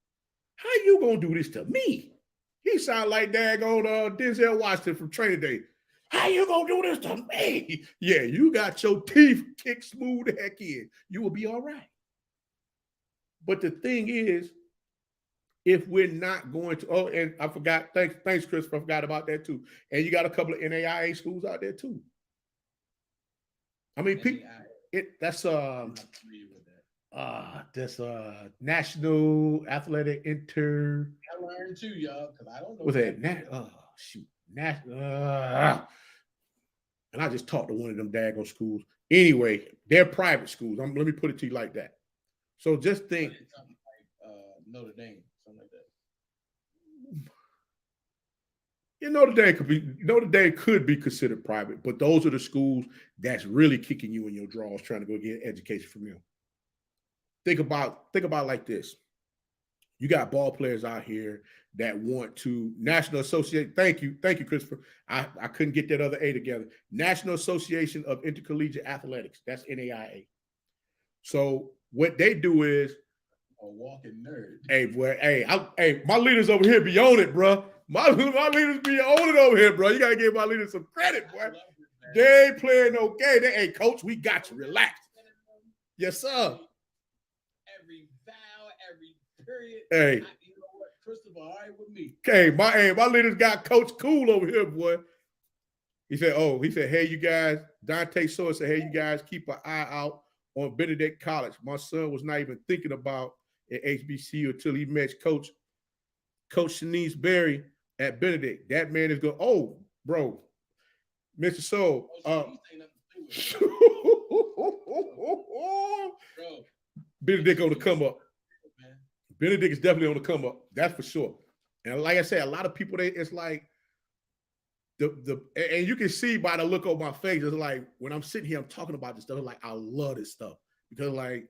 S2: How you gonna do this to me? He sound like daggone Denzel Washington from Training Day. How you gonna do this to me? Yeah, you got your teeth kicked smooth the heck in. You will be all right. But the thing is, if we're not going to, and I forgot, thanks, Chris, I forgot about that too. And you got a couple of NAIA schools out there too. I mean, that's National Athletic Inter.
S1: I learned too, y'all, because I don't know.
S2: Was that and I just talked to one of them daggone schools. Anyway, they're private schools. Let me put it to you like that. So just think.
S1: Something like Notre Dame, something like that. Notre Dame could be considered private, but those are the schools that's really kicking you in your drawers, trying to go get education from them. Think about like this. You got ball players out here that want to National Association. Thank you, Christopher. I couldn't get that other A together. National Association of Intercollegiate Athletics. That's NAIA. So what they do is a walking nerd.
S2: Hey, boy, hey, my leaders over here be on it, bro. My leaders be on it over here, bro. You gotta give my leaders some credit, boy. They ain't playing no game. Hey, coach, we got you. Relax. Yes, sir.
S1: Every vowel, every period.
S2: Hey,
S1: you know what? Christopher, all right with me.
S2: Okay, my leaders got Coach Cool over here, boy. He said, hey, you guys, Dante Sawyer said, hey, you guys, keep an eye out on Benedict College. My son was not even thinking about at HBCU until he met Coach Shanice Berry at Benedict. That man is going, bro, Mr. Soul. Benedict on the come up. Benedict is definitely on the come up. That's for sure. And like I said, a lot of people, it's like and you can see by the look on my face, it's like when I'm sitting here, I'm talking about this stuff, it's like I love this stuff because like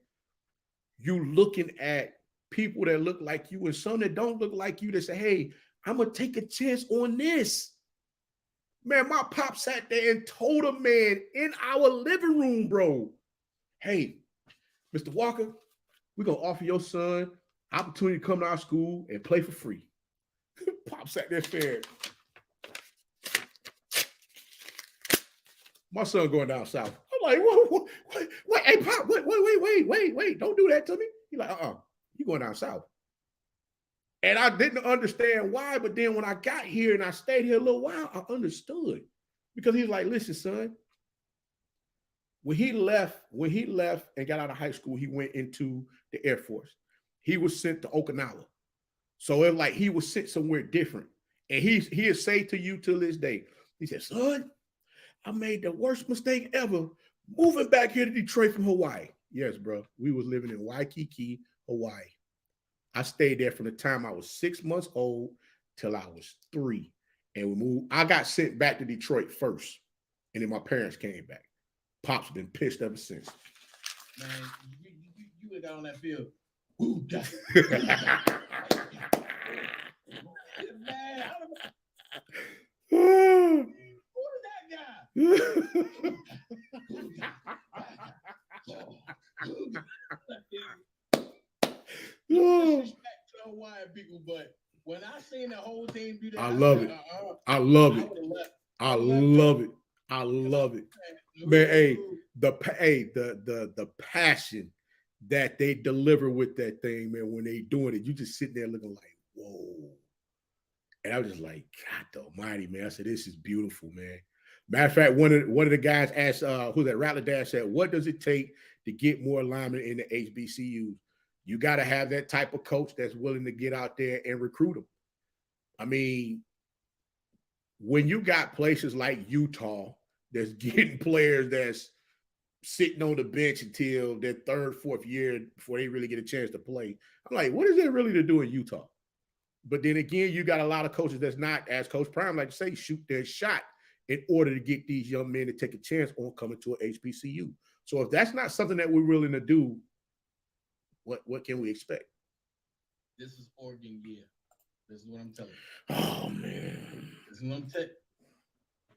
S2: you looking at people that look like you and some that don't look like you that say, hey, I'm gonna take a chance on this. Man, my pop sat there and told a man in our living room, bro, hey, Mr. Walker, we're gonna offer your son opportunity to come to our school and play for free. Pop sat there fair. My son going down south. I'm like, what? Hey, Pop, wait, don't do that to me. He's like, you going down south. And I didn't understand why, but then when I got here and I stayed here a little while, I understood. Because he's like, listen, son, when he left and got out of high school, he went into the Air Force. he was sent to Okinawa. So it like he was sent somewhere different. And he'll say to you till this day, he said, son, I made the worst mistake ever moving back here to Detroit from Hawaii. Yes, bro. We was living in Waikiki, Hawaii. I stayed there from the time I was 6 months old till I was 3. And we moved. I got sent back to Detroit first. And then my parents came back. Pop's been pissed ever since.
S1: Man, you would have got on that field. Ooh, man, who is that guy? No disrespect to Hawaiian people, but when I seen the whole team do that,
S2: I love it. I love it. I love it. I love it. Man, hey, the passion that they deliver with that thing, man, when they doing it, you just sit there looking like, whoa. And I was just like, God almighty, man. I said, this is beautiful, man. Matter of fact, one of the guys asked, who's that? Rattler Dash said, what does it take to get more alignment in the HBCUs? You got to have that type of coach that's willing to get out there and recruit them. I mean, when you got places like Utah that's getting players that's sitting on the bench until their 3rd, 4th year before they really get a chance to play, I'm like, what is there really to do in Utah? But then again, you got a lot of coaches that's not, as Coach Prime like to say, shoot their shot in order to get these young men to take a chance on coming to an HBCU. So if that's not something that we're willing to do, what can we expect?
S1: This is Oregon year. This is what I'm telling
S2: you. Oh, man.
S1: This is what I'm telling you.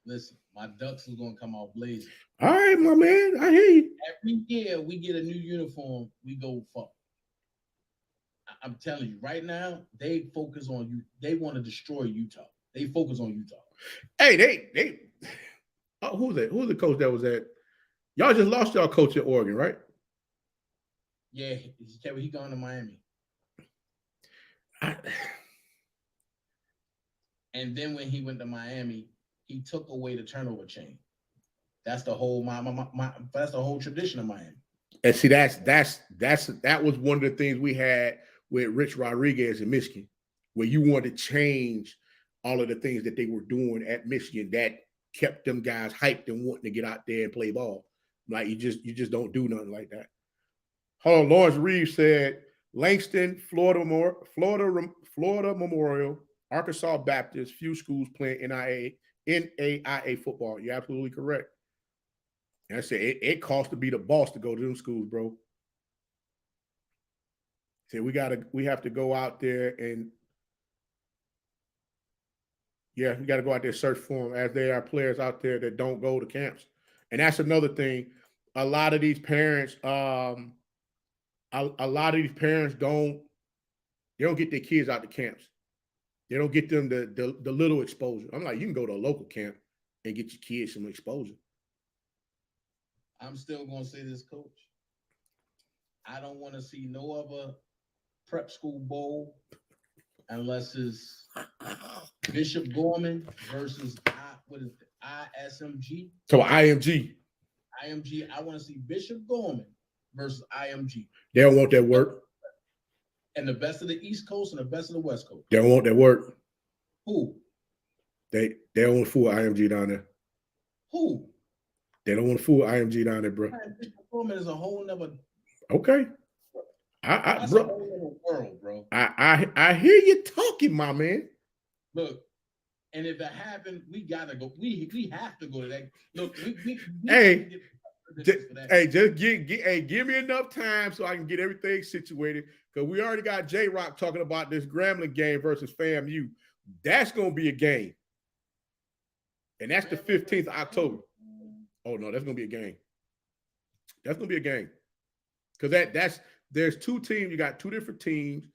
S1: Listen, my Ducks is going to come out blazing.
S2: All right, my man. I hear you.
S1: Every year we get a new uniform, we go fuck. I'm telling you, right now, they focus on you. They want to destroy Utah. They focus on Utah.
S2: Hey, they who's that? Who's the coach that was at? Y'all just lost y'all coach at Oregon, right?
S1: Yeah, he gone to Miami. And then when he went to Miami, he took away the turnover chain. That's the whole that's the whole tradition of Miami.
S2: And see, that was one of the things we had with Rich Rodriguez in Michigan, where you wanted to change all of the things that they were doing at Michigan that kept them guys hyped and wanting to get out there and play ball. Like you just don't do nothing like that. Hold on, Lawrence Reeves said Langston, Florida Memorial, Arkansas Baptist, few schools playing NAIA football. You're absolutely correct. And I said it costs to be the boss to go to them schools, bro. Say we have to go out there and we got to go out there and search for them, as there are players out there that don't go to camps. And that's another thing. A lot of these parents, don't get their kids out to camps. They don't get them the little exposure. I'm like, you can go to a local camp and get your kids some exposure.
S1: I'm still going to say this, Coach. I don't want to see no other prep school bowl unless it's Bishop Gorman versus ISMG.
S2: So IMG.
S1: IMG. I want to see Bishop Gorman versus IMG.
S2: They don't want that work.
S1: And the best of the East Coast and the best of the West Coast.
S2: They don't want that work.
S1: Who?
S2: They don't want to fool IMG down there.
S1: Who?
S2: They don't want to fool IMG down there, bro.
S1: Bishop Gorman is a whole nother.
S2: Okay.
S1: That's a whole other world, bro.
S2: I hear you talking, my man.
S1: Look, and if it happened, we gotta go. We have to go to that. Look,
S2: just give me enough time so I can get everything situated, because we already got J-Rock talking about this Grambling game versus FAMU. That's gonna be a game, and that's the 15th of October. Oh no, that's gonna be a game. That's gonna be a game, because there's two teams. You got two different teams.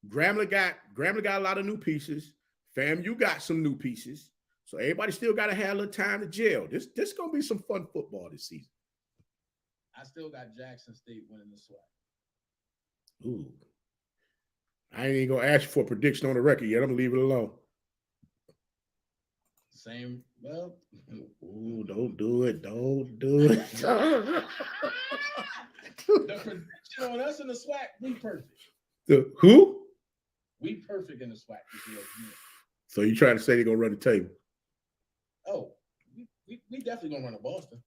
S2: Grambling got a lot of new pieces. FAMU got some new pieces. So everybody still got to have a little time to gel. This gonna be some fun football this season.
S1: I still got Jackson State winning the SWAC.
S2: Ooh. I ain't even gonna ask you for a prediction on the record yet. I'm gonna leave it alone.
S1: Same. Well.
S2: Ooh, don't do it. Don't do it.
S1: The prediction on us in the SWAC, we perfect.
S2: The who?
S1: We perfect in the SWAC this year.
S2: So you trying to say they're gonna run the table?
S1: Oh, we definitely gonna run a Boston.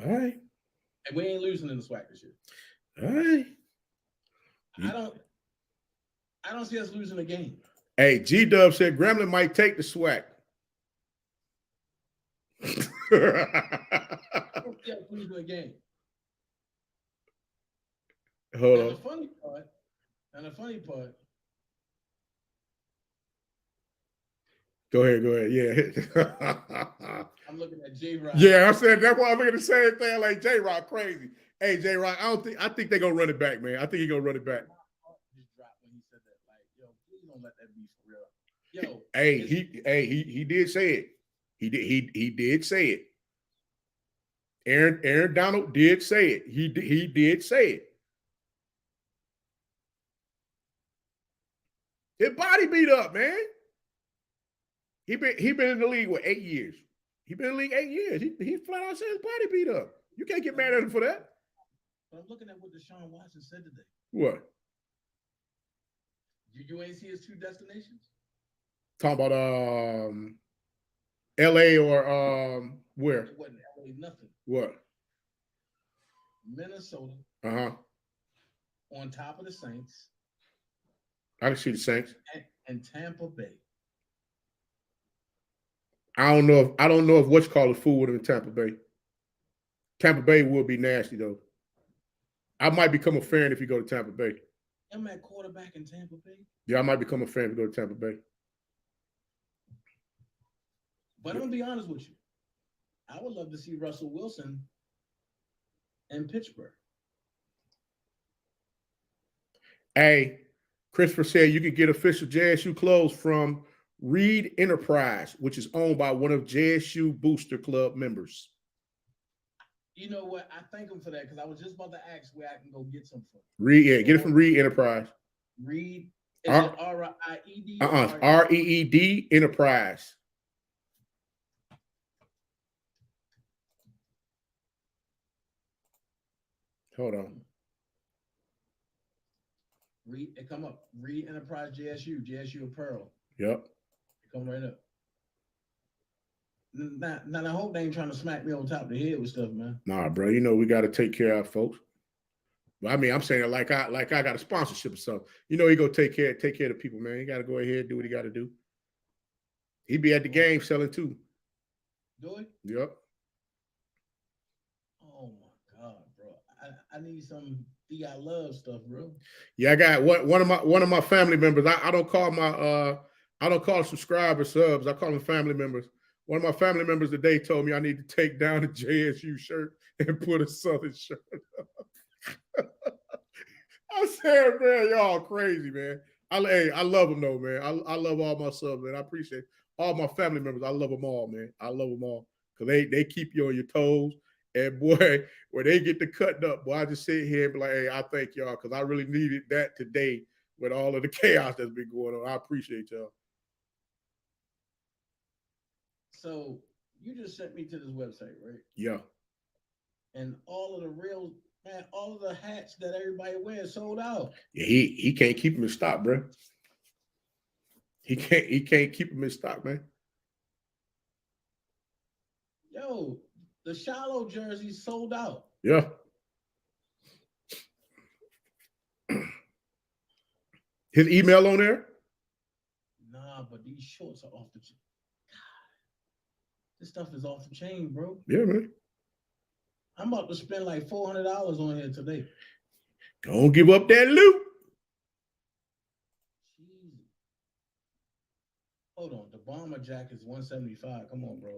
S2: All right.
S1: And we ain't losing in the SWAC this year.
S2: All right.
S1: I don't see us losing a game.
S2: Hey, G-Dub said Gremlin might take the SWAC.
S1: I don't see us losing a game.
S2: Hold
S1: and
S2: on.
S1: The funny part.
S2: Go ahead. Yeah.
S1: I'm looking at J-Rock.
S2: Yeah, I said that's why I'm looking at the same thing. Like J-Rock crazy. Hey, J-Rock, I think they're gonna run it back, man. I think he's gonna run it back.
S1: Just dropped when he said that. Like, yo, please don't let that be for real. Yo.
S2: He did say it. He did say it. Aaron Donald did say it. He did say it. His body beat up, man. He been in the league, 8 years? He been in the league 8 years. He flat out said his body beat up. You can't get mad at him for that.
S1: But I'm looking at what Deshaun Watson said today.
S2: What?
S1: You ain't see his 2 destinations?
S2: Talking about LA or where?
S1: It wasn't LA nothing.
S2: What?
S1: Minnesota. On top of the Saints.
S2: I can see the Saints.
S1: And Tampa Bay.
S2: I don't know if what's called a fool with him in Tampa Bay. Tampa Bay will be nasty though. I might become a fan if you go to Tampa Bay.
S1: I'm at quarterback in Tampa Bay.
S2: Yeah, I might become a fan if you go to Tampa Bay.
S1: But I'm gonna be honest with you. I would love to see Russell Wilson in Pittsburgh.
S2: Hey, Christopher said you can get official JSU clothes from Reed Enterprise, which is owned by one of JSU Booster Club members.
S1: You know what? I thank him for that because I was just about to ask where I can go get some from.
S2: Reed, yeah, get it from Reed Enterprise.
S1: Reed, is it R-I-E-D?
S2: R-E-E-D Enterprise. Hold on.
S1: Reed, it come up. Reed Enterprise JSU Apparel.
S2: Yep.
S1: It come right up. Now I hope they ain't trying to smack me on top of the head with stuff, man.
S2: Nah, bro. You know we got to take care of our folks. But I mean, I'm saying it like I got a sponsorship or something. You know, he go take care of the people, man. He got to go ahead and do what he got to do. He be at the game selling too.
S1: Do he?
S2: Yep.
S1: Oh my God, bro. I need some DI love stuff, bro.
S2: Yeah, I got one of my family members. I don't call subscribers subs. I call them family members. One of my family members today told me I need to take down the JSU shirt and put a Southern shirt up. I said, man, y'all crazy, man. I love them though, man. I love all my subs, man. I appreciate all my family members. I love them all, man. I love them all because they keep you on your toes. And boy, when they get the cutting up, boy, I just sit here and be like, hey, I thank y'all because I really needed that today with all of the chaos that's been going on. I appreciate y'all.
S1: So you just sent me to this website, right?
S2: Yeah.
S1: And all of the hats that everybody wears sold out.
S2: Yeah, he can't keep them in stock, bro. He can't keep them in stock, man.
S1: Yo, the shallow jerseys sold out.
S2: Yeah. His email on there?
S1: Nah, but these shorts are off the chain. This stuff is off the chain, bro.
S2: Yeah, man.
S1: I'm about to spend like $400 on here today.
S2: Don't give up that loot.
S1: Jeez. Hold on. The bomber jacket is $175. Come on, bro.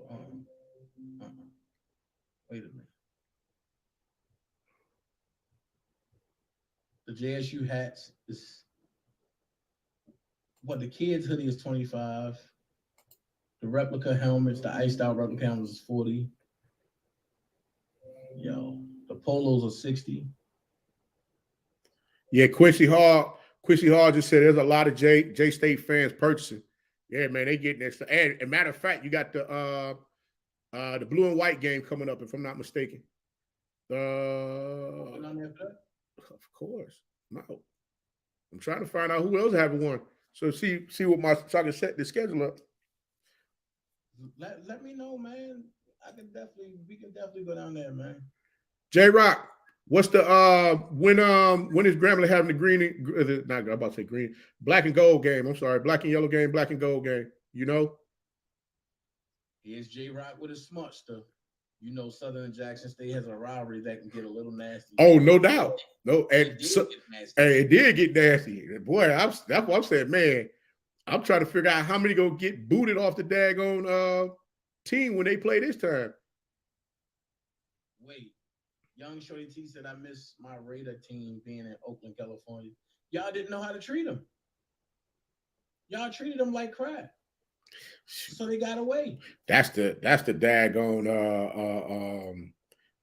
S1: Wait a minute. The JSU hats is the kids hoodie is $25. The replica helmets, the iced out replica helmets is $40. Yo, the polos are $60.
S2: Yeah, Quincy Hall just said there's a lot of J State fans purchasing. Yeah, man, they getting this. And a matter of fact, you got the blue and white game coming up, if I'm not mistaken. Of course. No. I'm trying to find out who else haven't won. So see what so I can set the schedule up.
S1: Let me know, man. We can definitely go down there, man.
S2: J Rock, what's the when is Grambling having the green? Not I'm about to say green, black and gold game. I'm sorry, black and yellow game, black and gold game. You know.
S1: Here's J Rock with his smart stuff. You know, Southern Jackson State has a rivalry that can get a little nasty.
S2: Oh, no doubt. No, and it did get nasty. Boy, that's what I'm saying, man. I'm trying to figure out how many gonna get booted off the daggone team when they play this time.
S1: Wait, Young Shorty T said I miss my Raider team being in Oakland, California. Y'all didn't know how to treat them. Y'all treated them like crap. So they got away.
S2: That's the daggone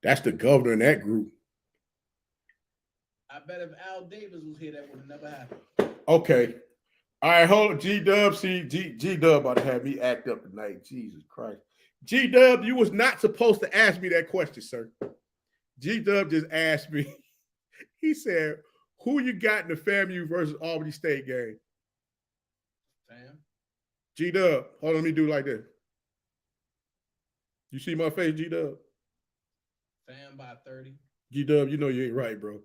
S2: that's the governor in that group.
S1: I bet if Earl Davis was here, that would have never happened.
S2: Okay. All right, hold on. G-Dub, see, G-Dub about to have me act up tonight. Jesus Christ. G-Dub, you was not supposed to ask me that question, sir. G-Dub just asked me. He said, who you got in the FAMU versus Albany State game?
S1: Fam?
S2: G-Dub, hold on, let me do like this. You see my face, G-Dub?
S1: Fam by 30.
S2: G-Dub, you know you ain't right, bro.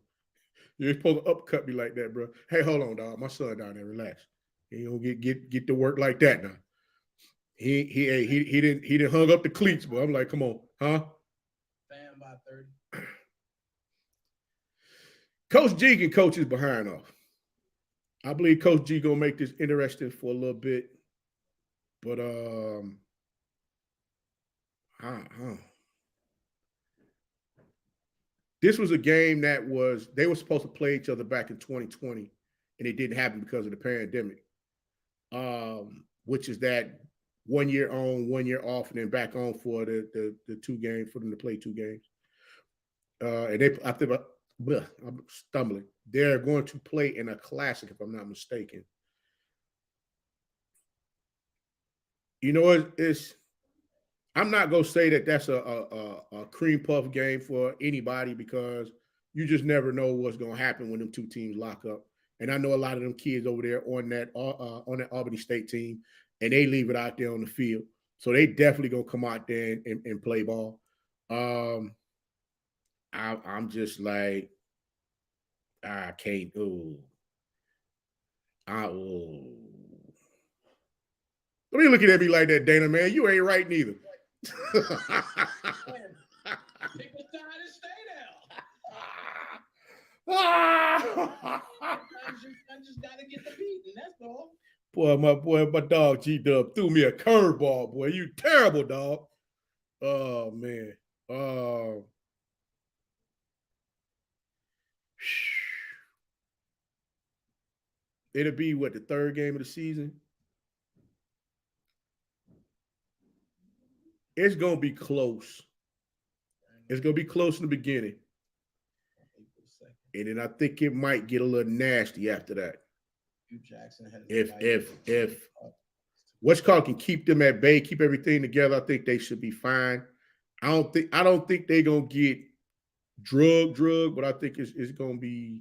S2: You ain't supposed to upcut me like that, bro. Hey, hold on, dog. My son down there, relax. He don't get to work like that now. He didn't hung up the cleats, but I'm like, come on, huh?
S1: Fam by 30.
S2: Coach G can coach his behind off. I believe Coach G gonna make this interesting for a little bit, but this was a game that they were supposed to play each other back in 2020, and it didn't happen because of the pandemic. Which is that 1 year on, 1 year off, and then back on for the 2 games for them to play 2 games. And I'm stumbling. They're going to play in a classic, if I'm not mistaken. You know, I'm not gonna say that that's a cream puff game for anybody because you just never know what's gonna happen when them 2 teams lock up. And I know a lot of them kids over there on that Albany State team, and they leave it out there on the field. So they definitely gonna come out there and play ball. I'm just like, I can't. Don't be looking at me like that, Dana, man. You ain't right neither.
S1: People trying to stay there. I just gotta get the beating. That's all.
S2: My dog G-Dub threw me a curveball, boy. You terrible, dog. Oh man. It'll be what, the 3rd game of the season? It's gonna be close. It's gonna be close in the beginning. And then I think it might get a little nasty after that. If what's called can keep them at bay, keep everything together, I think they should be fine. I don't think they're gonna get drug, but I think it's gonna be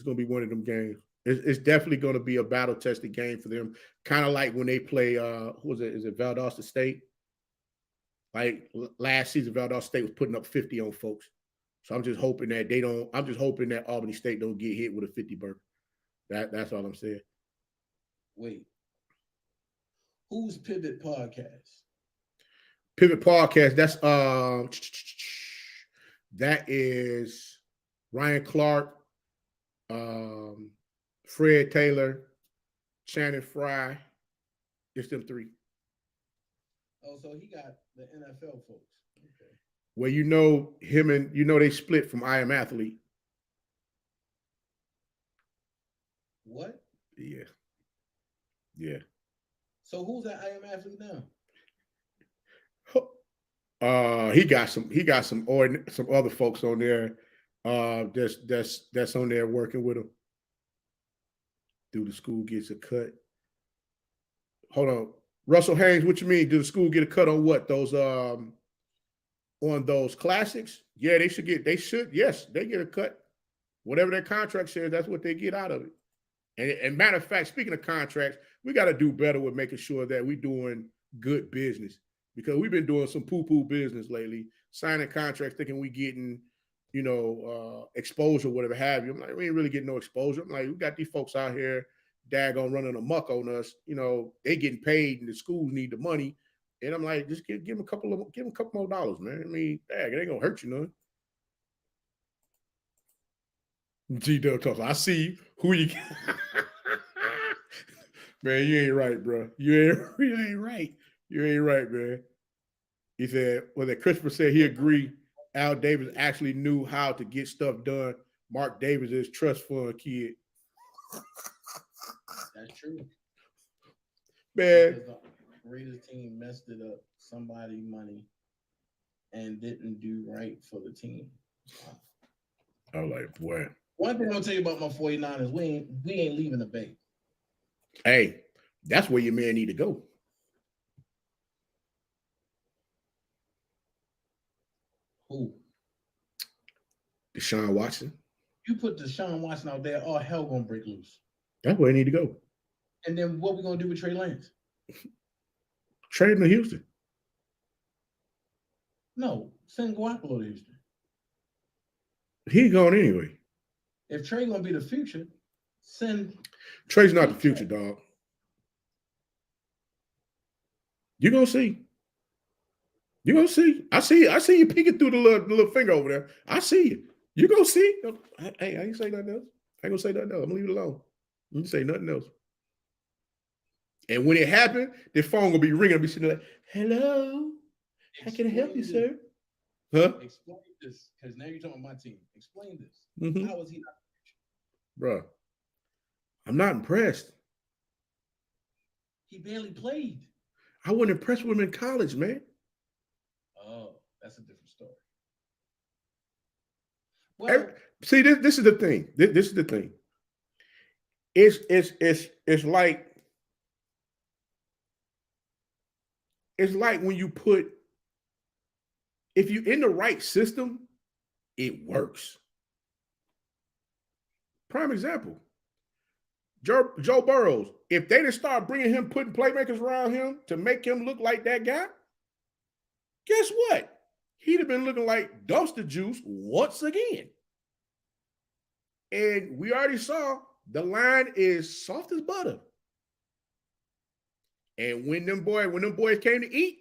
S2: one of them games. It's definitely gonna be a battle tested game for them. Kind of like when they play who was it? Is it Valdosta State? Like last season, Valdosta State was putting up 50 on folks. So I'm just hoping that Albany State don't get hit with a 50 burger. That's all I'm saying.
S1: Wait. Who's Pivot Podcast?
S2: Pivot Podcast, that is Ryan Clark, Fred Taylor, Shannon Fry. It's them 3.
S1: Oh, so he got the NFL folks. Okay.
S2: Well, you know him and they split from I Am Athlete.
S1: What?
S2: Yeah. Yeah.
S1: So who's at I Am Athlete now?
S2: He got some other folks on there. That's on there working with him. Do the school gets a cut? Hold on. Russell Haynes, what you mean? Do the school get a cut on what? Those on those classics? Yeah, they should. Yes, they get a cut. Whatever their contract says, that's what they get out of it. And matter of fact, speaking of contracts, we got to do better with making sure that we're doing good business, because we've been doing some poo-poo business lately, signing contracts thinking we getting, exposure, whatever have you. I'm like, we ain't really getting no exposure. I'm like, we got these folks out here daggone running amok on us. They getting paid and the schools need the money. And I'm like, just give them a couple more dollars, man. I mean, it ain't gonna hurt you none. G-Dub talks, I see you. Who you Man, you ain't right, bro. You ain't right. You ain't right, man. He said, well, that Christopher said he agreed Al Davis actually knew how to get stuff done. Mark Davis is trust fund kid.
S1: That's true.
S2: Man.
S1: Because the Raiders team messed it up, somebody money, and didn't do right for the team.
S2: I was like, boy.
S1: One thing I'm gonna tell you about my 49ers, we ain't leaving the Bay.
S2: Hey, that's where your man need to go.
S1: Who?
S2: Deshaun Watson.
S1: You put Deshaun Watson out there, all hell gonna break loose.
S2: That's where he need to go.
S1: And then what we gonna do with Trey Lance?
S2: Trade him to Houston.
S1: No, send Garoppolo to Houston.
S2: He gone anyway.
S1: If Trey gonna be the future, send.
S2: Trey's not the future, dog. You gonna see. You gonna see. I see you peeking through the little finger over there. I see you. You gonna see. Hey, I ain't say nothing else. I ain't gonna say nothing else. I'm gonna leave it alone. You can say nothing else. And when it happened, the phone gonna be ringing. I'll be sitting there like, hello. How can I help you, sir? Huh?
S1: Explain this, because now you're talking about my team. Explain this.
S2: Mm-hmm.
S1: How was he not?
S2: Bro, I'm not impressed.
S1: He barely played.
S2: I wasn't impressed with him in college, man.
S1: Oh, that's a different story. Well,
S2: see, this is the thing. This is the thing. It's like when you if you're in the right system, it works. Prime example, Joe Burrows. If they didn't start bringing him, putting playmakers around him to make him look like that guy, guess what? He'd have been looking like dumpster juice once again. And we already saw the line is soft as butter. And when them boys came to eat,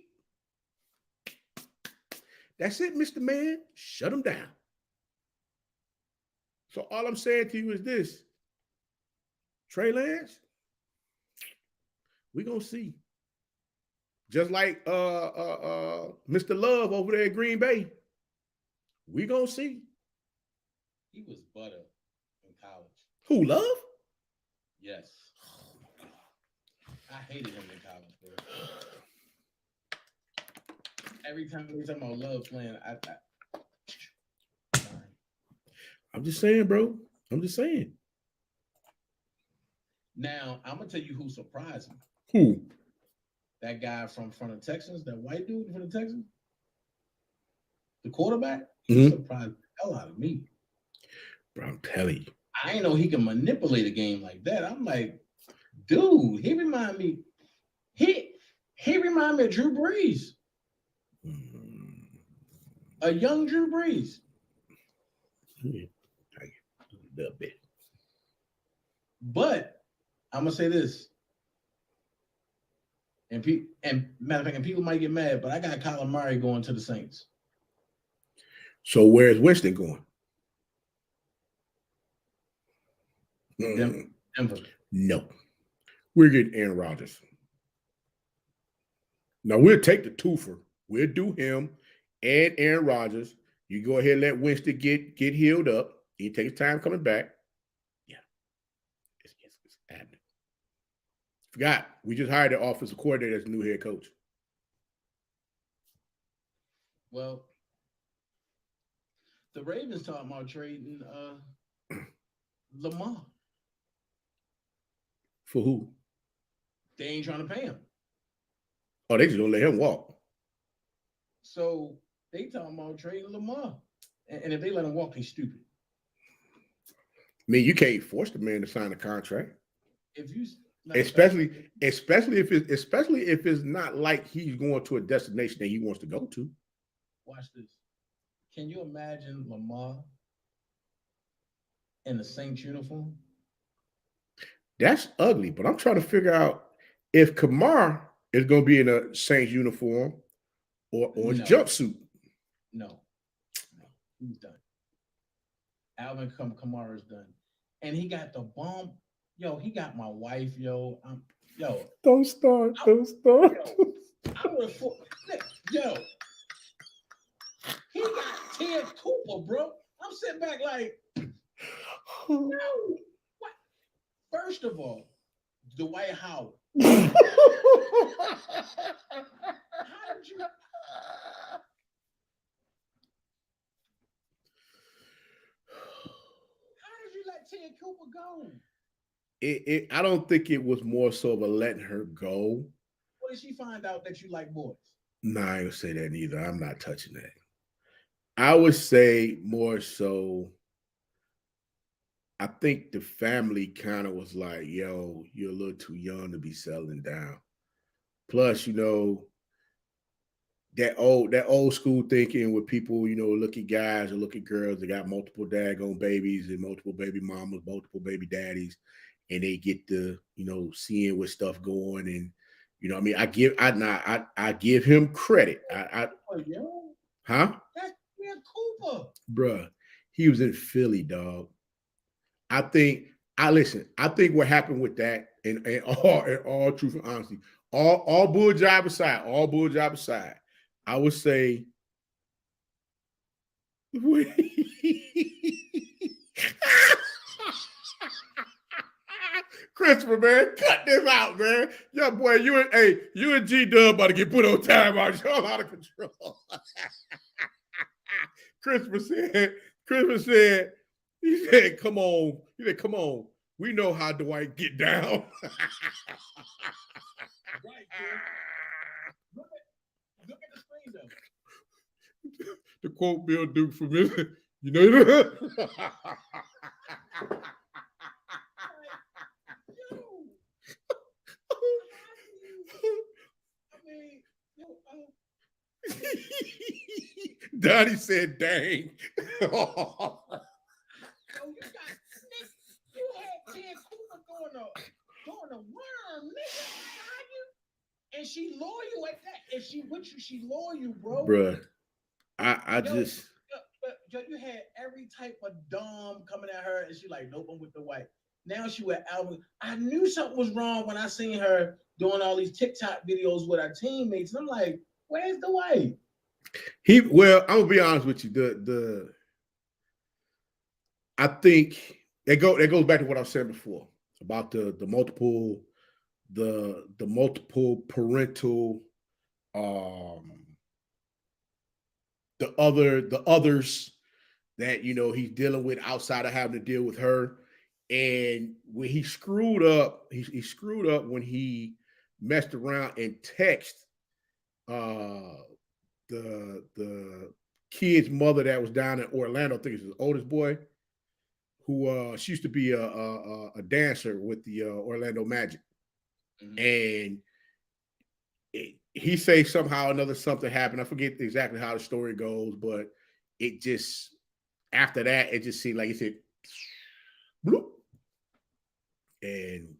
S2: that's it, Mr. Man. Shut them down. So all I'm saying to you is this. Trey Lance, we're gonna see. Just like Mr. Love over there at Green Bay. We're gonna see.
S1: He was butter in college.
S2: Who, Love?
S1: Yes. I hated him in college, bro. Every time we talk about Love playing,
S2: I'm just saying, bro. I'm just saying.
S1: Now, I'm going to tell you who surprised me.
S2: Who?
S1: That guy from front of Texans, that white dude from the Texans. The quarterback, he surprised the hell out of me.
S2: Bro, I'm telling you.
S1: I didn't know he can manipulate a game like that. I'm like, dude, he remind me of Drew Brees. A young Drew Brees.
S2: A little bit.
S1: But I'm gonna say this, and matter of fact, and people might get mad, but I got Kyler Murray going to the Saints.
S2: So where's Winston going?
S1: Denver.
S2: No. We're getting Aaron Rodgers. Now we'll take the twofer. We'll do him and Aaron Rodgers. You go ahead and let Winston get healed up. He takes time coming back. Yeah. It's happening. Forgot, we just hired the offensive coordinator as the new head coach.
S1: Well, the Ravens talking about trading Lamar.
S2: For who?
S1: They ain't trying to pay him.
S2: Oh, they just gonna let him walk.
S1: So they talking about trading Lamar. And if they let him walk, he's stupid.
S2: I mean, you can't force the man to sign a contract.
S1: if you
S2: especially if it's not like he's going to a destination that he wants to go to.
S1: Watch this. Can you imagine Lamar in a Saints uniform?
S2: That's ugly, but I'm trying to figure out if Kamar is going to be in a Saints uniform or orange jumpsuit.
S1: No, he's done. Alvin Kamara's done, and he got the bomb. Yo, he got my wife. Yo,
S2: Don't start.
S1: I would have. Yo, he got Ted Cooper, bro. I'm sitting back like, no. What? First of all, Dwight Howard. How did you let Ted Cooper go?
S2: I don't think it was more so of a letting her go.
S1: What did she find out that you like boys?
S2: No, I ain't gonna say that either. I'm not touching that. I would say more so, I think the family kind of was like, yo, you're a little too young to be settling down. Plus, that old school thinking with people, look at guys or look at girls that got multiple daggone babies and multiple baby mamas, multiple baby daddies, and they get to, seeing what stuff going. And, I mean, I give him credit. Huh?
S1: That's Ted Cooper.
S2: Bruh, he was in Philly, dog. I think what happened with that, and all truth and honesty, all bull job aside, I would say Christopher, man, cut this out, man. Yo, boy, you and G-Dub about to get put on time out. You're out of control. Christopher said, he said, come on. We know how Dwight get down.
S1: Right, look at the screen, though.
S2: To quote Bill Duke from it, I mean, Donnie said, dang.
S1: You had Ted Cooper doing a worm, nigga, and she loyal at that. If she with you, she loyal, bro.
S2: Bruh,
S1: you had every type of dom coming at her, and she like, nope, I'm with the white. Now she with Alvin. I knew something was wrong when I seen her doing all these TikTok videos with her teammates, and I'm like, where's the white?
S2: I'm gonna be honest with you. I think it goes back to what I was saying before about the multiple parental, the others that he's dealing with outside of having to deal with her. And when he screwed up, he screwed up when he messed around and texted the kid's mother that was down in Orlando. I think it's his oldest boy, who she used to be a dancer with the Orlando Magic. Mm-hmm. And he say somehow or another something happened. I forget exactly how the story goes, but it just, after that, it just seemed like he said, bloop. And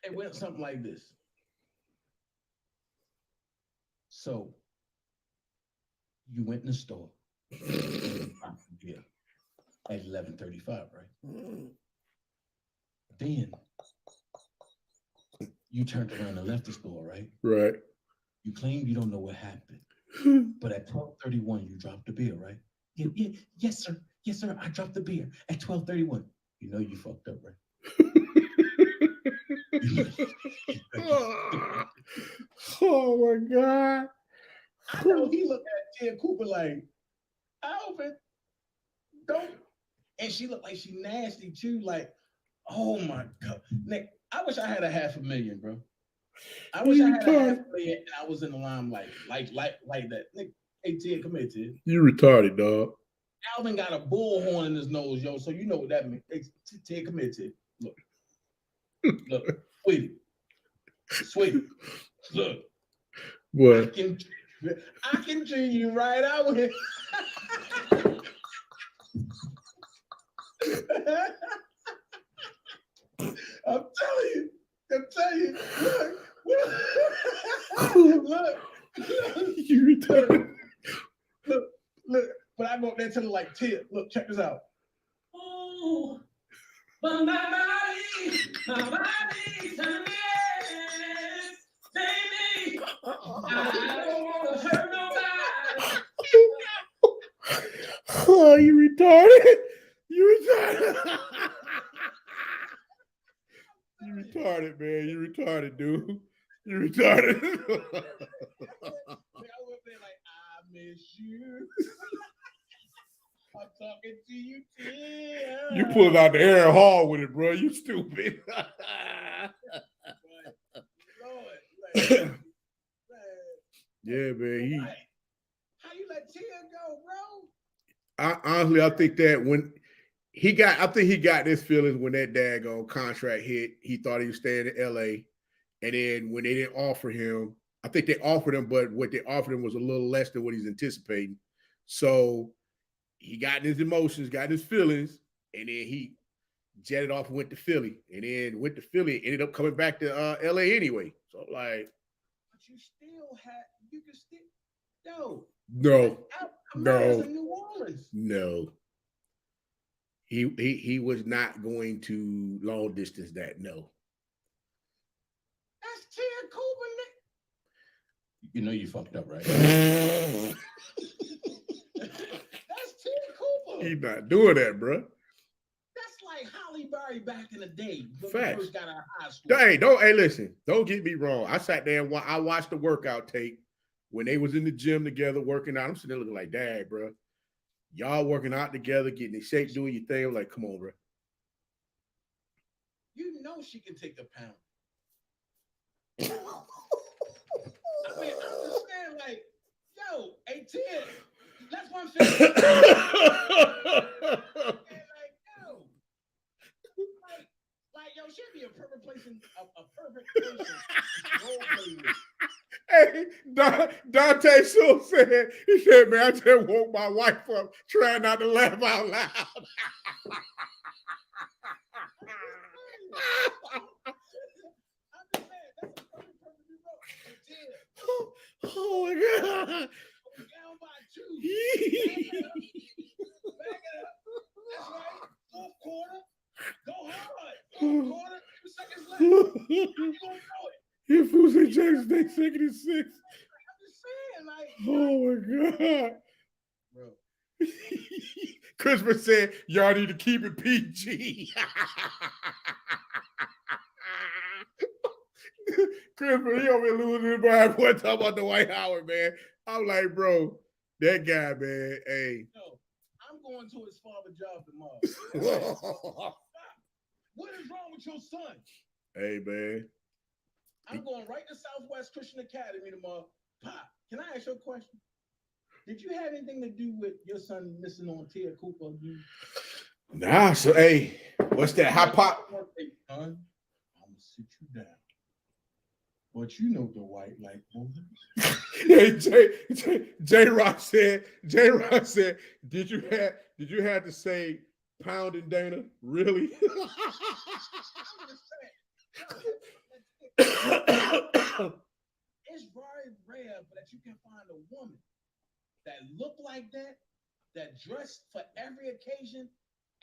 S1: it went something like this. So you went in the store at 11:35, right? Then you turned around and left the store, right?
S2: Right.
S1: You claim you don't know what happened, but at 12:31 you dropped the beer, right? Yes, sir. Yes, sir. I dropped the beer at 12:31. You know you fucked up, right?
S2: Oh my God.
S1: I know he looked at Ted Cooper like, Alvin, don't. And she looked like she nasty too. Like, oh my God. Nick, I wish I had $500,000, bro. I wish I had $500,000 and I was in the line like that. Nick, hey Ted, come here, Ted.
S2: You retarded, dog.
S1: Alvin got a bullhorn in his nose, yo. So you know what that means. Hey, Ted, come here, Ted. Look. Look, sweetie, look.
S2: What?
S1: I can treat you right out here. I'm telling you. Look.
S2: You retarded.
S1: Look. But I go up there and tell her like, Tia, look, check this out. Oh, but my body's a mess, baby. I don't want to hurt nobody.
S2: Oh, you retarded. You retarded. You retarded, man. You retarded, dude. You retarded.
S1: I went there like, I miss you. I'm talking to you, Tia.
S2: You pulled out the Aaron Hall with it, bro. You stupid.
S1: Lord,
S2: yeah, man.
S1: How you let Tia go, bro?
S2: Honestly, I think that when he got this feeling when that daggone contract hit. He thought he was staying in LA. And then when they didn't offer him, I think they offered him, but what they offered him was a little less than what he's anticipating. So he got in his emotions, got in his feelings, and then he jetted off and went to Philly. And then went to Philly, ended up coming back to LA anyway. So like,
S1: but you can still, yo.
S2: No.
S1: New Orleans.
S2: No. He was not going to long distance that. No.
S1: That's Tia Cooper. You know you fucked up, right? That's Tia Cooper.
S2: He's not doing that, bro.
S1: That's like Holly Berry back in the day. When
S2: Facts.
S1: we first got out of high school.
S2: Hey, listen. Don't get me wrong. I sat there and I watched the workout tape when they was in the gym together working out. I'm sitting there looking like, Dad, bro. Y'all working out together, getting in shape, doing your thing. I'm like, come on, bro.
S1: You know she can take a pound. I mean, I'm just saying, like, yo, hey, Tia, let's 150. Like, yo, she'd be a perfect person.
S2: Hey, Dante Schultz said, he said, man, I just woke my wife up trying not to laugh out loud. Oh my God.
S1: Down by 2. Back it up. That's right. Fourth quarter. Go hard. Fourth quarter. 2 seconds left. You gonna know it.
S2: Your fool's in Jackson State second and 6.
S1: I'm just saying, like.
S2: Oh my God.
S1: Bro.
S2: Christmas said, y'all need to keep it PG. Christmas, he over here losing his mind. What talking about Dwight Howard, man? I'm like, bro, that guy, man, hey.
S1: No, I'm going to his father's job tomorrow. What is wrong with your son?
S2: Hey, man.
S1: I'm going right to Southwest Christian Academy tomorrow. Pop, can I ask you a question? Did you have anything to do with your son missing on Tia Cooper?
S2: Nah, so hey, what's that? Hot pop?
S1: Hey, son, I'm gonna sit you down. But you know the white light boys.
S2: Hey, J-Rock said, did you have to say Pound and Dana? Really?
S1: It's very rare that you can find a woman that look like that dress for every occasion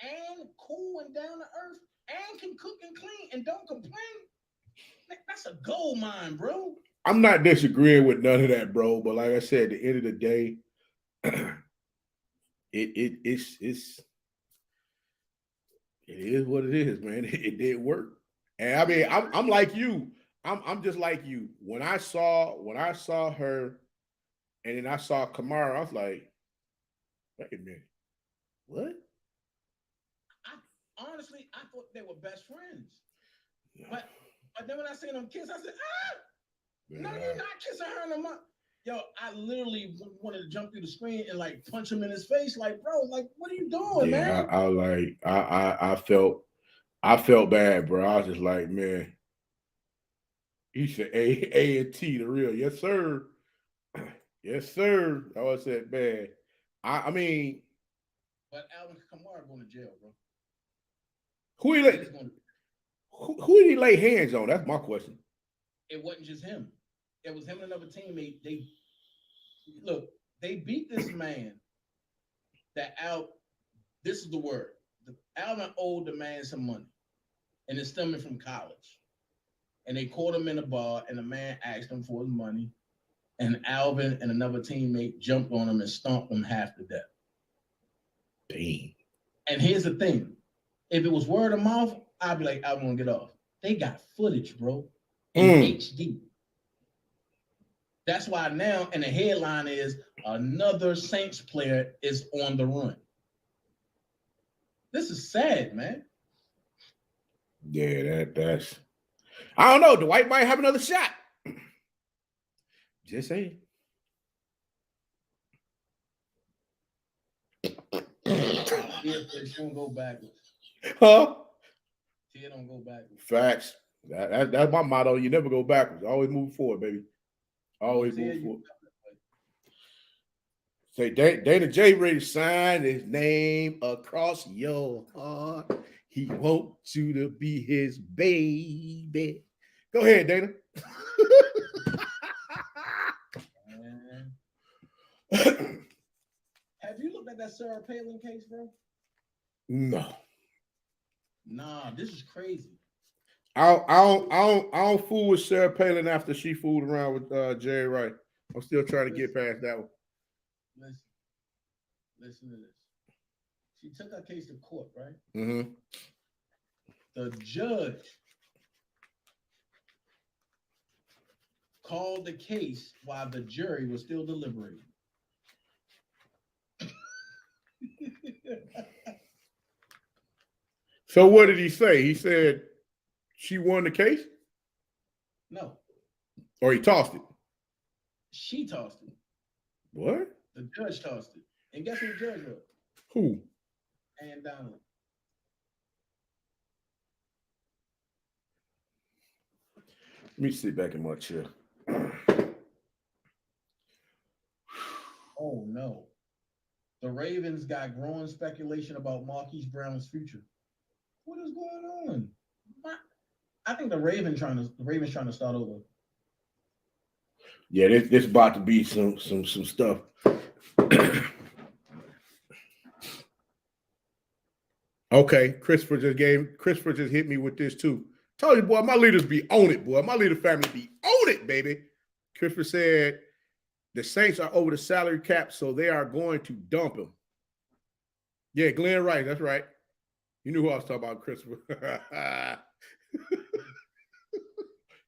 S1: and cool and down to earth and can cook and clean and don't complain. That's a gold mine, bro.
S2: I'm not disagreeing with none of that, bro. But like I said, at the end of the day, it is what it is, man. It did work. And I mean, I'm like you. I'm just like you. When I saw her, and then I saw Kamara, I was like, wait a minute, what?
S1: Honestly, I thought they were best friends. Yeah. But then when I seen them kiss, I said, no, you're not kissing her in the mouth. Yo, I literally wanted to jump through the screen and like punch him in his face, like, bro, like, what are you doing, man?
S2: I felt I felt bad, bro. I was just like, man. He said A and T, the real. Yes, sir. Yes, sir. I was said, man. I mean,
S1: But Alvin Kamara going to jail, bro.
S2: who he lay, who did he lay hands on? That's my question.
S1: It wasn't just him. It was him and another teammate. They beat this man this is the word. Alvin owed the man some money, and it's stemming from college. And they caught him in a bar, and the man asked him for his money, and Alvin and another teammate jumped on him and stomped him half to death.
S2: Dang.
S1: And here's the thing. If it was word of mouth, I'd be like, I want to get off. They got footage, bro, in HD. That's why now, and the headline is another Saints player is on the run. This is sad, man.
S2: Yeah, that's. I don't know. Dwight might have another shot. Just saying.
S1: It don't go backwards.
S2: Huh?
S1: It don't go backwards.
S2: Facts. That's my motto. You never go backwards. Always move forward, baby. Always move forward. Say Dana J ready to sign his name across your heart. He wants you to be his baby. Go ahead, Dana.
S1: Have you looked at that Sarah Palin case, bro?
S2: No.
S1: Nah, this is crazy.
S2: I don't fool with Sarah Palin after she fooled around with Jerry Wright. I'm still trying to get past that one.
S1: Listen to this. She took her case to court, right?
S2: Mm-hmm.
S1: The judge called the case while the jury was still deliberating.
S2: So what did he say? He said she won the case?
S1: No.
S2: Or he tossed it?
S1: She tossed it.
S2: What?
S1: The judge tossed it. And guess who the judge was?
S2: Who?
S1: Ann Donnelly.
S2: Let me sit back in my chair.
S1: Oh, no. The Ravens got growing speculation about Marquise Brown's future. What is going on? I think the Ravens trying to start over.
S2: Yeah, this about to be some stuff. Okay, Christopher just hit me with this too. Told you, boy, my leaders be on it, boy. My leader family be on it, baby. Christopher said the Saints are over the salary cap, so they are going to dump him. Yeah, Glenn Rice, that's right. You knew who I was talking about, Christopher.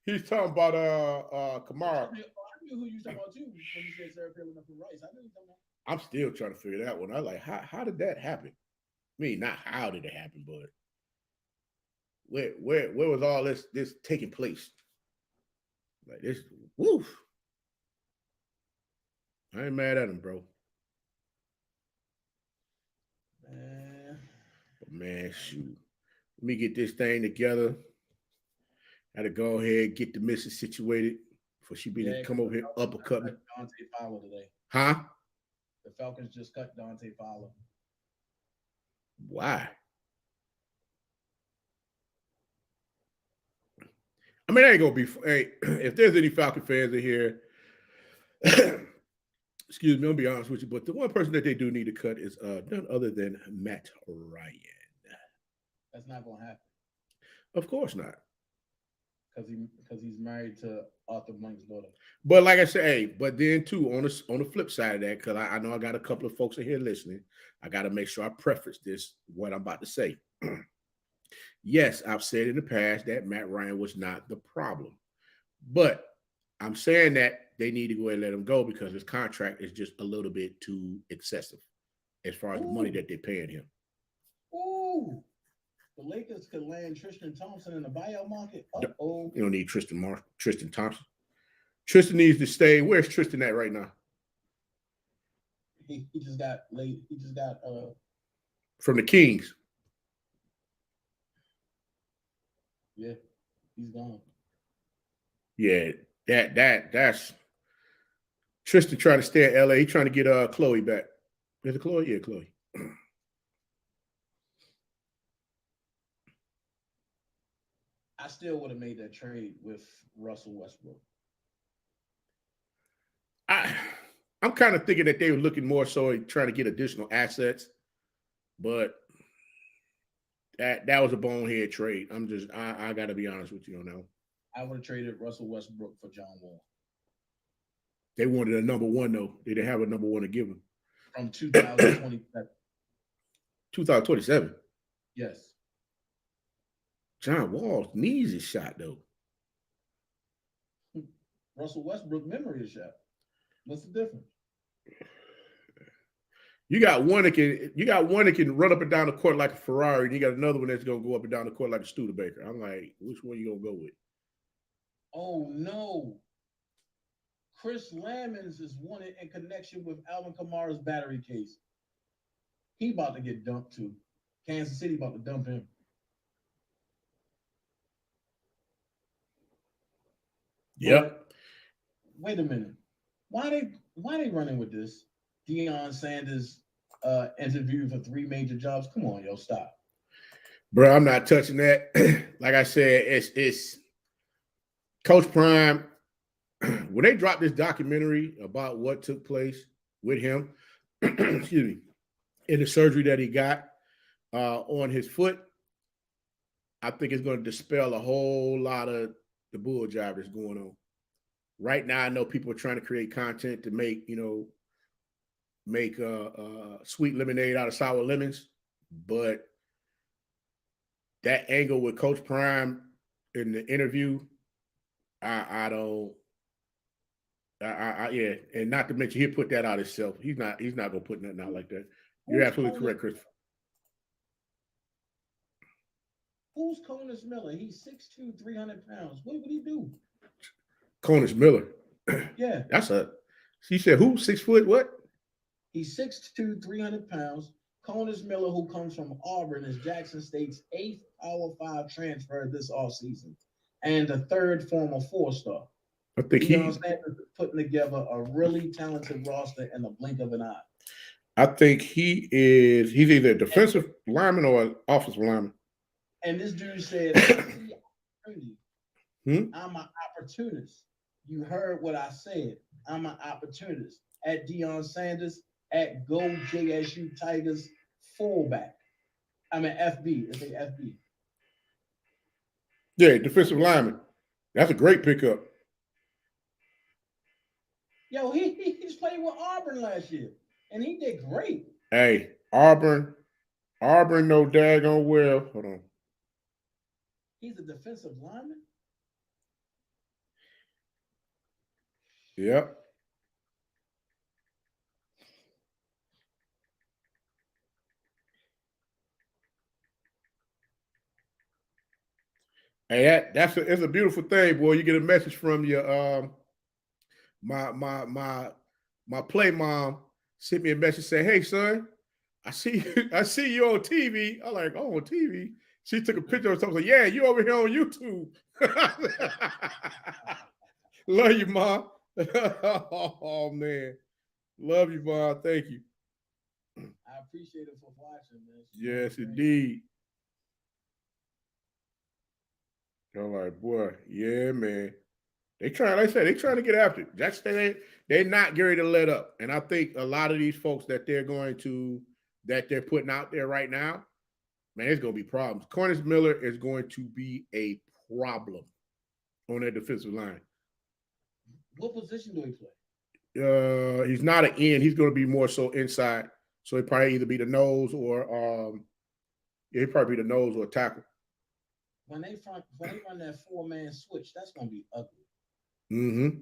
S2: He's talking about Kamara.
S1: I knew who you were talking about too when you said Sarah Palin up for Rice. I knew you were talking about.
S2: I'm still trying to figure that one out. Like, how did that happen? I mean, not how did it happen, but where was all this taking place? Like this, woof. I ain't mad at him, bro. Man, shoot. Let me get this thing together. Had to go ahead and get the missus situated before she be to come over here uppercut me.
S1: Dante Fowler today.
S2: Huh?
S1: The Falcons just cut Dante Fowler.
S2: Why? I mean, I ain't gonna be. Hey, if there's any Falcon fans in here, excuse me, I'll be honest with you, but the one person that they do need to cut is none other than Matt Ryan.
S1: That's not gonna happen.
S2: Of course not.
S1: Because he's married to Arthur Blank's daughter.
S2: But like I said, hey, but then too, on the flip side of that, because I know I got a couple of folks in here listening, I got to make sure I preface this, what I'm about to say. Yes, I've said in the past that Matt Ryan was not the problem. But I'm saying that they need to go ahead and let him go because his contract is just a little bit too excessive as far as the money that they're paying him.
S1: Ooh. The Lakers could land Tristan Thompson in the buyout market. Uh-oh.
S2: You don't need Tristan Thompson. Tristan needs to stay. Where's Tristan at right now?
S1: He just got late. He just got
S2: from the Kings.
S1: Yeah, he's gone.
S2: Yeah, that's Tristan trying to stay in LA. He trying to get Chloe back. Is it Chloe? Yeah, Chloe.
S1: I still would have made that trade with Russell Westbrook.
S2: I'm kind of thinking that they were looking more so at trying to get additional assets, but that was a bonehead trade. I got to be honest with you on that.
S1: I would have traded Russell Westbrook for John Wall.
S2: They wanted a number one though. They didn't have a number one to give them.
S1: From 2027.
S2: 2027.
S1: Yes.
S2: John Wall's knees is shot though.
S1: Russell Westbrook memory is shot. What's the difference?
S2: You got one that can run up and down the court like a Ferrari, and you got another one that's gonna go up and down the court like a Studebaker. I'm like, which one you gonna go with?
S1: Oh no. Chris Lamons is wanted in connection with Alvin Kamara's battery case. He about to get dumped too. Kansas City about to dump him.
S2: Yep.
S1: But, wait a minute. Why they running with this? Deion Sanders interview for 3 major jobs. Come on, yo, stop.
S2: Bro, I'm not touching that. Like I said, it's Coach Prime. When they dropped this documentary about what took place with him, excuse me, in the surgery that he got on his foot, I think it's going to dispel a whole lot of the bull job that's going on. Right now, I know people are trying to create content to make sweet lemonade out of sour lemons, but that angle with Coach Prime in the interview, yeah, and not to mention he'll put that out himself. He's not gonna put nothing out like that. You're absolutely correct, Chris.
S1: Who's Conyers Miller? He's 6'2", 300 pounds. What would he do?
S2: Conyers Miller.
S1: Yeah.
S2: She said who? 6 foot what?
S1: He's 6'2", 300 pounds. Conyers Miller, who comes from Auburn, is Jackson State's 8th Power 5 transfer this offseason and the 3rd former 4-star.
S2: I think
S1: Deion Sanders is putting together a really talented roster in the blink of an eye.
S2: I think he's either a defensive lineman or an offensive lineman.
S1: And this dude said, I'm an opportunist. You heard what I said. I'm an opportunist. At Deion Sanders, at Go JSU Tigers fullback. I'm an FB. It's a FB.
S2: Yeah, defensive lineman. That's a great pickup.
S1: Yo, he just played with Auburn last year, and he did great.
S2: Hey, Auburn no daggone well. Hold on.
S1: He's a defensive lineman?
S2: Yep. Hey, it's a beautiful thing, boy. You get a message from your my play mom sent me a message saying, "Hey son, I see you on TV." I'm like, "Oh, on TV." She took a picture of something. Like, yeah, you over here on YouTube. Love you, Mom. Oh man, love you, Mom. Thank you.
S1: I appreciate it for watching, man.
S2: Yes, indeed. I'm like, boy, yeah, man. Like I said, they trying to get after it. That's they're not going to let up. And I think a lot of these folks that they're putting out there right now, man, it's going to be problems. Conyers Miller is going to be a problem on that defensive line.
S1: What position do he play?
S2: He's not an end. He's going to be more so inside. So he'd probably either be the nose or he'd probably be the nose or a tackle.
S1: When they run that 4-man switch, that's going to be ugly.
S2: Mm-hmm.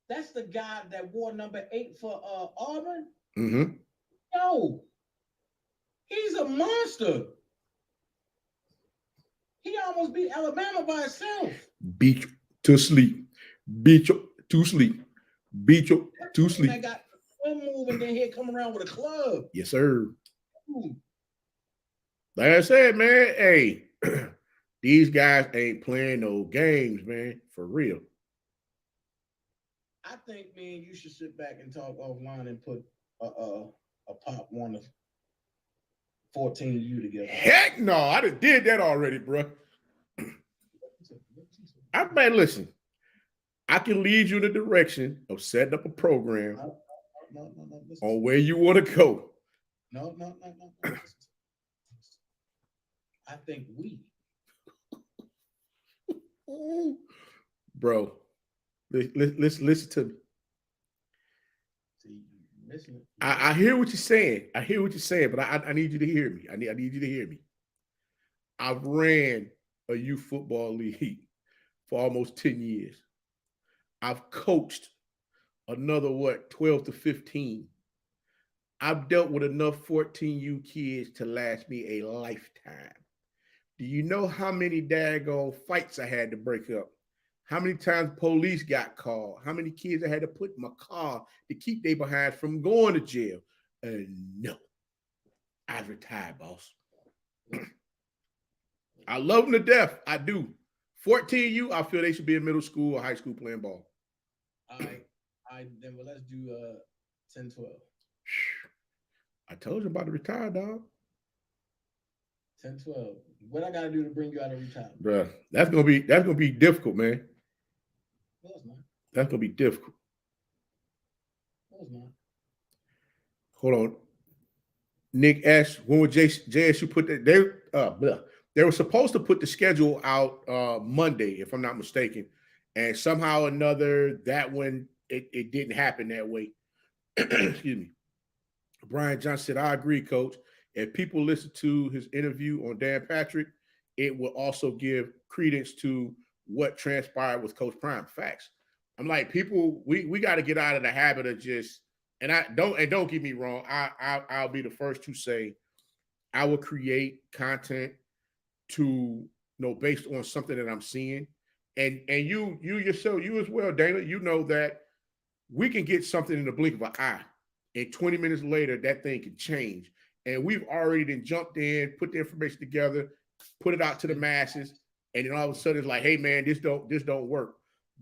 S1: That's the guy that wore number 8 for Auburn.
S2: Mm-hmm.
S1: Yo, he's a monster. He almost beat Alabama by himself.
S2: Beat you to sleep. Beat you to sleep. Beat you to sleep.
S1: That got one move and then he'd come around with a club.
S2: Yes, sir.
S1: Ooh.
S2: Like I said, man, hey, these guys ain't playing no games, man, for real.
S1: I think, man, you should sit back and talk offline and put a pop one of 14U together.
S2: Heck no, I did that already, bro. I man, listen. I can lead you in the direction of setting up a program on where you want to go.
S1: No. I think we.
S2: Bro, listen to me. I hear what you're saying. I hear what you're saying, but I need you to hear me. I need you to hear me. I've ran a youth football league for almost 10 years. I've coached another 12 to 15. I've dealt with enough 14U kids to last me a lifetime. Do you know how many daggone fights I had to break up? How many times police got called? How many kids I had to put in my car to keep they behinds from going to jail? No, I've retired, boss. I love them to death. I do. 14U, I feel they should be in middle school or high school playing ball.
S1: All right. Then let's do 10-12.
S2: I told you about to retire, dog.
S1: 10-12. What I gotta do to bring you out of retirement?
S2: Bruh, that's gonna be difficult, man.
S1: No, it's not.
S2: That's gonna be difficult.
S1: No, it's not.
S2: Hold on. Nick S. When would JSU put that? They were supposed to put the schedule out Monday, if I'm not mistaken. And somehow or another, that one, it didn't happen that way. Excuse me. Brian Johnson said, I agree, coach. If people listen to his interview on Dan Patrick, it will also give credence to what transpired with Coach Prime. Facts. I'm like, people, we got to get out of the habit of just, and don't get me wrong, I'll be the first to say I will create content to based on something that I'm seeing. And you yourself, you as well, Dana, you know that we can get something in the blink of an eye. And 20 minutes later, that thing can change. And we've already then jumped in, put the information together, put it out to the masses, and then all of a sudden it's like, hey man, this don't work.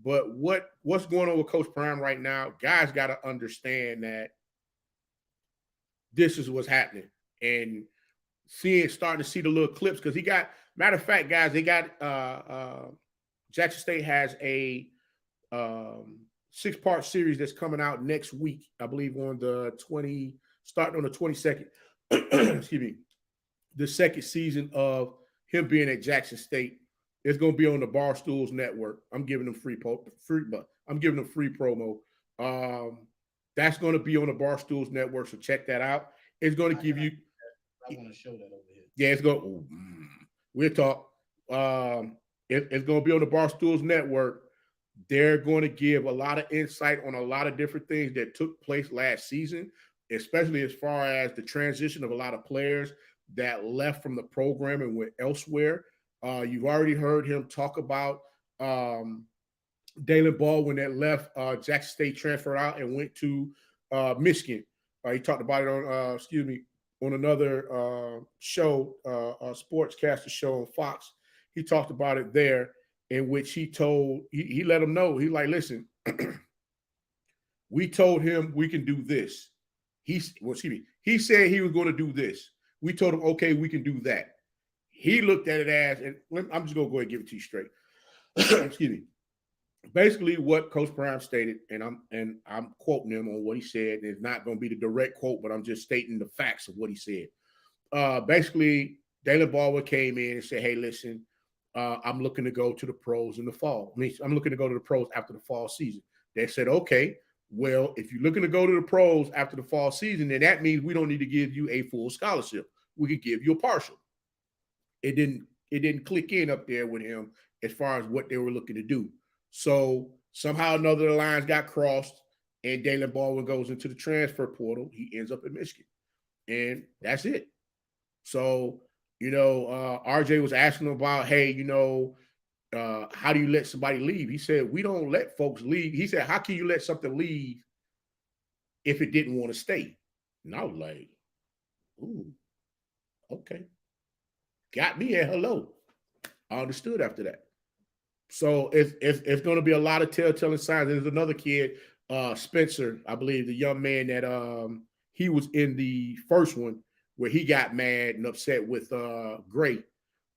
S2: But what's going on with Coach Prime right now? Guys got to understand that this is what's happening, and starting to see the little clips because he got. Matter of fact, guys, they got Jackson State has a 6-part series that's coming out next week. I believe starting on the 22nd. Excuse me. The second season of him being at Jackson State is going to be on the Barstools Network. I'm giving them free promo. That's going to be on the Barstools Network, so check that out. It's going to give you.
S1: I want to show that over here.
S2: Yeah, it's going. We'll talk. It's going to be on the Barstools Network. They're going to give a lot of insight on a lot of different things that took place last season, especially as far as the transition of a lot of players that left from the program and went elsewhere. You've already heard him talk about Dalen Baldwin that left Jackson State, transferred out and went to Michigan. He talked about it on another show, a sportscaster show on Fox. He talked about it there, in which he let them know. He like, listen, we told him we can do this. He said he was going to do this. We told him, okay, we can do that. He looked at it as, and I'm just going to go ahead and give it to you straight. Excuse me. Basically, what Coach Prime stated, and I'm quoting him on what he said. And it's not going to be the direct quote, but I'm just stating the facts of what he said. Basically, Dalen Baldwin came in and said, hey, listen, I'm looking to go to the pros in the fall. I'm looking to go to the pros after the fall season. They said, okay, well, if you're looking to go to the pros after the fall season, then that means we don't need to give you a full scholarship. We could give you a partial. It didn't click in up there with him as far as what they were looking to do. So somehow or another, the lines got crossed, and Dalen Baldwin goes into the transfer portal. He ends up in Michigan, and that's it. So, RJ was asking him about, hey, how do you let somebody leave? He said, we don't let folks leave. He said, how can you let something leave if it didn't want to stay? And I was like, ooh, okay. got me at hello. I understood after that. So it's going to be a lot of telltale signs. There's another kid, Spencer, I believe, the young man that he was in the first one where he got mad and upset with Gray,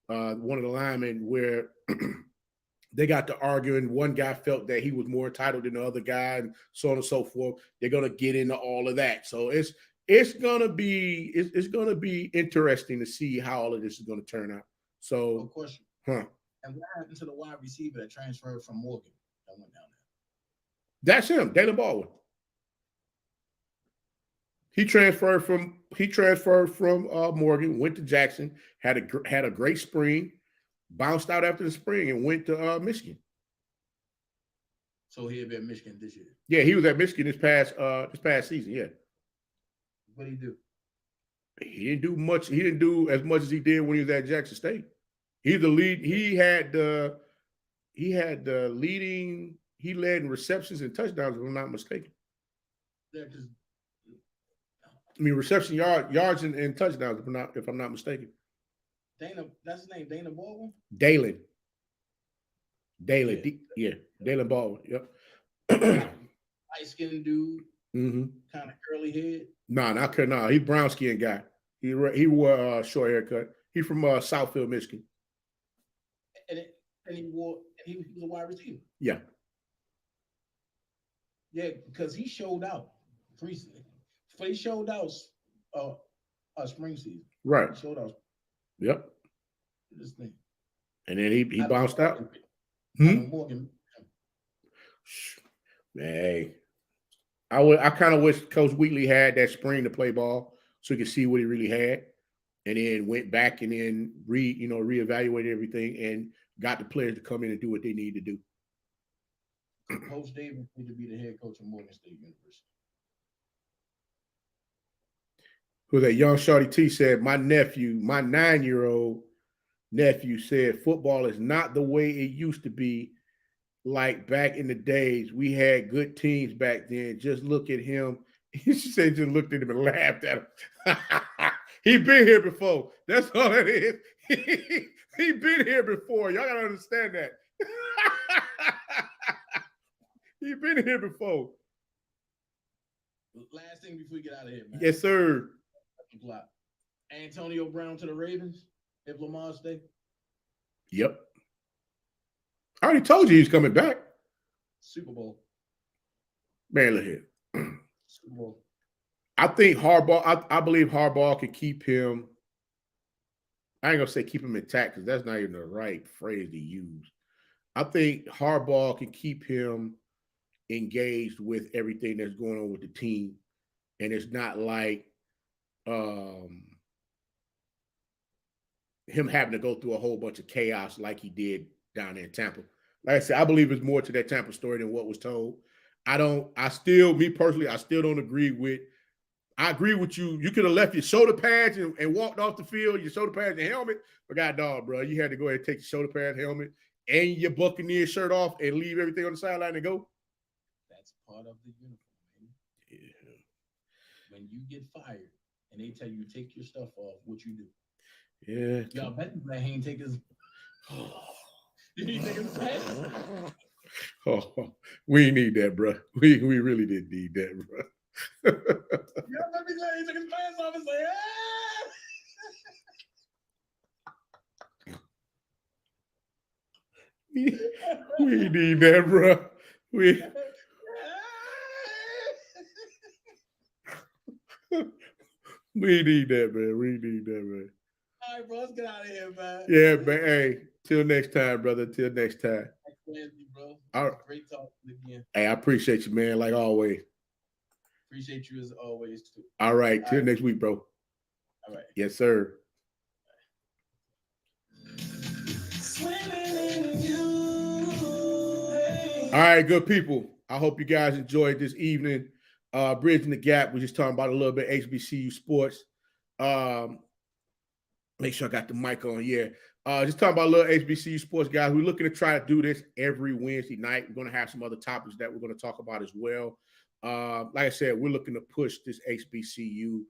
S2: one of the linemen, where they got to arguing. One guy felt that he was more entitled than the other guy, and so on and so forth. They're going to get into all of that. So it's gonna be interesting to see how all of this is going to turn out. So,
S1: no question. And what happened to the wide receiver that transferred from Morgan that went down there?
S2: That's him, Dalen Baldwin. He transferred from Morgan, went to Jackson, had a great spring, bounced out after the spring, and went to Michigan.
S1: So he'll be at Michigan this year.
S2: Yeah, he was at Michigan this past season. Yeah.
S1: What did he do?
S2: He didn't do much. He didn't do as much as he did when he was at Jackson State. He's the lead. He led in receptions and touchdowns, if I'm not mistaken.
S1: Yeah, because
S2: I mean reception yards and touchdowns, if I'm not mistaken.
S1: Dana, that's his name, Dana Baldwin?
S2: Dalen.
S1: Yeah.
S2: Dalen Baldwin. Yep.
S1: Light-skinned dude,
S2: Mm-hmm.
S1: kind of curly head.
S2: No, he's brown skinned guy. He wore a short haircut. He's from Southfield, Michigan.
S1: And he was a wide receiver.
S2: Yeah.
S1: Yeah, because he showed out recently. He showed out spring season.
S2: Right.
S1: He showed out.
S2: Yep.
S1: This thing.
S2: And then he bounced out.
S1: Morgan.
S2: Hey, I kind of wish Coach Wheatley had that spring to play ball so he could see what he really had, and then went back and then reevaluated everything and got the players to come in and do what they need to do.
S1: Coach Davis need to be the head coach of Morgan State University.
S2: Who that young Shorty T said, my 9-year-old nephew said football is not the way it used to be. Like back in the days, we had good teams back then. Just look at him. She said, just looked at him and laughed at him. He been here before. That's all it is. He been here before. Y'all gotta understand that. He been here before.
S1: Last thing before we get out of here, man.
S2: Yes, sir.
S1: Antonio Brown to the Ravens if Lamar stay.
S2: Yep. I already told you he's coming back.
S1: Super Bowl.
S2: Man, look here.
S1: Super Bowl.
S2: I think Harbaugh, I believe Harbaugh can keep him. I ain't gonna say keep him intact because that's not even the right phrase to use. I think Harbaugh can keep him engaged with everything that's going on with the team. And it's not like him having to go through a whole bunch of chaos like he did down there in Tampa. Like I said, I believe it's more to that Tampa story than what was told. Me personally, I still don't agree with. I agree with you. You could have left your shoulder pads and walked off the field, your shoulder pads and helmet. But God dog, bro, you had to go ahead and take your shoulder pads, helmet, and your Buccaneer shirt off and leave everything on the sideline and go.
S1: That's part of the uniform, man.
S2: Yeah.
S1: When you get fired and they tell you to take your stuff off, what you do?
S2: Yeah.
S1: Y'all bet that he ain't take his. Did he take his pants?
S2: Oh, we need that, bro. We really did need that, bro.
S1: Y'all let me say he took his pants off and say,
S2: we need that, bro. We need that, man. We need that, man.
S1: all right, bro, let's get out of here, man.
S2: Yeah, man. Hey, till next time, brother. Till next time.
S1: Wednesday, bro.
S2: All right.
S1: Great talking again.
S2: Hey, I appreciate you, man, like always.
S1: Appreciate you as always, too.
S2: All right. Till next week, bro.
S1: All right.
S2: Yes, sir. All right, good people. I hope you guys enjoyed this evening. Bridging the Gap. We're just talking about a little bit HBCU sports. Make sure I got the mic on. Yeah. Just talking about a little HBCU sports, guys. We're looking to try to do this every Wednesday night. We're going to have some other topics that we're going to talk about as well. Like I said, we're looking to push this HBCU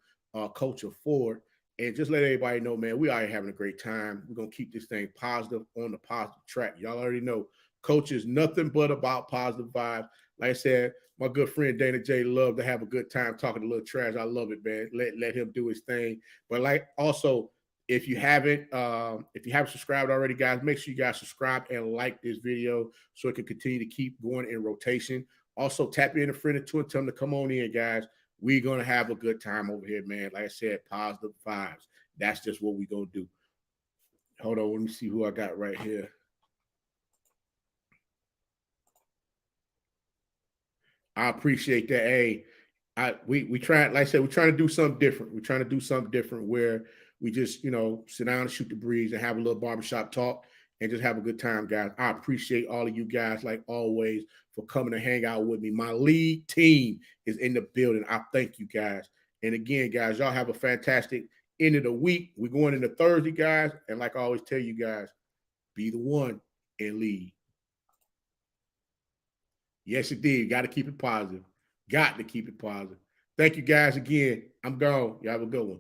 S2: culture forward. And just let everybody know, man, we are having a great time. We're going to keep this thing positive, on the positive track. Y'all already know, Coach is nothing but about positive vibes. Like I said, my good friend Dana J love to have a good time talking a little trash. I love it, man. Let him do his thing. But like also, if you haven't subscribed already, guys, make sure you guys subscribe and like this video so it can continue to keep going in rotation. Also, tap in a friend or two and tell them to come on in, guys. We're going to have a good time over here, man. Like I said, positive vibes. That's just what we're going to do. Hold on. Let me see who I got right here. I appreciate that. Hey, we try, like I said, we're trying to do something different. We're trying to do something different where we just, sit down and shoot the breeze and have a little barbershop talk and just have a good time, guys. I appreciate all of you guys, like always, for coming to hang out with me. My lead team is in the building. I thank you guys. And again, guys, y'all have a fantastic end of the week. We're going into Thursday, guys. And like I always tell you guys, be the one and lead. Yes, indeed. Got to keep it positive. Got to keep it positive. Thank you guys again. I'm gone. You have a good one.